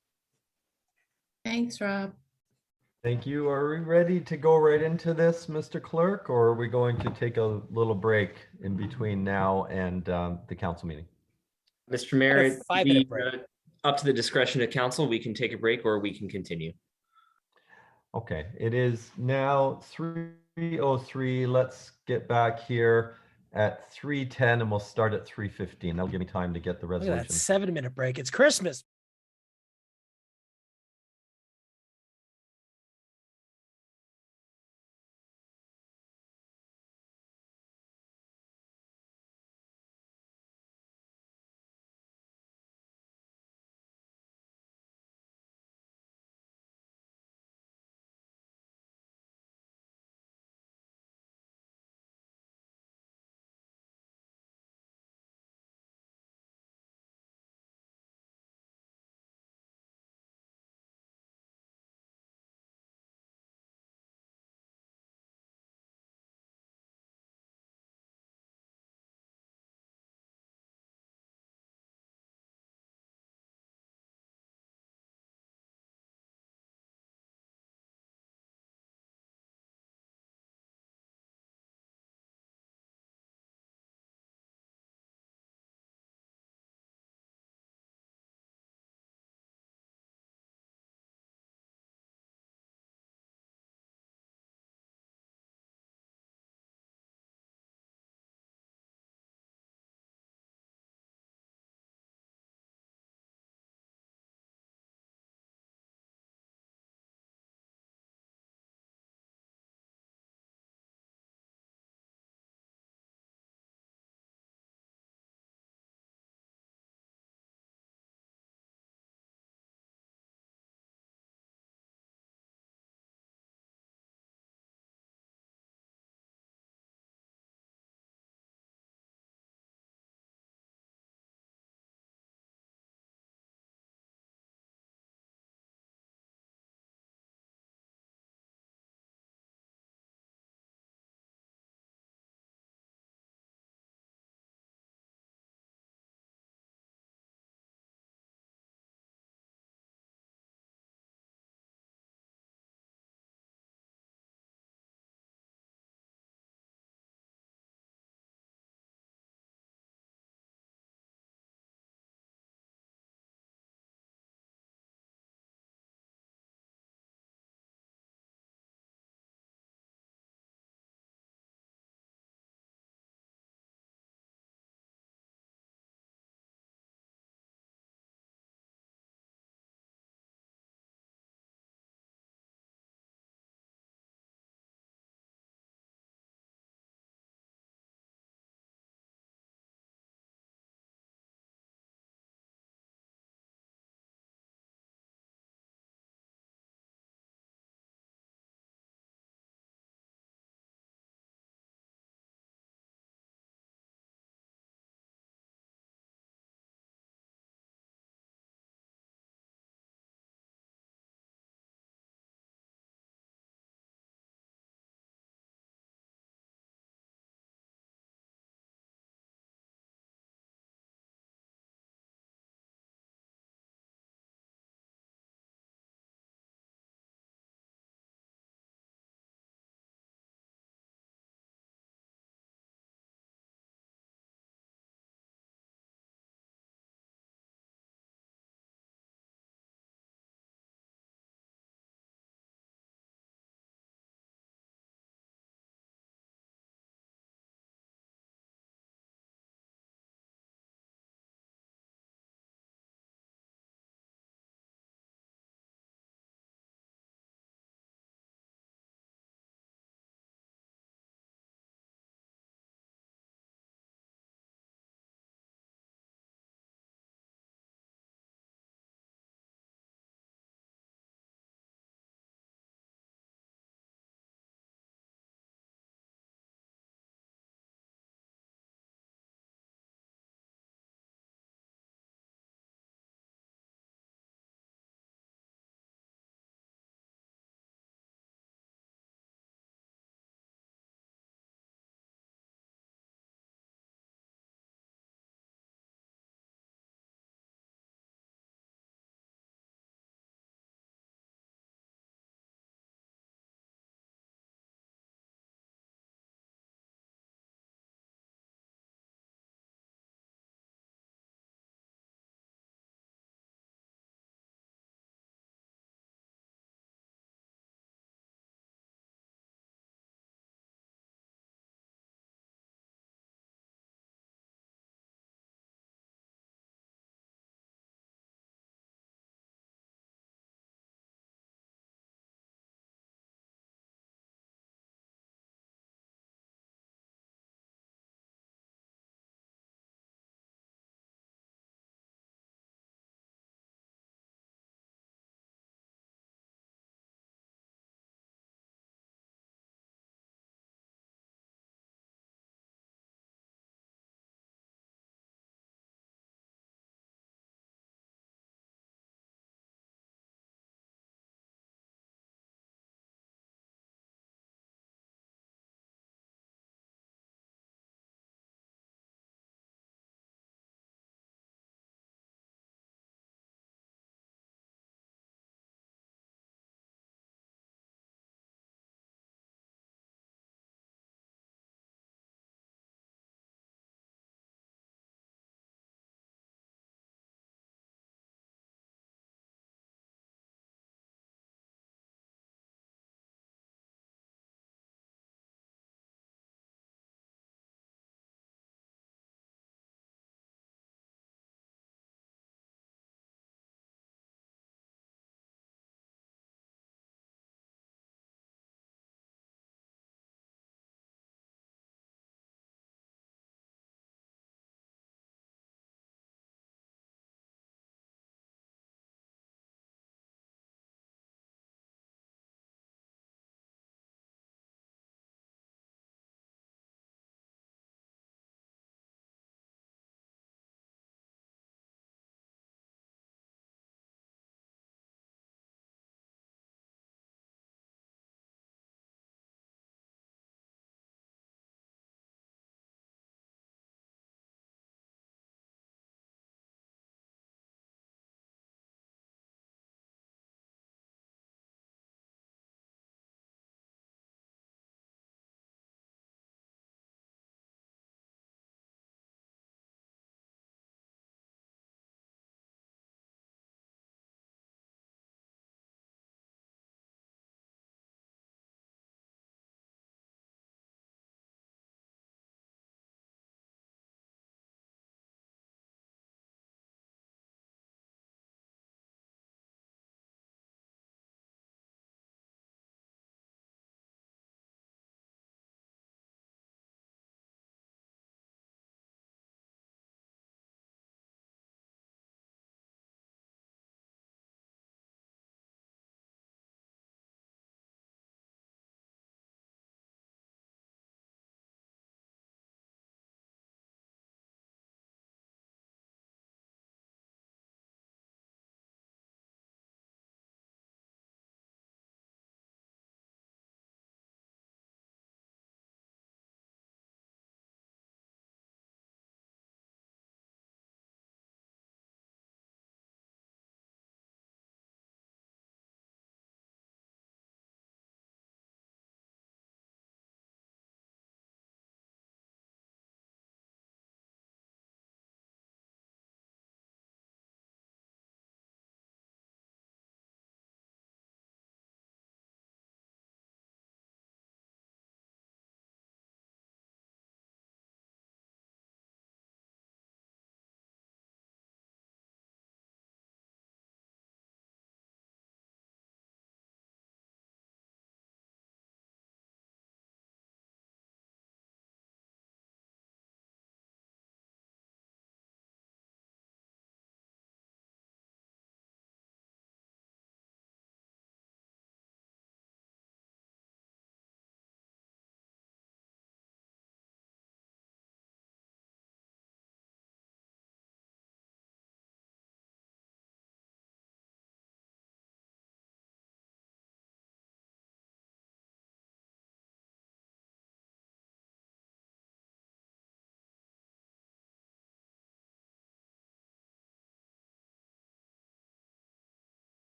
Thanks, Rob. Thank you. Are we ready to go right into this, Mr. Clerk, or are we going to take a little break in between now and the council meeting? Mr. Mayor, A 5-minute break. Up to the discretion of council, we can take a break or we can continue. Okay, it is now 3:03. Let's get back here at 3:10 and we'll start at 3:15. That'll give me time to get the Look at resolution. that 7-minute break. It's Christmas.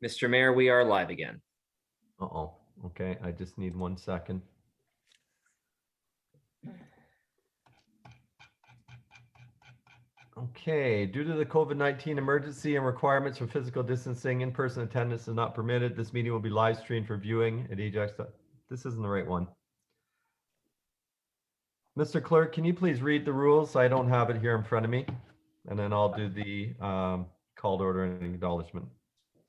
Mr. Mayor, we are live again. Uh-oh. Okay, I just need 1 second. Okay, due to the COVID-19 emergency and requirements for physical distancing, in-person attendance is not permitted. This meeting will be live streamed for viewing at Ajax. This isn't the right one. Mr. Clerk, can you please read the rules? I don't have it here in front of me. And then I'll do the call to order and acknowledgement.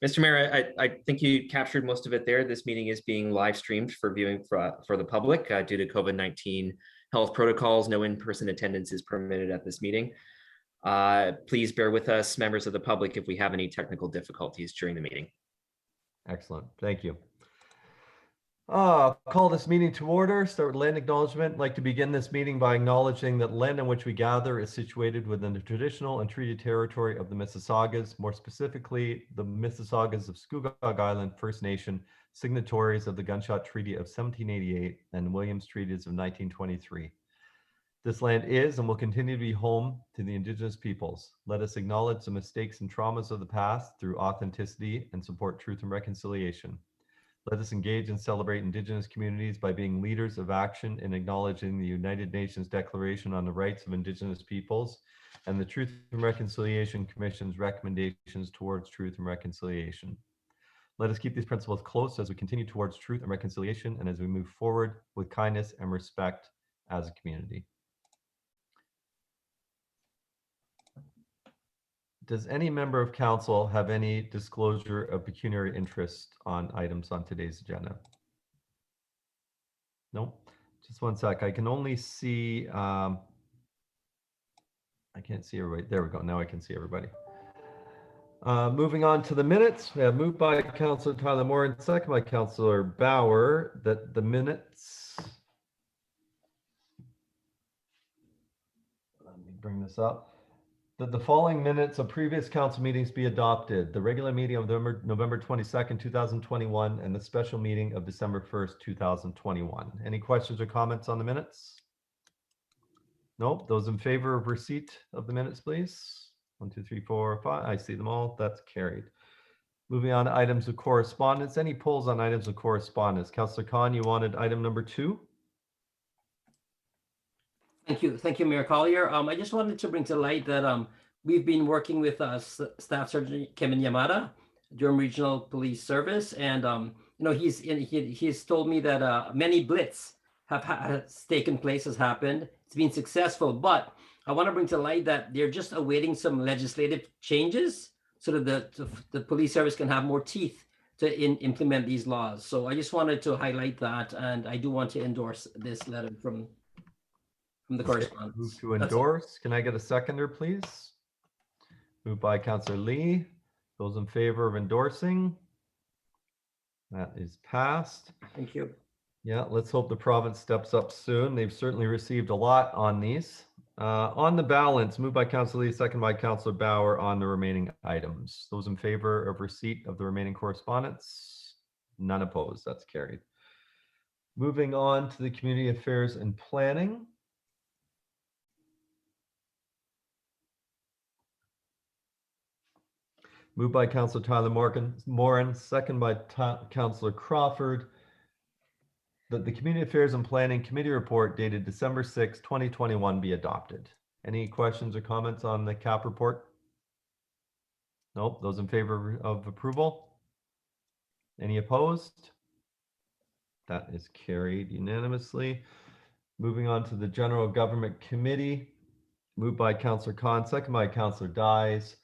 Mr. Mayor, I think you captured most of it there. This meeting is being live streamed for viewing for the public due to COVID-19 health protocols. No in-person attendance is permitted at this meeting. Please bear with us, members of the public, if we have any technical difficulties during the meeting. Excellent. Thank you. Call this meeting to order. Start with land acknowledgement. I'd like to begin this meeting by acknowledging that the land in which we gather is situated within the traditional and treaty territory of the Mississaugas, more specifically the Mississaugas of Scugog Island First Nation, signatories of the Gunshot Treaty of 1788 and Williams Treaties of 1923. This land is and will continue to be home to the Indigenous peoples. Let us acknowledge the mistakes and traumas of the past through authenticity and support truth and reconciliation. Let us engage and celebrate Indigenous communities by being leaders of action in acknowledging the United Nations Declaration on the Rights of Indigenous Peoples and the Truth and Reconciliation Commission's recommendations towards truth and reconciliation. Let us keep these principles close as we continue towards truth and reconciliation and as we move forward with kindness and respect as a community. Does any member of council have any disclosure of pecuniary interest on items on today's agenda? No, just 1 sec. I can only see, I can't see everybody. There we go. Now I can see everybody. Moving on to the minutes. We have moved by Councilor Tyler Moore and second by Councilor Bauer that the minutes. Let me bring this up. That the following minutes of previous council meetings be adopted. The regular meeting of November 22nd, 2021, and the special meeting of December 1st, 2021. Any questions or comments on the minutes? Nope. Those in favor of receipt of the minutes, please. 1, 2, 3, 4, 5. I see them all. That's carried. Moving on to items of correspondence. Any polls on items of correspondence? Councillor Khan, you wanted item number 2? Thank you, Mayor Collier. I just wanted to bring to light that we've been working with Staff Sergeant Kevin Yamada, Durham Regional Police Service, and you know he's told me that many blitz has taken place, has happened. It's been successful, but I want to bring to light that they're just awaiting some legislative changes so that the police service can have more teeth to implement these laws. So I just wanted to highlight that, and I do want to endorse this letter from the correspondence. Move to endorse. Can I get a seconder, please? Moved by Councillor Lee. Those in favor of endorsing? That is passed. Thank you. Yeah, let's hope the province steps up soon. They've certainly received a lot on these. On the balance, moved by Councillor Lee, second by Councillor Bauer on the remaining items. Those in favor of receipt of the remaining correspondence? None opposed. That's carried. Moving on to the Community Affairs and Planning. Moved by Councillor Tyler Moran, second by Councillor Crawford, that the Community Affairs and Planning Committee report dated December 6, 2021 be adopted. Any questions or comments on the CAP report? Nope. Those in favor of approval? Any opposed? That is carried unanimously. Moving on to the General Government Committee, moved by Councillor Khan, second by Councillor Dyes,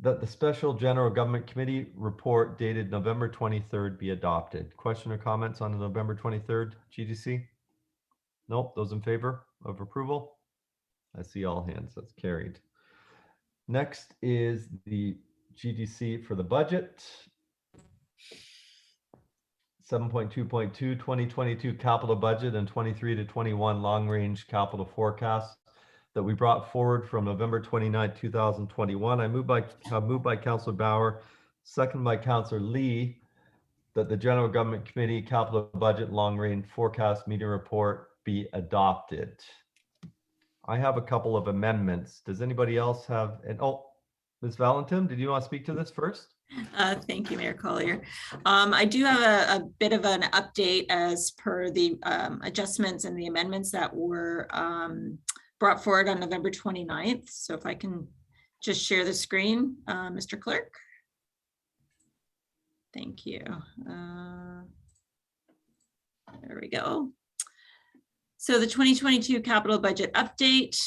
that the Special General Government Committee report dated November 23rd be adopted. Question or comments on the November 23rd GGC? Nope. Those in favor of approval? I see all hands. That's carried. Next is the GGC for the budget. 7.2.2 2022 capital budget and 23 to 21 long range capital forecast that we brought forward from November 29, 2021. I moved by Councillor Bauer, second by Councillor Lee, that the General Government Committee Capital Budget Long Range Forecast Meeting Report be adopted. I have a couple of amendments. Does anybody else have? And oh, Ms. Valentin, did you want to speak to this first? Thank you, Mayor Collier. I do have a bit of an update as per the adjustments and the amendments that were brought forward on November 29th. So if I can just share the screen, Mr. Clerk. Thank you. There we go. So the 2022 capital budget update.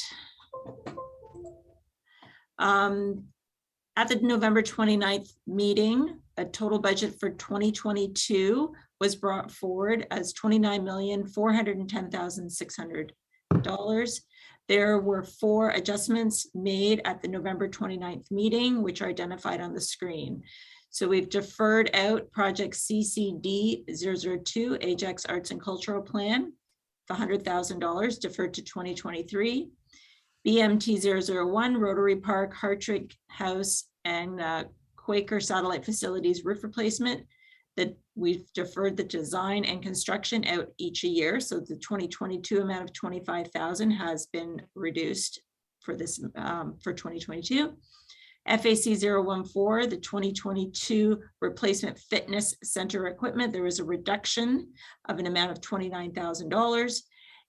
At the November 29th meeting, a total budget for 2022 was brought forward as $29,410,600. There were 4 adjustments made at the November 29th meeting, which are identified on the screen. So we've deferred out project CCD 002, Ajax Arts and Cultural Plan, for $100,000 deferred to 2023. BMT 001, Rotary Park, Hartrig House, and Quaker Satellite Facilities roof replacement, that we've deferred the design and construction out each a year. So the 2022 amount of $25,000 has been reduced for this for 2022. FAC 014, the 2022 replacement fitness center equipment, there was a reduction of an amount of $29,000.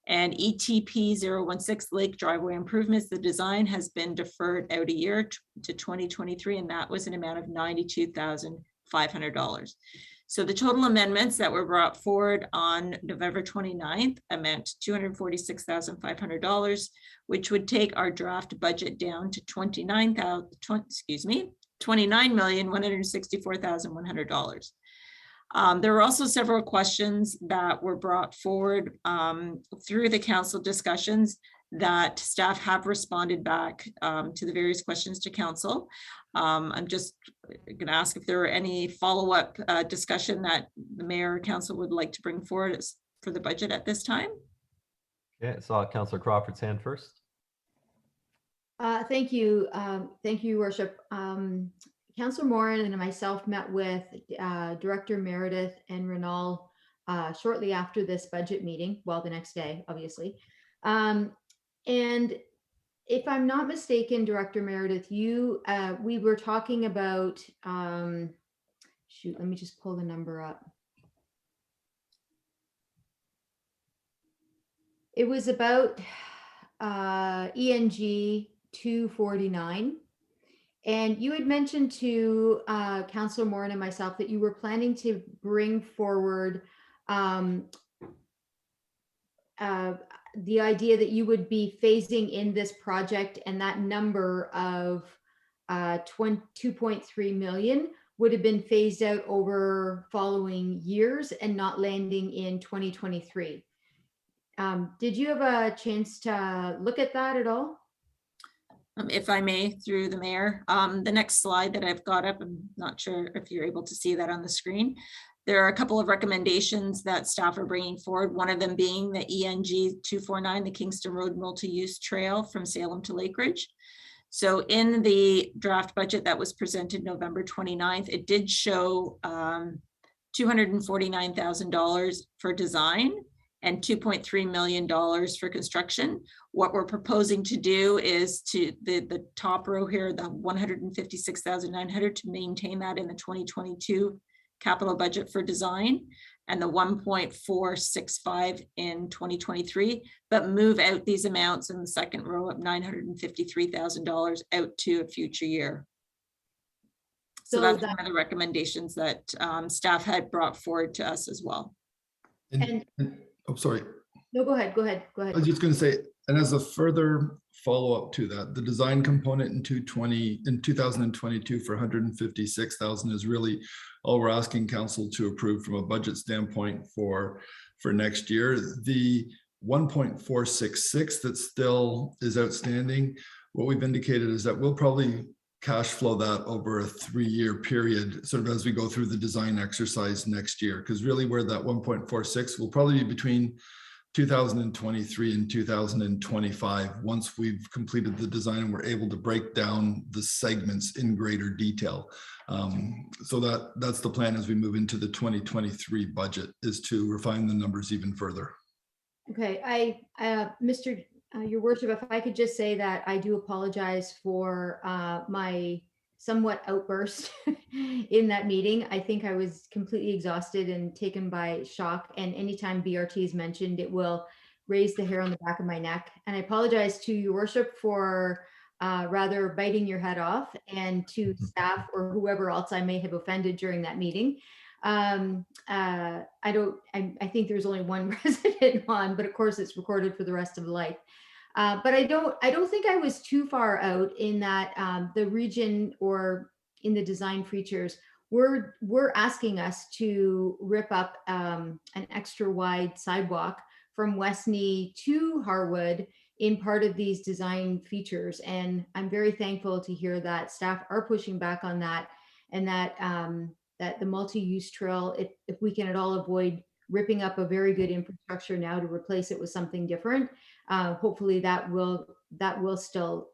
And ETP 016 Lake Driveway Improvements, the design has been deferred out a year to 2023, and that was an amount of $92,500. So the total amendments that were brought forward on November 29th amount to $246,500, which would take our draft budget down to $29,164,100. There were also several questions that were brought forward through the council discussions that staff have responded back to the various questions to council. I'm just going to ask if there are any follow-up discussion that the mayor or council would like to bring forward for the budget at this time. Okay, I saw Councillor Crawford's hand first. Thank you, Your Worship. Councillor Morin and myself met with Director Meredith and Renal shortly after this budget meeting, well, the next day, obviously. And if I'm not mistaken, Director Meredith, we were talking about, shoot, let me just pull the number up. It was about ENG 249. And you had mentioned to Councillor Morin and myself that you were planning to bring forward the idea that you would be phasing in this project, and that number of 2.3 million would have been phased out over following years and not landing in 2023. Did you have a chance to look at that at all? If I may, through the mayor, the next slide that I've got up, I'm not sure if you're able to see that on the screen. There are a couple of recommendations that staff are bringing forward, one of them being the ENG 249, the Kingston Road Multi-Use Trail from Salem to Lake Ridge. So in the draft budget that was presented November 29th, it did show $249,000 for design and $2.3 million for construction. What we're proposing to do is to the top row here, the $156,900, to maintain that in the 2022 capital budget for design, and the 1.465 in 2023, but move out these amounts in the second row of $953,000 out to a future year. So that's one of the recommendations that staff had brought forward to us as well. Oh, sorry. No, go ahead. I was just going to say, and as a further follow-up to that, the design component in 2022 for 156,000 is really all we're asking council to approve from a budget standpoint for next year. The 1.466 that still is outstanding, what we've indicated is that we'll probably cash flow that over a 3-year period, sort of as we go through the design exercise next year, because really where that 1.46 will probably be between 2023 and 2025, once we've completed the design and we're able to break down the segments in greater detail. So that's the plan as we move into the 2023 budget, is to refine the numbers even further. Okay, Your Worship, if I could just say that I do apologize for my somewhat outburst in that meeting. I think I was completely exhausted and taken by shock. And anytime BRT is mentioned, it will raise the hair on the back of my neck. And I apologize to your worship for rather biting your head off, and to staff or whoever else I may have offended during that meeting. I think there's only one resident on, but of course it's recorded for the rest of life. But I don't think I was too far out in that the region or in the design features were asking us to rip up an extra wide sidewalk from Westney to Harwood in part of these design features. And I'm very thankful to hear that staff are pushing back on that, and that that the multi-use trail, if we can at all avoid ripping up a very good infrastructure now to replace it with something different, hopefully that will still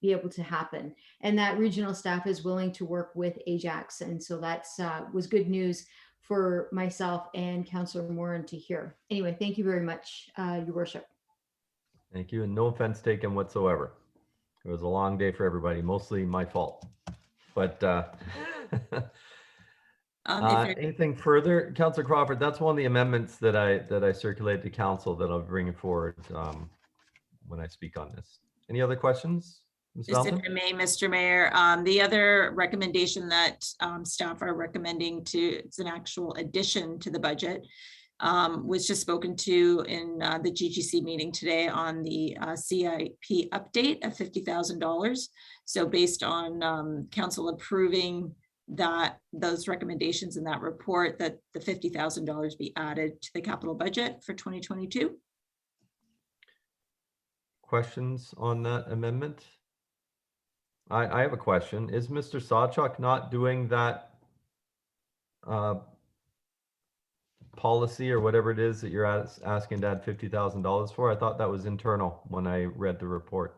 be able to happen. And that regional staff is willing to work with Ajax. And so that's was good news for myself and Councillor Moran to hear. Anyway, thank you very much, Your Worship. Thank you, and no offense taken whatsoever. It was a long day for everybody, mostly my fault. But anything further, Councillor Crawford? That's one of the amendments that I circulated to council that I'll bring forward when I speak on this. Any other questions, Ms. Just if Valentin? I may, Mr. Mayor, the other recommendation that staff are recommending it's an actual addition to the budget, was just spoken to in the GGC meeting today on the CIP update of $50,000. So based on council approving those recommendations in that report, that the $50,000 be added to the capital budget for 2022. Questions on that amendment? I have a question. Is Mr. Sawchuk not doing that policy or whatever it is that you're asking to add $50,000 for? I thought that was internal when I read the report.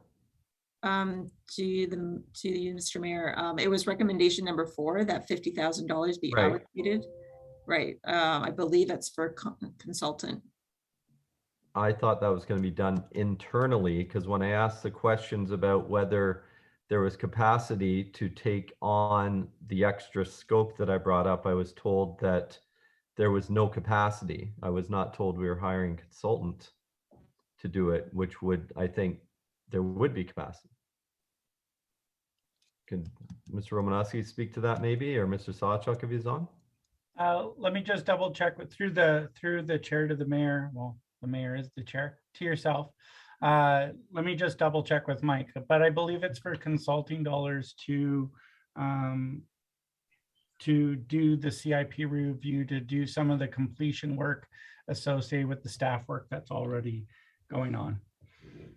To you, Mr. Mayor, it was recommendation number 4 that $50,000 be allocated. Right. I believe that's for consultant. I thought that was going to be done internally, because when I asked the questions about whether there was capacity to take on the extra scope that I brought up, I was told that there was no capacity. I was not told we were hiring a consultant to do it, which would, I think, there would be capacity. Can Mr. Romanowski speak to that maybe, or Mr. Sawchuk if he's on? Let me just double check through the chair to the mayor. Well, the mayor is the chair, to yourself. Let me just double check with Mike, but I believe it's for consulting dollars to do the CIP review, to do some of the completion work associated with the staff work that's already going on.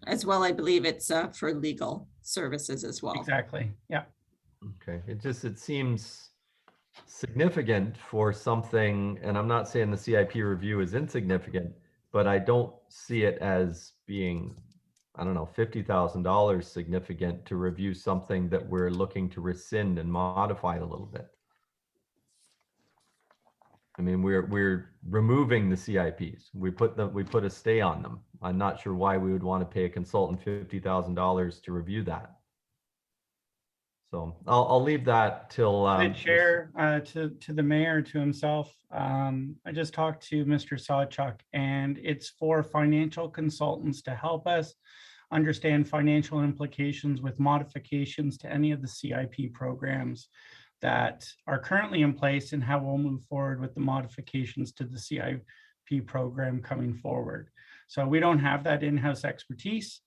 As well, I believe it's for legal services as well. Exactly. Yeah. Okay. It seems significant for something, and I'm not saying the CIP review is insignificant, but I don't see it as being, I don't know, $50,000 significant to review something that we're looking to rescind and modify a little bit. I mean, we're removing the CIPs. We put a stay on them. I'm not sure why we would want to pay a consultant $50,000 to review that. So I'll leave that till the chair to the mayor, to himself. I just talked to Mr. Sawchuk, and it's for financial consultants to help us understand financial implications with modifications to any of the CIP programs that are currently in place, and how we'll move forward with the modifications to the CIP program coming forward. So we don't have that in-house expertise.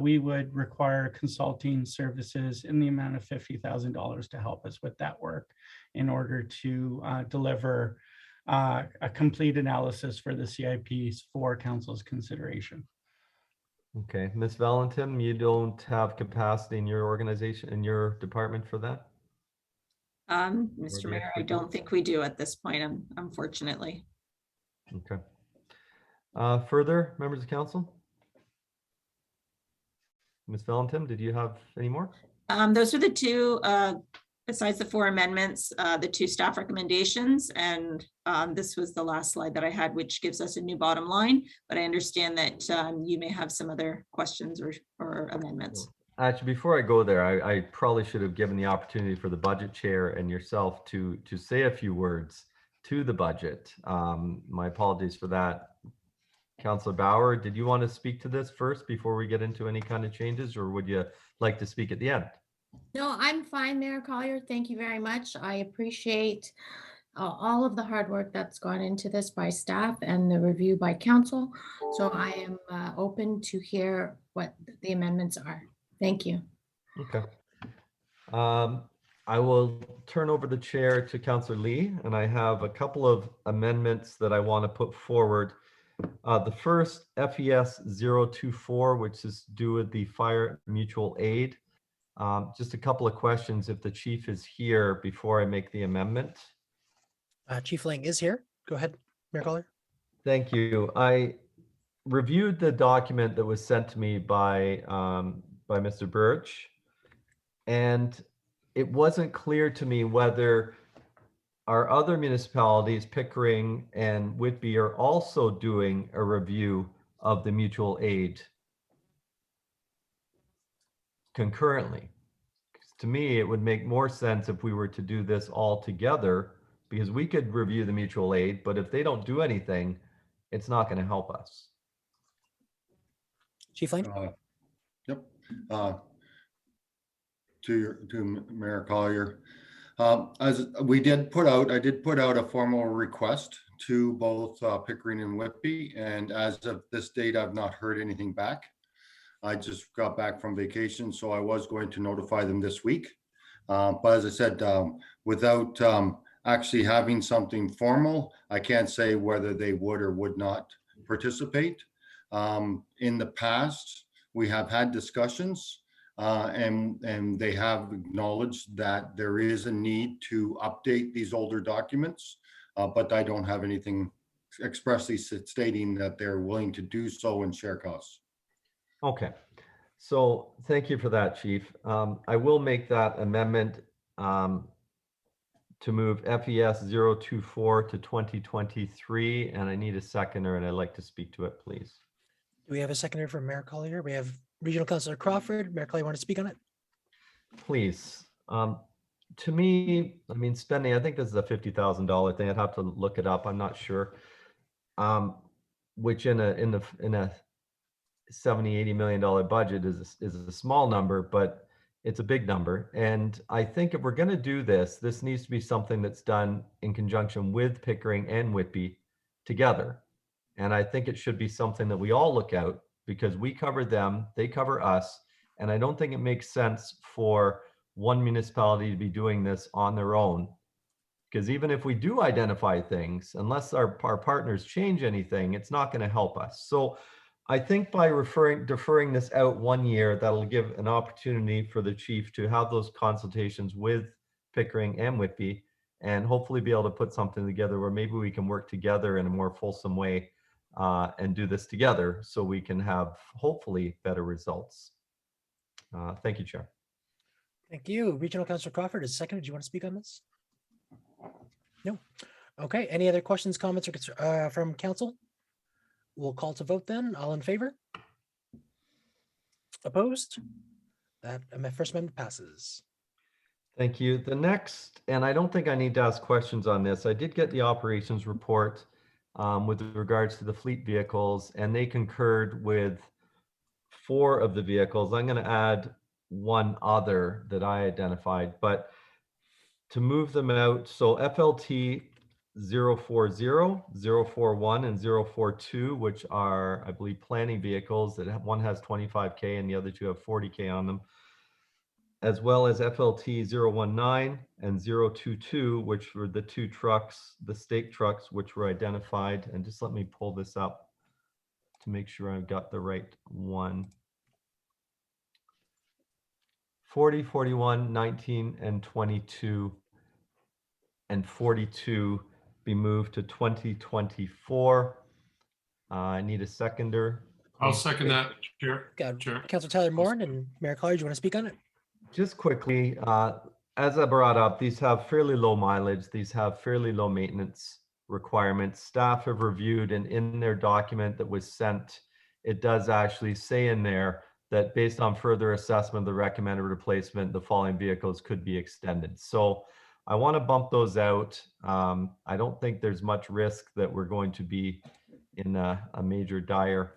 We would require consulting services in the amount of $50,000 to help us with that work in order to deliver a complete analysis for the CIPs for council's consideration. Okay, Ms. Valentin, you don't have capacity in your organization, in your department for that? Mr. Mayor, I don't think we do at this point, unfortunately. Okay. Further members of council? Ms. Valentin, did you have any more? Those are the two, besides the 4 amendments, the 2 staff recommendations. And this was the last slide that I had, which gives us a new bottom line. But I understand that you may have some other questions or amendments. Actually, before I go there, I probably should have given the opportunity for the budget chair and yourself to say a few words to the budget. My apologies for that. Councillor Bauer, did you want to speak to this first before we get into any kind of changes, or would you like to speak at the end? No, I'm fine, Mayor Collier. Thank you very much. I appreciate all of the hard work that's gone into this by staff and the review by council. So I am open to hear what the amendments are. Thank you. Okay. I will turn over the chair to Councillor Lee, and I have a couple of amendments that I want to put forward. The first, FES 024, which is due with the fire mutual aid. Just a couple of questions if the chief is here before I make the amendment. Chief Lang is here. Go ahead, Mayor Collier. Thank you. I reviewed the document that was sent to me by Mr. Birch, and it wasn't clear to me whether our other municipalities, Pickering and Whitby, are also doing a review of the mutual aid concurrently. To me, it would make more sense if we were to do this all together, because we could review the mutual aid, but if they don't do anything, it's not going to help us. Chief Lane? Yep. To Mayor Collier, as we did put out, I did put out a formal request to both Pickering and Whitby, and as of this date, I've not heard anything back. I just got back from vacation, so I was going to notify them this week. But as I said, without actually having something formal, I can't say whether they would or would not participate. In the past, we have had discussions and they have acknowledged that there is a need to update these older documents, but I don't have anything expressly stating that they're willing to do so and share costs. Okay, so thank you for that, Chief. I will make that amendment to move FES 024 to 2023, and I need a seconder, and I'd like to speak to it, please. Do we have a seconder for Mayor Collier? We have Regional Councilor Crawford. Mayor Collier, want to speak on it? Please. To me, I mean, spending, I think this is a $50,000 thing. I'd have to look it up. I'm not sure. Which in a $70, $80 million budget is a small number, but it's a big number. And I think if we're going to do this, this needs to be something that's done in conjunction with Pickering and Whitby together. And I think it should be something that we all look out, because we cover them, they cover us. And I don't think it makes sense for one municipality to be doing this on their own. Because even if we do identify things, unless our partners change anything, it's not going to help us. So I think by deferring this out 1 year, that'll give an opportunity for the chief to have those consultations with Pickering and Whitby, and hopefully be able to put something together where maybe we can work together in a more fulsome way and do this together so we can have hopefully better results. Thank you, Chair. Thank you. Regional Councilor Crawford is second. Do you want to speak on this? No. Okay. Any other questions, comments, or from council? We'll call to vote then. All in favor? Opposed? That first amendment passes. Thank you. The next, and I don't think I need to ask questions on this. I did get the operations report with regards to the fleet vehicles, and they concurred with 4 of the vehicles. I'm going to add one other that I identified, but to move them out, so FLT 040, 041, and 042, which are, I believe, planning vehicles that one has 25K and the other 2 have 40K on them, as well as FLT 019 and 022, which were the 2 trucks, the stake trucks, which were identified. And just let me pull this up to make sure I've got the right one. 40, 41, 19, and 22, and 42 be moved to 2024. I need a seconder. I'll second that, Chair. Councilor Tyler Moran and Mayor Collier, do you want to speak on it? Just quickly, as I brought up, these have fairly low mileage. These have fairly low maintenance requirements. Staff have reviewed, and in their document that was sent, it does actually say in there that based on further assessment of the recommended replacement, the following vehicles could be extended. So I want to bump those out. I don't think there's much risk that we're going to be in a major dire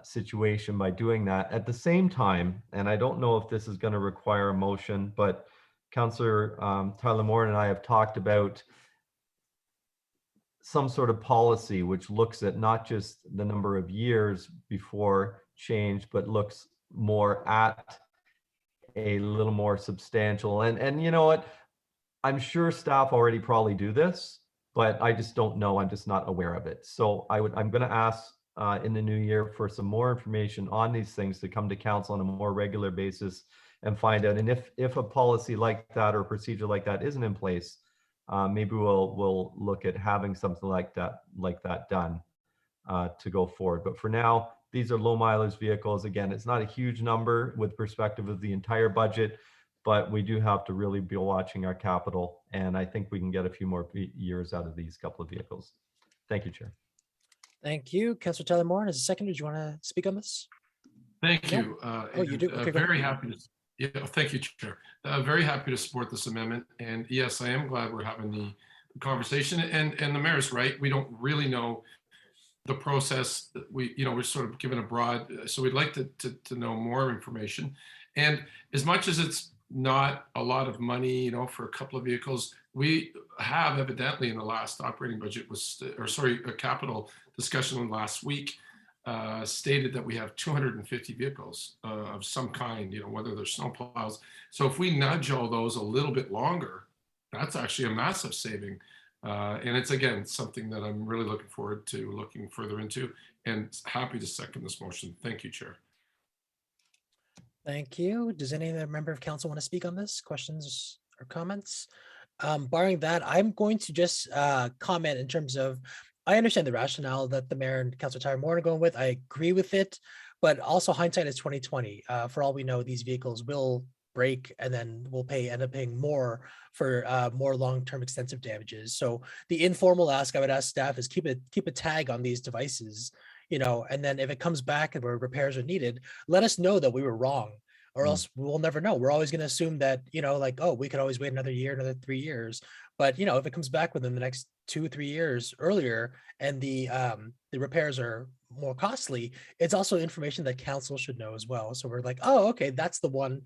situation by doing that. At the same time, and I don't know if this is going to require a motion, but Councillor Tyler Moore and I have talked about some sort of policy which looks at not just the number of years before change, but looks more at a little more substantial. And you know what? I'm sure staff already probably do this, but I just don't know. I'm just not aware of it. So I'm going to ask in the new year for some more information on these things to come to council on a more regular basis and find out. And if a policy like that or a procedure like that isn't in place, maybe we'll look at having something like that done to go forward. But for now, these are low mileage vehicles. Again, it's not a huge number with perspective of the entire budget, but we do have to really be watching our capital. And I think we can get a few more years out of these couple of vehicles. Thank you, Chair. Thank you. Councillor Tyler Moore, as a seconder, do you want to speak on this? Thank No? you. Oh, you do? Okay, go very ahead. happy to. Yeah, thank you, Chair. Very happy to support this amendment. And yes, I am glad we're having the conversation. And the mayor's right. We don't really know the process. We're sort of given a broad. So we'd like to know more information. And as much as it's not a lot of money, for a couple of vehicles, we have evidently in the last operating budget a capital discussion last week, stated that we have 250 vehicles of some kind, whether they're snow plows. So if we nudge all those a little bit longer, that's actually a massive saving. And it's, again, something that I'm really looking forward to looking further into, and happy to second this motion. Thank you, Chair. Thank you. Does any other member of council want to speak on this? Questions or comments? Barring that, I'm going to just comment in terms of, I understand the rationale that the mayor and Councillor Tyler Moore are going with. I agree with it, but also hindsight is 2020. For all we know, these vehicles will break, and then we'll end up paying more for more long-term extensive damages. So the informal ask I would ask staff is keep a tag on these devices, and then if it comes back and where repairs are needed, let us know that we were wrong, or else we'll never know. We're always going to assume that, oh, we could always wait another year, another 3 years. But, if it comes back within the next 2 or 3 years earlier, and the repairs are more costly, it's also information that council should know as well. So we're like, oh, okay, that's the one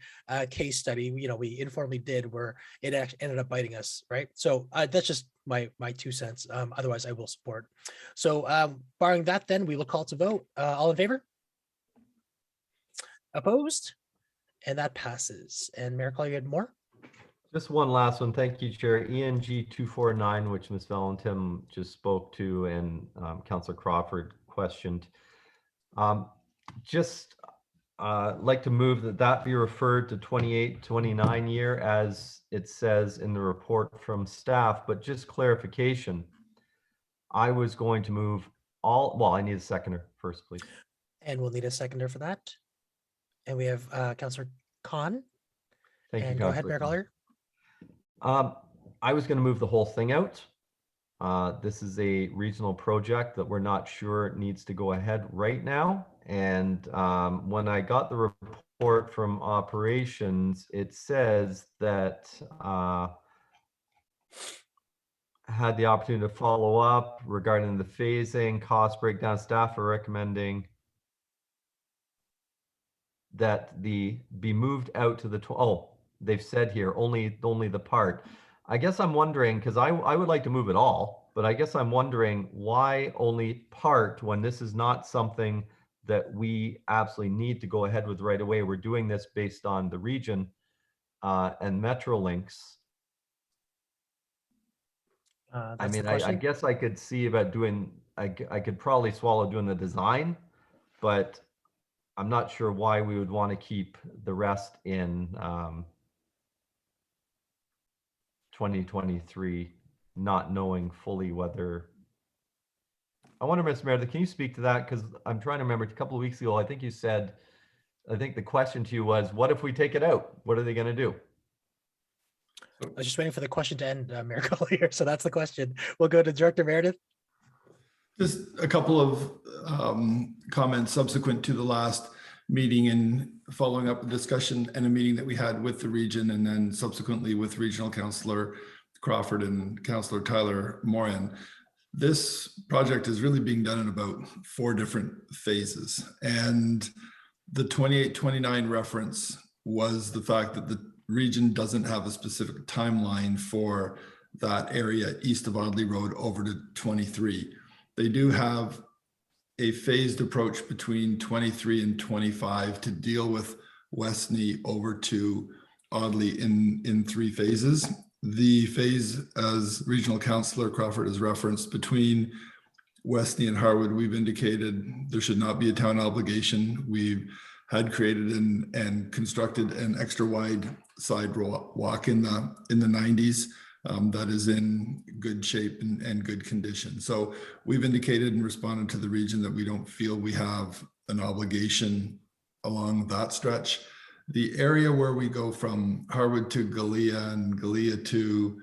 case study, we informally did where it actually ended up biting us, right? So that's just my 2 cents. Otherwise, I will support. So barring that, then we will call to vote. All in favor? Opposed? And that passes. And Mayor Collier, you had more? Just one last one. Thank you, Chair. ENG 249, which Ms. Valentin just spoke to and Councillor Crawford questioned. Just like to move that be referred to 28-29 year as it says in the report from staff, but just clarification. I was going to move I need a seconder first, please. And we'll need a seconder for that. And we have Councillor Khan. Thank you, go ahead, Mayor Collier. I was going to move the whole thing out. This is a regional project that we're not sure needs to go ahead right now. And when I got the report from operations, it says that had the opportunity to follow up regarding the phasing, cost breakdown. Staff are recommending that be moved out to the they've said here only the part. I guess I'm wondering, because I would like to move it all, but I guess I'm wondering why only part when this is not something that we absolutely need to go ahead with right away. We're doing this based on the region and Metrolinx. I mean, I guess I could see about doing, I could probably swallow doing the design, but I'm not sure why we would want to keep the rest in 2023, not knowing fully whether. I wonder, Mr. Mayor, can you speak to that? Because I'm trying to remember a couple of weeks ago, I think you said, I think the question to you was, what if we take it out? What are they going to do? I was just waiting for the question to end, Mayor Collier. So that's the question. We'll go to Director Meredith. Just a couple of comments subsequent to the last meeting and following up a discussion and a meeting that we had with the region, and then subsequently with Regional Councilor Crawford and Councilor Tyler Moran. This project is really being done in about 4 different phases. And the 28-29 reference was the fact that the region doesn't have a specific timeline for that area east of Audley Road over to 23. They do have a phased approach between 23 and 25 to deal with Westney over to Audley in 3 phases. The phase, as Regional Councilor Crawford has referenced, between Westney and Harwood, we've indicated there should not be a town obligation. We've had created and constructed an extra wide sidewalk in the 90s that is in good shape and good condition. So we've indicated and responded to the region that we don't feel we have an obligation along that stretch. The area where we go from Harwood to Gallia and Gallia to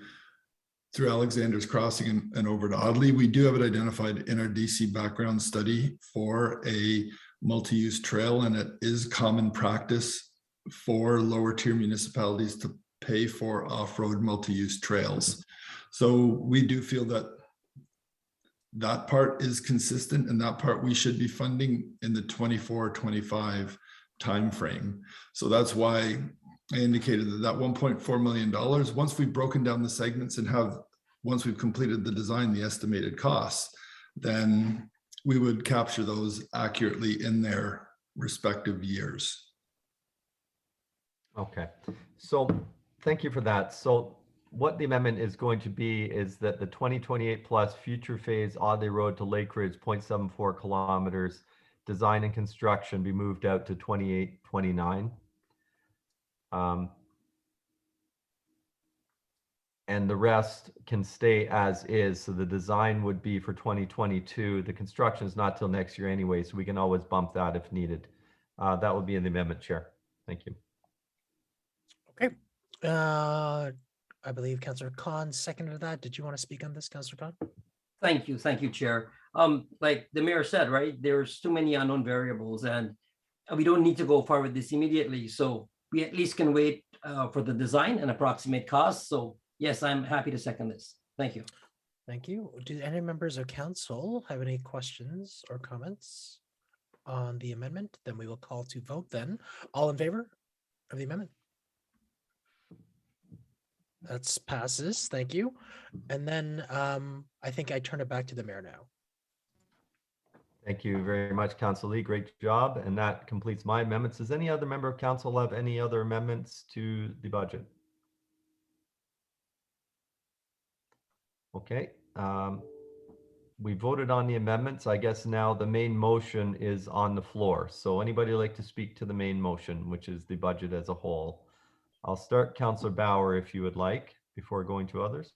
through Alexander's Crossing and over to Audley, we do have it identified in our DC background study for a multi-use trail, and it is common practice for lower tier municipalities to pay for off-road multi-use trails. So we do feel that that part is consistent, and that part we should be funding in the 24-25 timeframe. So that's why I indicated that $1.4 million, once we've broken down the segments and once we've completed the design, the estimated costs, then we would capture those accurately in their respective years. Okay, so thank you for that. So what the amendment is going to be is that the 2028 plus future phase Audley Road to Lake Ridge 0.74 kilometers design and construction be moved out to 28-29. And the rest can stay as is. So the design would be for 2022. The construction is not till next year anyway, so we can always bump that if needed. That would be in the amendment, Chair. Thank you. Okay. I believe Councillor Khan seconded that. Did you want to speak on this, Councillor Khan? Thank you, Chair. Like the mayor said, right, there's too many unknown variables, and we don't need to go forward with this immediately. So we at least can wait for the design and approximate costs. So yes, I'm happy to second this. Thank you. Thank you. Do any members of council have any questions or comments on the amendment? Then we will call to vote then. All in favor of the amendment? That's passes. Thank you. And then I think I turn it back to the mayor now. Thank you very much, Council Lee. Great job. And that completes my amendments. Does any other member of council have any other amendments to the budget? Okay. We voted on the amendments. I guess now the main motion is on the floor. So anybody like to speak to the main motion, which is the budget as a whole? I'll start Councillor Bauer if you would like before going to others.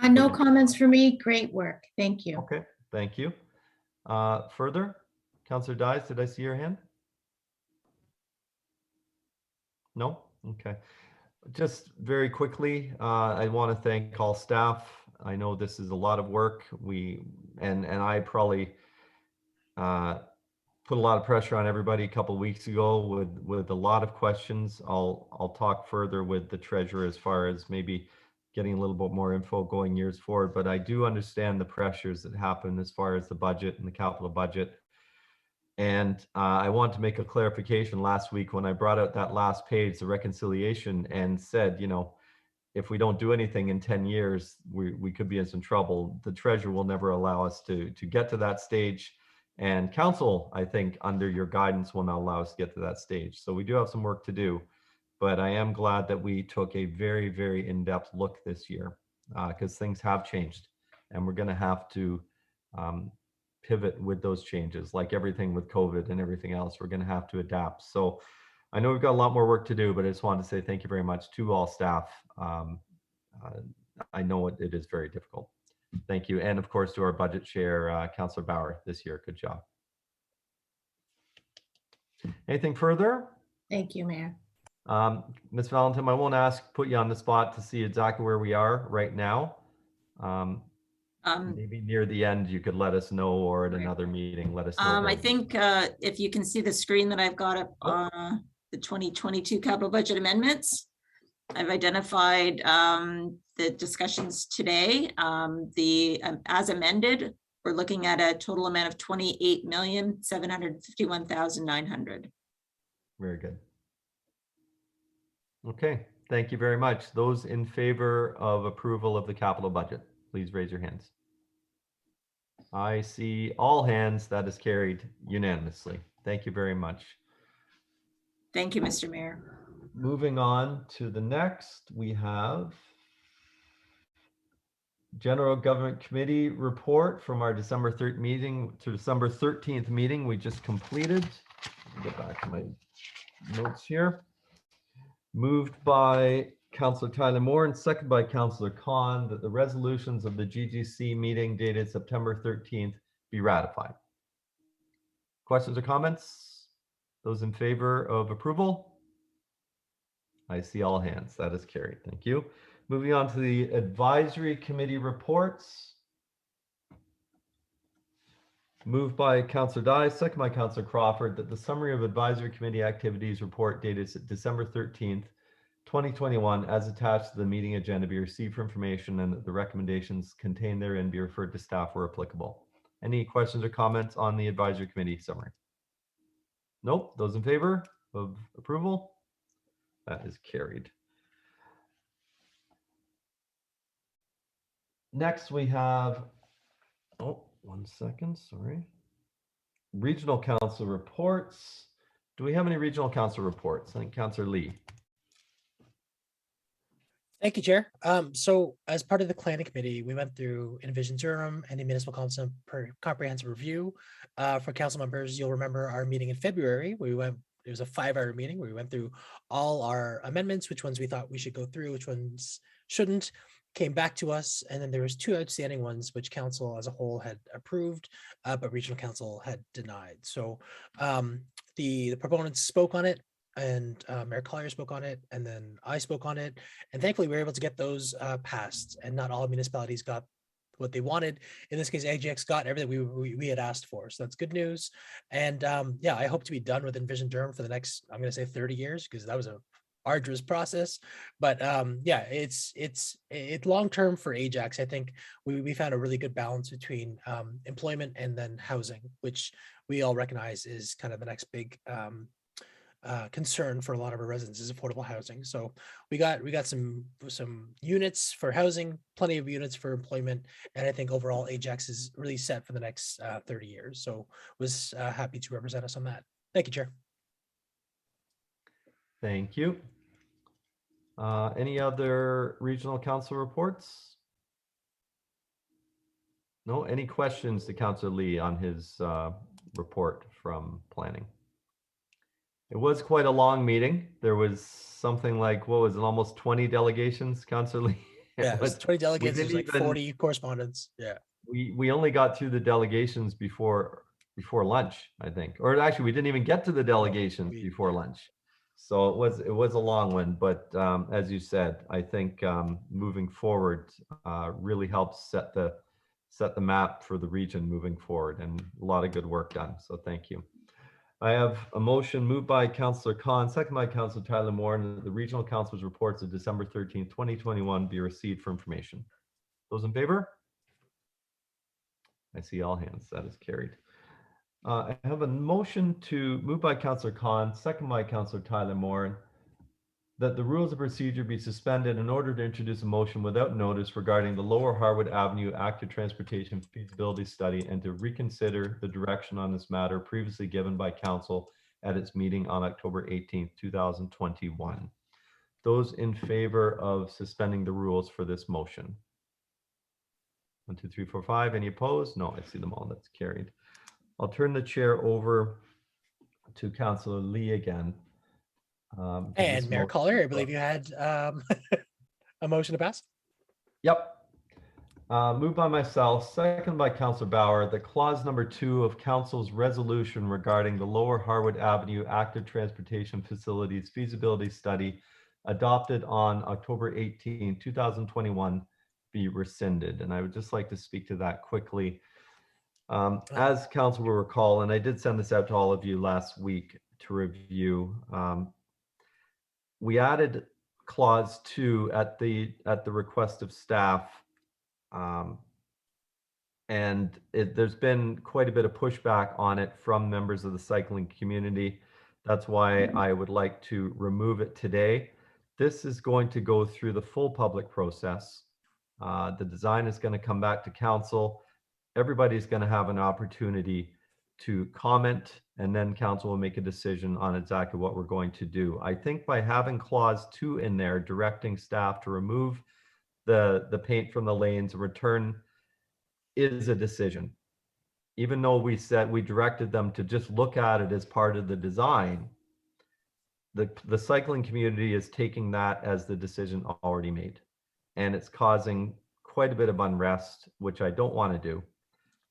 No comments for me. Great work. Thank you. Okay, thank you. Further, Councillor Dyes, did I see your hand? No? Okay. Just very quickly, I want to thank all staff. I know this is a lot of work. And I probably put a lot of pressure on everybody a couple of weeks ago with a lot of questions. I'll talk further with the treasurer as far as maybe getting a little bit more info going years forward, but I do understand the pressures that happen as far as the budget and the capital budget. And I want to make a clarification last week when I brought out that last page, the reconciliation, and said, you know, if we don't do anything in 10 years, we could be in some trouble. The treasurer will never allow us to get to that stage. And council, I think, under your guidance will not allow us to get to that stage. So we do have some work to do, but I am glad that we took a very, very in-depth look this year because things have changed and we're going to have to pivot with those changes, like everything with COVID and everything else. We're going to have to adapt. So I know we've got a lot more work to do, but I just wanted to say thank you very much to all staff. I know it is very difficult. Thank you. And of course, to our budget chair, Councillor Bauer this year. Good job. Anything further? Thank you, Mayor. Ms. Valentin, I won't put you on the spot to see exactly where we are right now. Maybe near the end, you could let us know, or at another meeting, let us know. I about- think if you can see the screen that I've got up on the 2022 capital budget amendments, I've identified the discussions today. As amended, we're looking at a total amount of 28,751,900. Very good. Okay, thank you very much. Those in favor of approval of the capital budget, please raise your hands. I see all hands. That is carried unanimously. Thank you very much. Thank you, Mr. Mayor. Moving on to the next, we have General Government Committee report from our December 3rd meeting to December 13th meeting we just completed. Get back to my notes here. Moved by Councillor Tyler Moore and seconded by Councillor Khan that the resolutions of the GGC meeting dated September 13th be ratified. Questions or comments? Those in favor of approval? I see all hands. That is carried. Thank you. Moving on to the advisory committee reports. Moved by Councillor Dye, second by Councillor Crawford, that the summary of advisory committee activities report dated December 13th, 2021, as attached to the meeting agenda, be received for information and that the recommendations contained therein be referred to staff where applicable. Any questions or comments on the advisory committee summary? Nope. Those in favor of approval? That is carried. Next, we have, oh, 1 second, sorry. Regional Council reports. Do we have any regional council reports? I think Councillor Lee. Thank you, Chair. So as part of the planning committee, we went through Envision Durham and the Municipal Council comprehensive review. For council members, you'll remember our meeting in February. It was a 5-hour meeting where we went through all our amendments, which ones we thought we should go through, which ones shouldn't, came back to us. And then there was 2 outstanding ones, which council as a whole had approved, but regional council had denied. So the proponents spoke on it, and Mayor Collier spoke on it, and then I spoke on it. And thankfully, we were able to get those passed, and not all municipalities got what they wanted. In this case, Ajax got everything we had asked for. So that's good news. And yeah, I hope to be done with Envision Durham for the next, I'm going to say 30 years, because that was a arduous process. But yeah, it's long-term for Ajax. I think we found a really good balance between employment and then housing, which we all recognize is kind of the next big concern for a lot of our residents is affordable housing. So we got some units for housing, plenty of units for employment, and I think overall Ajax is really set for the next 30 years. So was happy to represent us on that. Thank you, Chair. Thank you. Any other regional council reports? No. Any questions to Councillor Lee on his report from planning? It was quite a long meeting. There was something like, what was it, almost 20 delegations, Councillor Lee? Yeah, it was 20 delegates, there's like 40 correspondents. Yeah. We only got through the delegations before lunch, I think. Or actually, we didn't even get to the delegations before lunch. So it was a long one, but as you said, I think moving forward really helps set the map for the region moving forward, and a lot of good work done. So thank you. I have a motion moved by Councillor Khan, second by Councillor Tyler Moore, and the regional council's reports of December 13th, 2021 be received for information. Those in favor? I see all hands. That is carried. I have a motion to move by Councillor Khan, second by Councillor Tyler Moore, that the rules of procedure be suspended in order to introduce a motion without notice regarding the Lower Harwood Avenue Active Transportation Feasibility Study and to reconsider the direction on this matter previously given by Council at its meeting on October 18th, 2021. Those in favor of suspending the rules for this motion? 1, 2, 3, 4, 5. Any opposed? No, I see them all. That's carried. I'll turn the chair over to Councillor Lee again. And Mayor Collier, I believe you had a motion to pass. Yep. Moved by myself, second by Councillor Bauer, that clause number 2 of Council's resolution regarding the Lower Harwood Avenue Active Transportation Facilities Feasibility Study adopted on October 18, 2021 be rescinded. And I would just like to speak to that quickly. As council will recall, and I did send this out to all of you last week to review, we added clause 2 at the request of staff. And there's been quite a bit of pushback on it from members of the cycling community. That's why I would like to remove it today. This is going to go through the full public process. The design is going to come back to council. Everybody's going to have an opportunity to comment, and then council will make a decision on exactly what we're going to do. I think by having clause 2 in there, directing staff to remove the paint from the lanes and return is a decision. Even though we said we directed them to just look at it as part of the design, the cycling community is taking that as the decision already made. And it's causing quite a bit of unrest, which I don't want to do.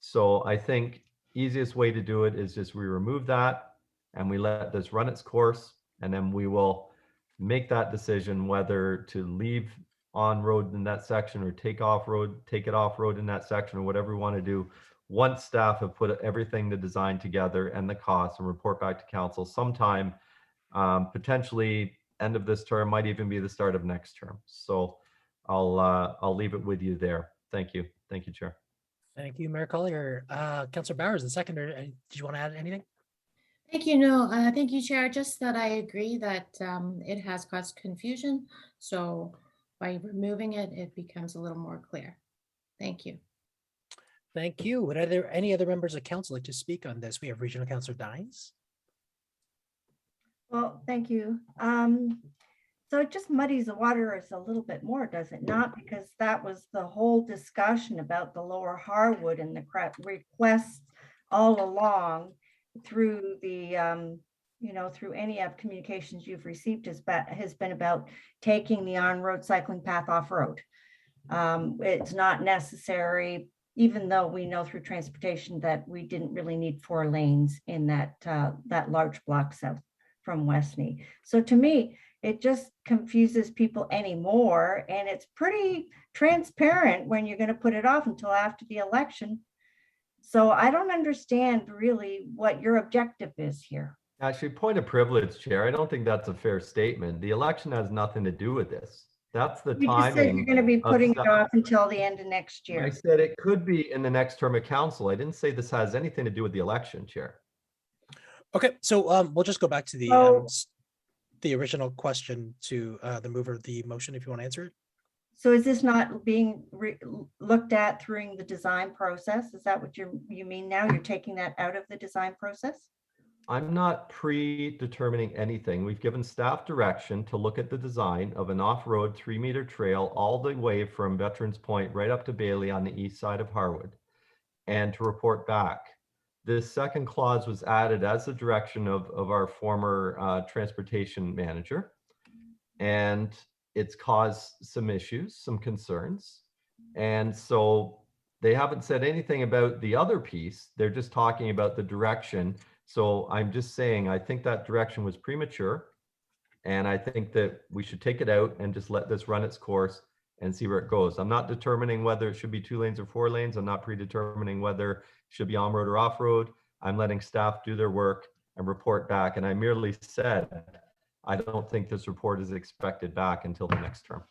So I think easiest way to do it is just we remove that and we let this run its course, and then we will make that decision whether to leave on road in that section or take it off road in that section, or whatever we want to do once staff have put everything the design together and the costs and report back to council sometime, potentially end of this term, might even be the start of next term. So I'll leave it with you there. Thank you. Thank you, Chair. Thank you, Mayor Collier. Councillor Bowers, the seconder, did you want to add anything? Thank you. No, thank you, Chair. Just that I agree that it has caused confusion. So by removing it, it becomes a little more clear. Thank you. Thank you. Would there any other members of council like to speak on this? We have Regional Councillor Dines. Well, thank you. So it just muddies the water a little bit more, does it not? Because that was the whole discussion about the Lower Harwood and the requests all along through the, through any of communications you've received has been about taking the on-road cycling path off-road. It's not necessary, even though we know through transportation that we didn't really need 4 lanes in that large block south from Westney. So to me, it just confuses people anymore, and it's pretty transparent when you're going to put it off until after the election. So I don't understand really what your objective is here. Actually, point of privilege, Chair. I don't think that's a fair statement. The election has nothing to do with this. That's the You just said you're going to be putting it off until the end of next year. I said it could be in the next term of council. I didn't say this has anything to do with the election, Chair. Okay, so we'll just go back to the original question to the mover of the motion, if you want to answer it. So is this not being looked at through the design process? Is that what you mean now? You're taking that out of the design process? I'm not predetermining anything. We've given staff direction to look at the design of an off-road 3-meter trail all the way from Veterans Point right up to Bailey on the east side of Harwood, and to report back. This second clause was added as the direction of our former transportation manager, and it's caused some issues, some concerns. And so they haven't said anything about the other piece. They're just talking about the direction. So I'm just saying, I think that direction was premature. And I think that we should take it out and just let this run its course and see where it goes. I'm not determining whether it should be 2 lanes or 4 lanes. I'm not predetermining whether it should be on-road or off-road. I'm letting staff do their work and report back. And I merely said, I don't think this report is expected back until the next term.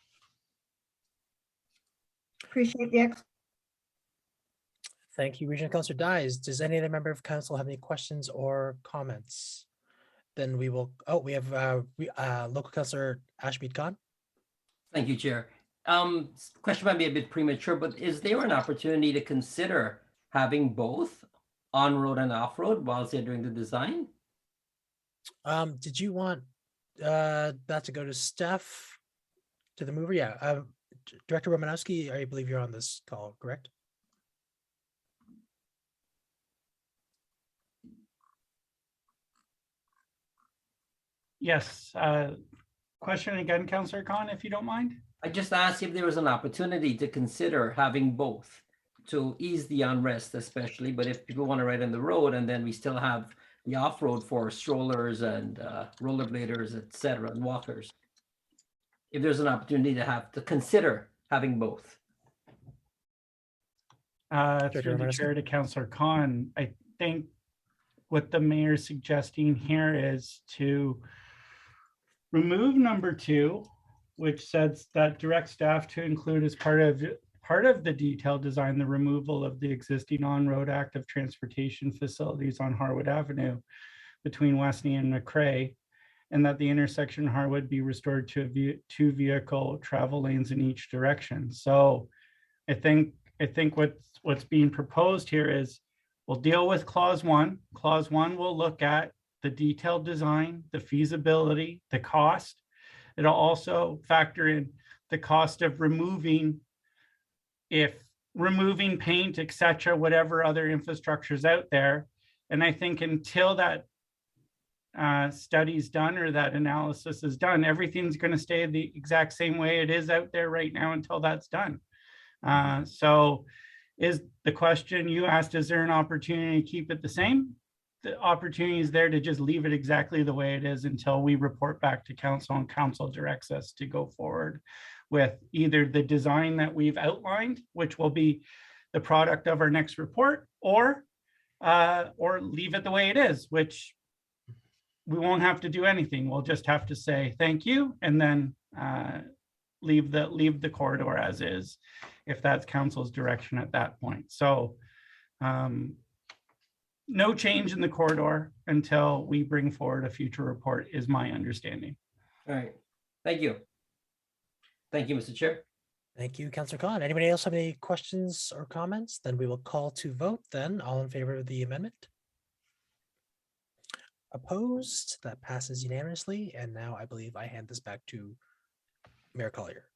Appreciate the Thank you, Regional Councillor Dines. Does any other member of council have any questions or comments? Then we will, we have local councillor Ashmead Khan. Thank you, Chair. Question might be a bit premature, but is there an opportunity to consider having both on-road and off-road whilst they're doing the design? Did you want that to go to Steph, to the mover? Yeah. Director Romanowski, I believe you're on this call, correct? Yes. Question again, Councillor Khan, if you don't mind. I just asked if there was an opportunity to consider having both to ease the unrest, especially, but if people want to ride on the road, and then we still have the off-road for strollers and rollerbladers, etc., and walkers. If there's an opportunity to consider having both. Director through the Ramirez. chair to Councillor Khan, I think what the mayor's suggesting here is to remove number 2, which says that direct staff to include as part of the detailed design, the removal of the existing on-road active transportation facilities on Harwood Avenue between Westney and McCrae, and that the intersection Harwood be restored to 2 vehicle travel lanes in each direction. So I think what's being proposed here is we'll deal with clause 1. Clause 1 will look at the detailed design, the feasibility, the cost. It'll also factor in the cost of removing paint, etc., whatever other infrastructure's out there. And I think until that study's done or that analysis is done, everything's going to stay the exact same way it is out there right now until that's done. So is the question you asked, is there an opportunity to keep it the same? The opportunity is there to just leave it exactly the way it is until we report back to council and council directs us to go forward with either the design that we've outlined, which will be the product of our next report, or leave it the way it is, which we won't have to do anything. We'll just have to say thank you and then leave the corridor as is, if that's council's direction at that point. So no change in the corridor until we bring forward a future report is my understanding. All right. Thank you. Thank you, Mr. Chair. Thank you, Councillor Khan. Anybody else have any questions or comments? Then we will call to vote then. All in favor of the amendment? Opposed? That passes unanimously. And now I believe I hand this back to Mayor Collier.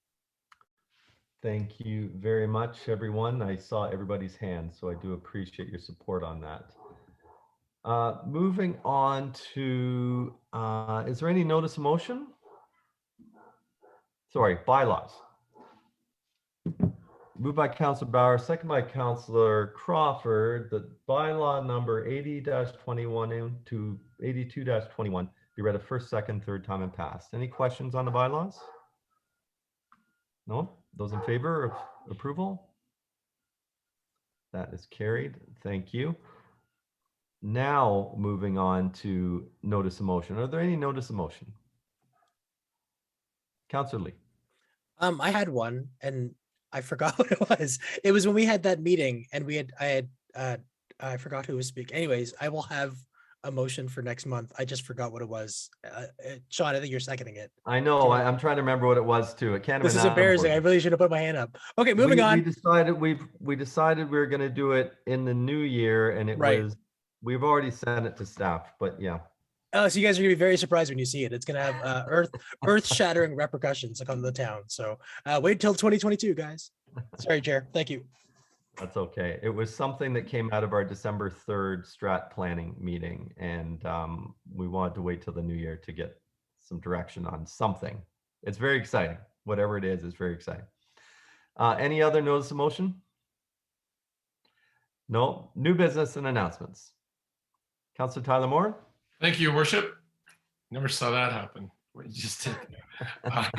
Thank you very much, everyone. I saw everybody's hands, so I do appreciate your support on that. Moving on to, is there any notice of motion? Sorry, bylaws. Moved by Councillor Bauer, second by Councillor Crawford, that bylaw number 80-21 to 82-21 be read a first, second, third time and passed. Any questions on the bylaws? No? Those in favor of approval? That is carried. Thank you. Now moving on to notice of motion. Are there any notice of motion? Councillor Lee. I had one and I forgot what it was. It was when we had that meeting and I forgot who was speaking. Anyways, I will have a motion for next month. I just forgot what it was. Sean, I think you're seconding it. I know. I'm trying to remember what it was too. It can't. This is embarrassing. I really should have put my hand up. Okay, moving on. We decided we were going to do it in the new year, and it was. We've already sent it to staff, but yeah. Oh, so you guys are gonna be very surprised when you see it. It's gonna have earth-shattering repercussions on the town. So wait till 2022, guys. Sorry, Chair. Thank you. That's okay. It was something that came out of our December 3rd strat planning meeting, and we wanted to wait till the new year to get some direction on something. It's very exciting. Whatever it is very exciting. Any other notice of motion? No. New business and announcements. Councillor Tyler Moore. Thank you, Your Worship. Never saw that happen. What you just did. I'm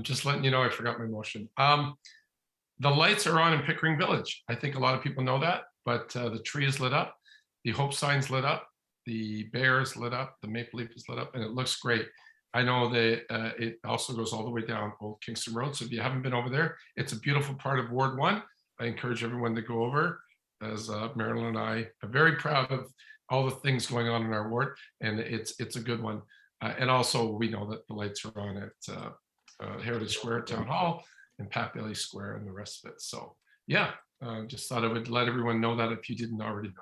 just letting you know I forgot my motion. The lights are on in Pickering Village. I think a lot of people know that, but the tree is lit up, the hope sign's lit up, the bear is lit up, the maple leaf is lit up, and it looks great. I know that it also goes all the way down Old Kingston Road. So if you haven't been over there, it's a beautiful part of Ward 1. I encourage everyone to go over, as Marilyn and I are very proud of all the things going on in our ward, and it's a good one. And also we know that the lights are on at Heritage Square Town Hall and Pat Bailey Square and the rest of it. So yeah, just thought I would let everyone know that if you didn't already know.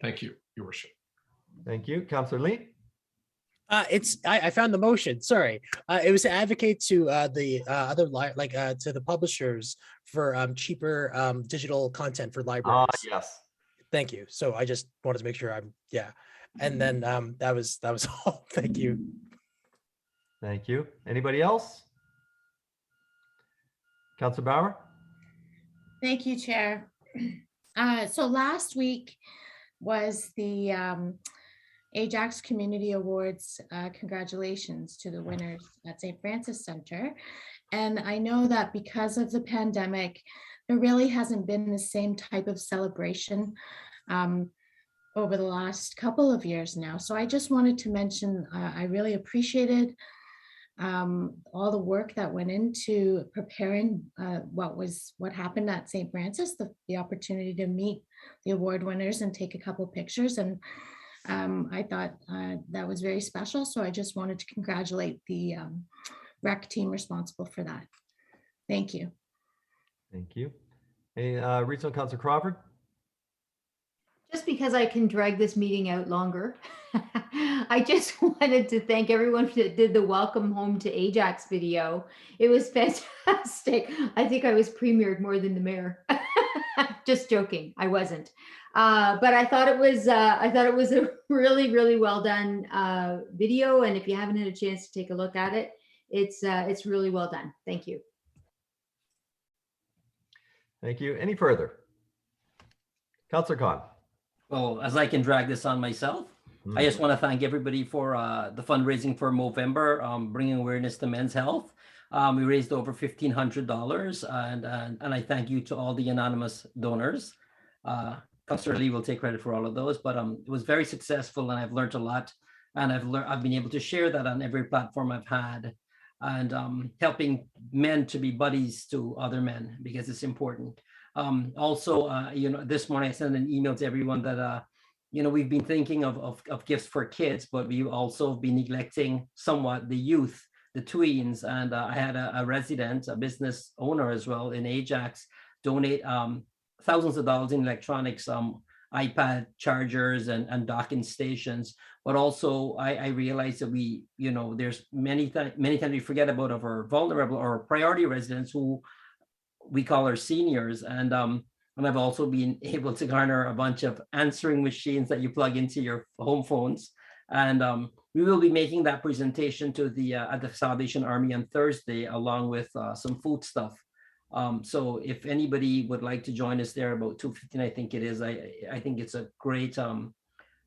Thank you, Your Worship. Thank you, Councillor Lee. I found the motion. Sorry, it was to advocate to the other to the publishers for cheaper digital content for libraries. Yes. Thank you. So I just wanted to make sure and then that was all. Thank you. Thank you. Anybody else? Councillor Bauer. Thank you, Chair. So last week was the Ajax Community Awards. Congratulations to the winners at St. Francis Center. And I know that because of the pandemic, there really hasn't been the same type of celebration over the last couple of years now. So I just wanted to mention, I really appreciated all the work that went into preparing what happened at St. Francis, the opportunity to meet the award winners and take a couple pictures. And I thought that was very special. So I just wanted to congratulate the rec team responsible for that. Thank you. Thank you. Hey, Regional Councillor Crawford. Just because I can drag this meeting out longer, I just wanted to thank everyone that did the welcome home to Ajax video. It was fantastic. I think I was premiered more than the mayor. Just joking, I wasn't. But I thought it was a really, really well done video. And if you haven't had a chance to take a look at it, it's really well done. Thank you. Thank you. Any further? Councillor Khan. Well, as I can drag this on myself, I just want to thank everybody for the fundraising for Movember, bringing awareness to men's health. We raised over $1,500, and I thank you to all the anonymous donors. Councillor Lee will take credit for all of those, but it was very successful, and I've learned a lot, and I've been able to share that on every platform I've had, and helping men to be buddies to other men, because it's important. Also, this morning I sent an email to everyone that, we've been thinking of gifts for kids, but we've also been neglecting somewhat the youth, the tweens. And I had a resident, a business owner as well in Ajax, donate thousands of dollars in electronics, iPad chargers and docking stations. But also I realized that there's many times we forget about our vulnerable or priority residents who we call our seniors. And I've also been able to garner a bunch of answering machines that you plug into your home phones. And we will be making that presentation to at the Salvation Army on Thursday, along with some food stuff. So if anybody would like to join us there about 2:15, I think it is. I think it's a great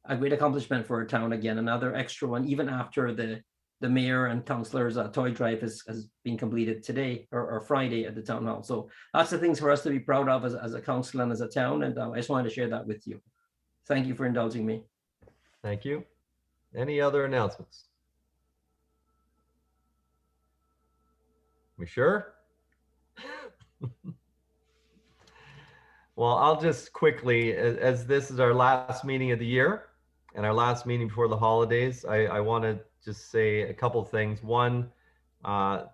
accomplishment for our town. Again, another extra one, even after the mayor and councillors' toy drive has been completed today or Friday at the town hall. So lots of things for us to be proud of as a council and as a town. And I just wanted to share that with you. Thank you for indulging me. Thank you. Any other announcements? We sure? Well, I'll just quickly, as this is our last meeting of the year and our last meeting before the holidays, I want to just say a couple things. One,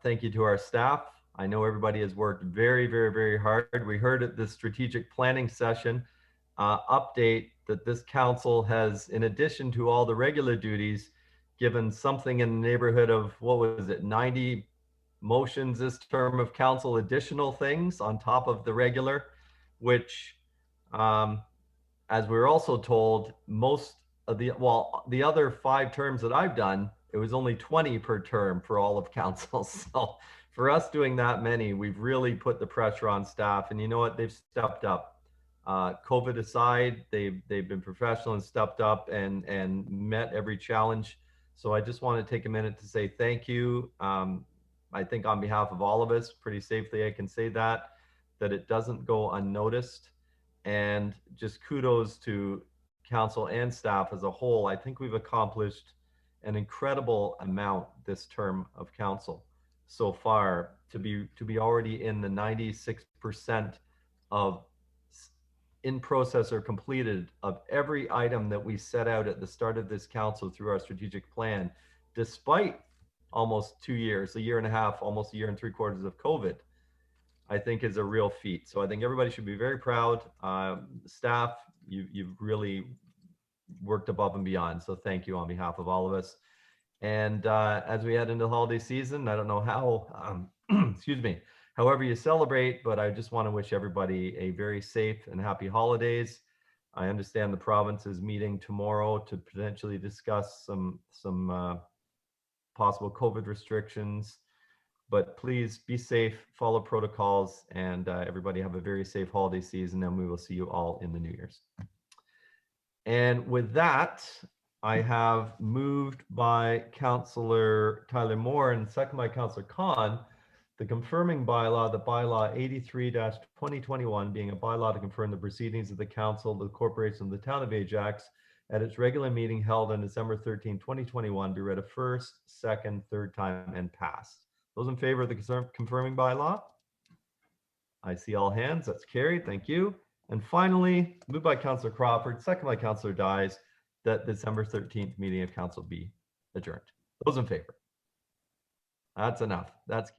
thank you to our staff. I know everybody has worked very, very, very hard. We heard at the strategic planning session update that this council has, in addition to all the regular duties, given something in the neighborhood of, what was it, 90 motions this term of council, additional things on top of the regular, which, as we were also told, most of the other 5 terms that I've done, it was only 20 per term for all of council. So for us doing that many, we've really put the pressure on staff, and you know what, they've stepped up. COVID aside, they've been professional and stepped up and met every challenge. So I just want to take a minute to say thank you. I think on behalf of all of us, pretty safely I can say that it doesn't go unnoticed. And just kudos to council and staff as a whole. I think we've accomplished an incredible amount this term of council so far, to be already in the 96% of in process or completed of every item that we set out at the start of this council through our strategic plan, despite almost 2 years, 1.5 years, almost 1.75 years of COVID, I think is a real feat. So I think everybody should be very proud. Staff, you've really worked above and beyond. So thank you on behalf of all of us. And as we head into the holiday season, I don't know how, excuse me, however you celebrate, but I just want to wish everybody a very safe and happy holidays. I understand the province is meeting tomorrow to potentially discuss some possible COVID restrictions, but please be safe, follow protocols, and everybody have a very safe holiday season, and we will see you all in the New Year's. And with that, I have moved by Councillor Tyler Moore and second by Councillor Khan the confirming bylaw, the bylaw 83-2021, being a bylaw to confirm the proceedings of the council of the corporation of the town of Ajax at its regular meeting held on December 13, 2021, be read a first, second, third time and passed. Those in favor of the confirming bylaw? I see all hands. That's carried. Thank you. And finally, moved by Councillor Crawford, second by Councillor Dyes, that December 13th meeting of council be adjourned. Those in favor? That's enough. That's